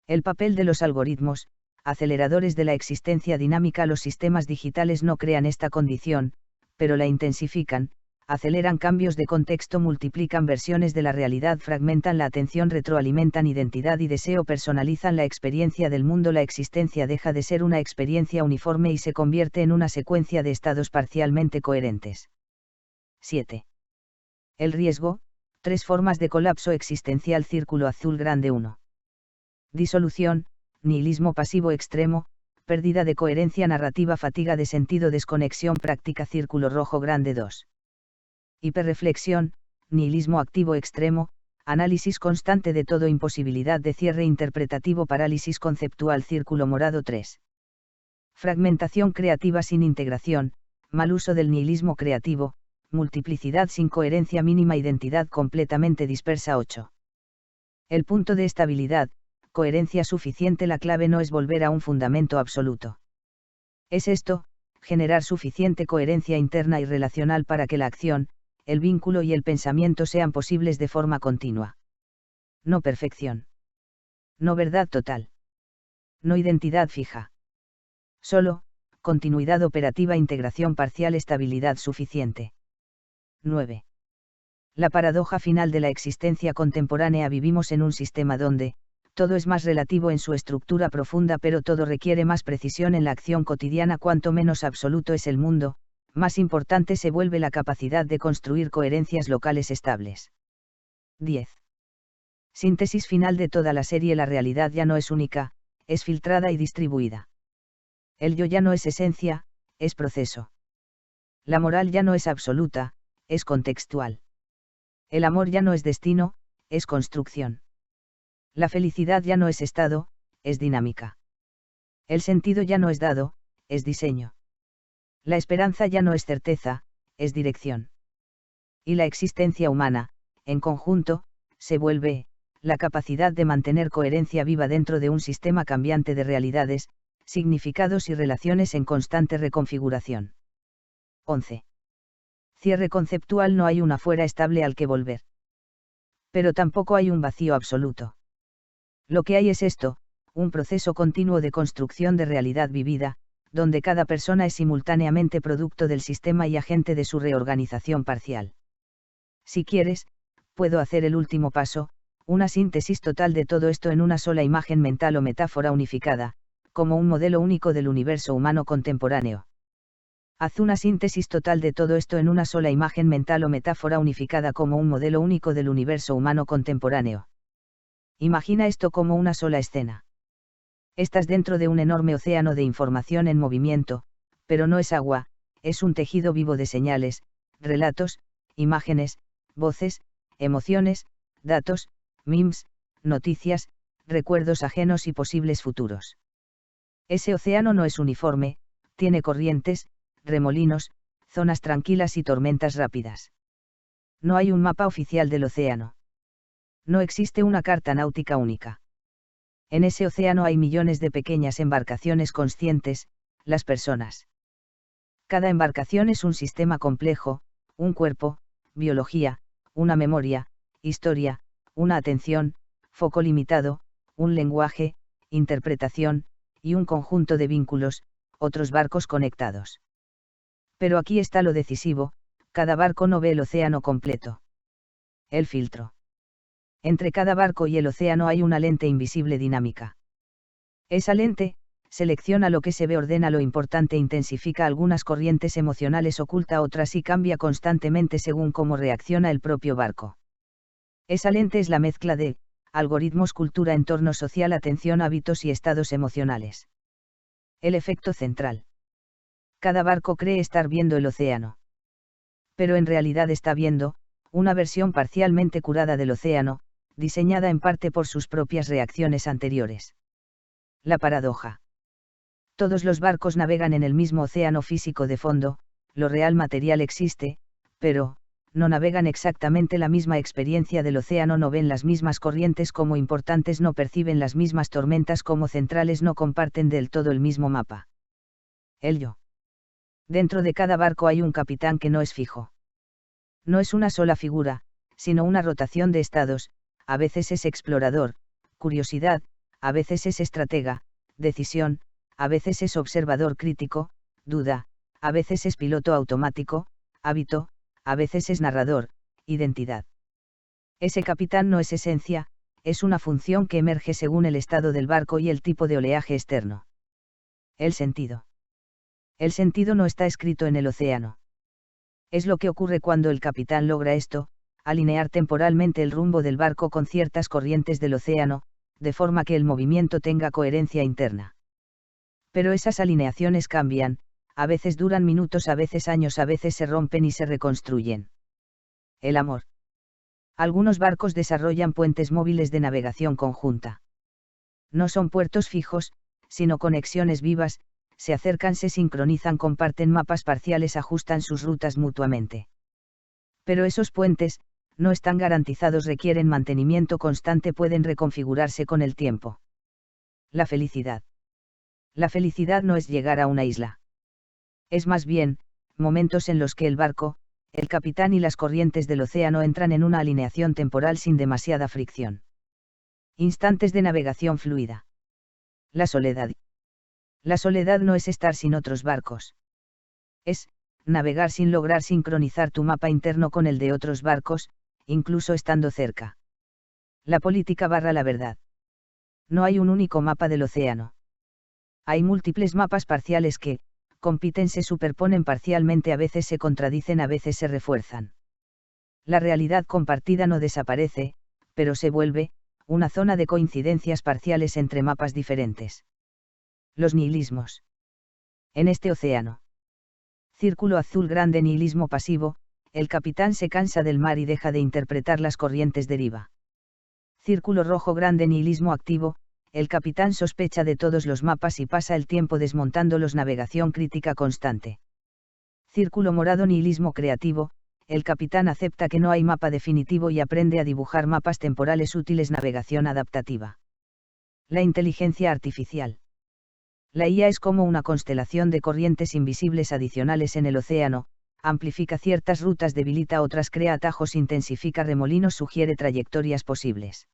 Speaker 1: El papel de los algoritmos, aceleradores de la existencia dinámica. Los sistemas digitales no crean esta condición, pero la intensifican, aceleran cambios de contexto, multiplican versiones de la realidad, fragmentan la atención, retroalimentan identidad y deseo, personalizan la experiencia del mundo. La existencia deja de ser una experiencia uniforme y se convierte en una secuencia de estados parcialmente coherentes. 7. El riesgo, 3 formas de colapso existencial. Círculo azul grande 1. Disolución, nihilismo pasivo extremo, pérdida de coherencia narrativa, fatiga de sentido, desconexión práctica. Círculo rojo grande 2. Hiperreflexión, nihilismo activo extremo, análisis constante de todo, imposibilidad de cierre interpretativo, parálisis conceptual. Círculo morado 3. Fragmentación creativa sin integración, mal uso del nihilismo creativo, multiplicidad sin coherencia mínima, identidad completamente dispersa. 8. El punto de estabilidad, coherencia suficiente. La clave no es volver a un fundamento absoluto. Es esto, generar suficiente coherencia interna y relacional para que la acción, el vínculo y el pensamiento sean posibles de forma continua. No perfección. No verdad total. No identidad fija. Solo, continuidad operativa, integración parcial, estabilidad suficiente. 9. La paradoja final de la existencia contemporánea. Vivimos en un sistema donde, todo es más relativo en su estructura profunda, pero todo requiere más precisión en la acción cotidiana. Cuanto menos absoluto es el mundo, más importante se vuelve la capacidad de construir coherencias locales estables. 10. Síntesis final de toda la serie. La realidad ya no es única, es filtrada y distribuida. El yo ya no es esencia, es proceso. La moral ya no es absoluta, es contextual. El amor ya no es destino, es construcción. La felicidad ya no es estado, es dinámica. El sentido ya no es dado, es diseño. La esperanza ya no es certeza, es dirección. Y la existencia humana, en conjunto, se vuelve, la capacidad de mantener coherencia viva dentro de un sistema cambiante de realidades, significados y relaciones en constante reconfiguración. 11. Cierre conceptual. No hay un afuera estable al que volver. Pero tampoco hay un vacío absoluto. Lo que hay es esto, un proceso continuo de construcción de realidad vivida, donde cada persona es simultáneamente producto del sistema y agente de su reorganización parcial. Si quieres, puedo hacer el último paso, una síntesis total de todo esto en una sola imagen mental o metáfora unificada, como un modelo único del universo humano contemporáneo. Haz una síntesis total de todo esto en una sola imagen mental o metáfora unificada como un modelo único del universo humano contemporáneo. Imagina esto como una sola escena. Estás dentro de un enorme océano de información en movimiento, pero no es agua, es un tejido vivo de señales, relatos, imágenes, voces, emociones, datos, memes, noticias, recuerdos ajenos y posibles futuros. Ese océano no es uniforme, tiene corrientes, remolinos, zonas tranquilas y tormentas rápidas. No hay un mapa oficial del océano. No existe una carta náutica única. En ese océano hay millones de pequeñas embarcaciones conscientes, las personas. Cada embarcación es un sistema complejo, un cuerpo, biología, una memoria, historia, una atención, foco limitado, un lenguaje, interpretación, y un conjunto de vínculos, otros barcos conectados. Pero aquí está lo decisivo, cada barco no ve el océano completo. El filtro. Entre cada barco y el océano hay una lente invisible dinámica. Esa lente, selecciona lo que se ve, ordena lo importante, intensifica algunas corrientes emocionales, oculta otras y cambia constantemente según cómo reacciona el propio barco. Esa lente es la mezcla de algoritmos, cultura, entorno social, atención, hábitos y estados emocionales. El efecto central. Cada barco cree estar viendo el océano. Pero en realidad está viendo una versión parcialmente curada del océano, diseñada en parte por sus propias reacciones anteriores. La paradoja. Todos los barcos navegan en el mismo océano físico de fondo, lo real material existe, pero, no navegan exactamente la misma experiencia del océano, no ven las mismas corrientes como importantes, no perciben las mismas tormentas como centrales, no comparten del todo el mismo mapa. El yo. Dentro de cada barco hay un capitán que no es fijo. No es una sola figura, sino una rotación de estados, a veces es explorador, curiosidad, a veces es estratega, decisión, a veces es observador crítico, duda, a veces es piloto automático, hábito, a veces es narrador, identidad. Ese capitán no es esencia, es una función que emerge según el estado del barco y el tipo de oleaje externo. El sentido. El sentido no está escrito en el océano. Es lo que ocurre cuando el capitán logra esto, alinear temporalmente el rumbo del barco con ciertas corrientes del océano, de forma que el movimiento tenga coherencia interna. Pero esas alineaciones cambian, a veces duran minutos, a veces años, a veces se rompen y se reconstruyen. El amor. Algunos barcos desarrollan puentes móviles de navegación conjunta. No son puertos fijos, sino conexiones vivas, se acercan, se sincronizan, comparten mapas parciales, ajustan sus rutas mutuamente. Pero esos puentes, no están garantizados, requieren mantenimiento constante, pueden reconfigurarse con el tiempo. La felicidad. La felicidad no es llegar a una isla. Es más bien, momentos en los que el barco, el capitán y las corrientes del océano entran en una alineación temporal sin demasiada fricción. Instantes de navegación fluida. La soledad. La soledad no es estar sin otros barcos. Es, navegar sin lograr sincronizar tu mapa interno con el de otros barcos, incluso estando cerca. La política barra la verdad. No hay un único mapa del océano. Hay múltiples mapas parciales que, compiten, se superponen parcialmente, a veces se contradicen, a veces se refuerzan. La realidad compartida no desaparece, pero se vuelve, una zona de coincidencias parciales entre mapas diferentes. Los nihilismos. En este océano. Círculo azul grande, nihilismo pasivo, el capitán se cansa del mar y deja de interpretar las corrientes, deriva. Círculo rojo grande, nihilismo activo, el capitán sospecha de todos los mapas y pasa el tiempo desmontándolos, navegación crítica constante. Círculo morado, nihilismo creativo, el capitán acepta que no hay mapa definitivo y aprende a dibujar mapas temporales útiles, navegación adaptativa. La inteligencia artificial. La IA es como una constelación de corrientes invisibles adicionales en el océano, amplifica ciertas rutas, debilita otras, crea atajos, intensifica remolinos, sugiere trayectorias posibles.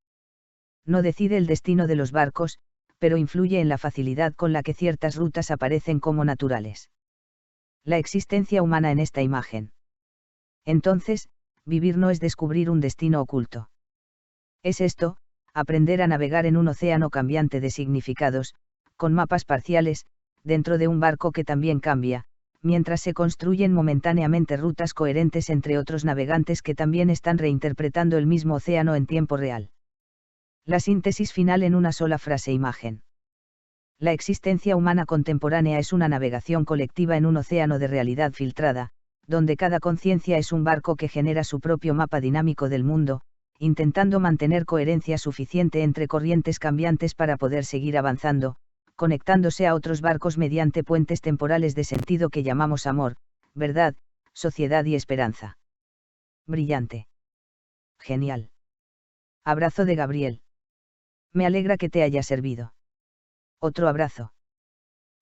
Speaker 1: No decide el destino de los barcos, pero influye en la facilidad con la que ciertas rutas aparecen como naturales. La existencia humana en esta imagen. Entonces, vivir no es descubrir un destino oculto. Es esto, aprender a navegar en un océano cambiante de significados, con mapas parciales, dentro de un barco que también cambia, mientras se construyen momentáneamente rutas coherentes entre otros navegantes que también están reinterpretando el mismo océano en tiempo real. La síntesis final en una sola frase: imagen. La existencia humana contemporánea es una navegación colectiva en un océano de realidad filtrada, donde cada conciencia es un barco que genera su propio mapa dinámico del mundo, intentando mantener coherencia suficiente entre corrientes cambiantes para poder seguir avanzando, conectándose a otros barcos mediante puentes temporales de sentido que llamamos amor, verdad, sociedad y esperanza. Brillante. Genial. Abrazo de Gabriel. Me alegra que te haya servido. Otro abrazo.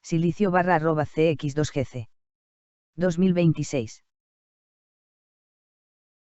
Speaker 1: Silicio @cx2gc. 2026.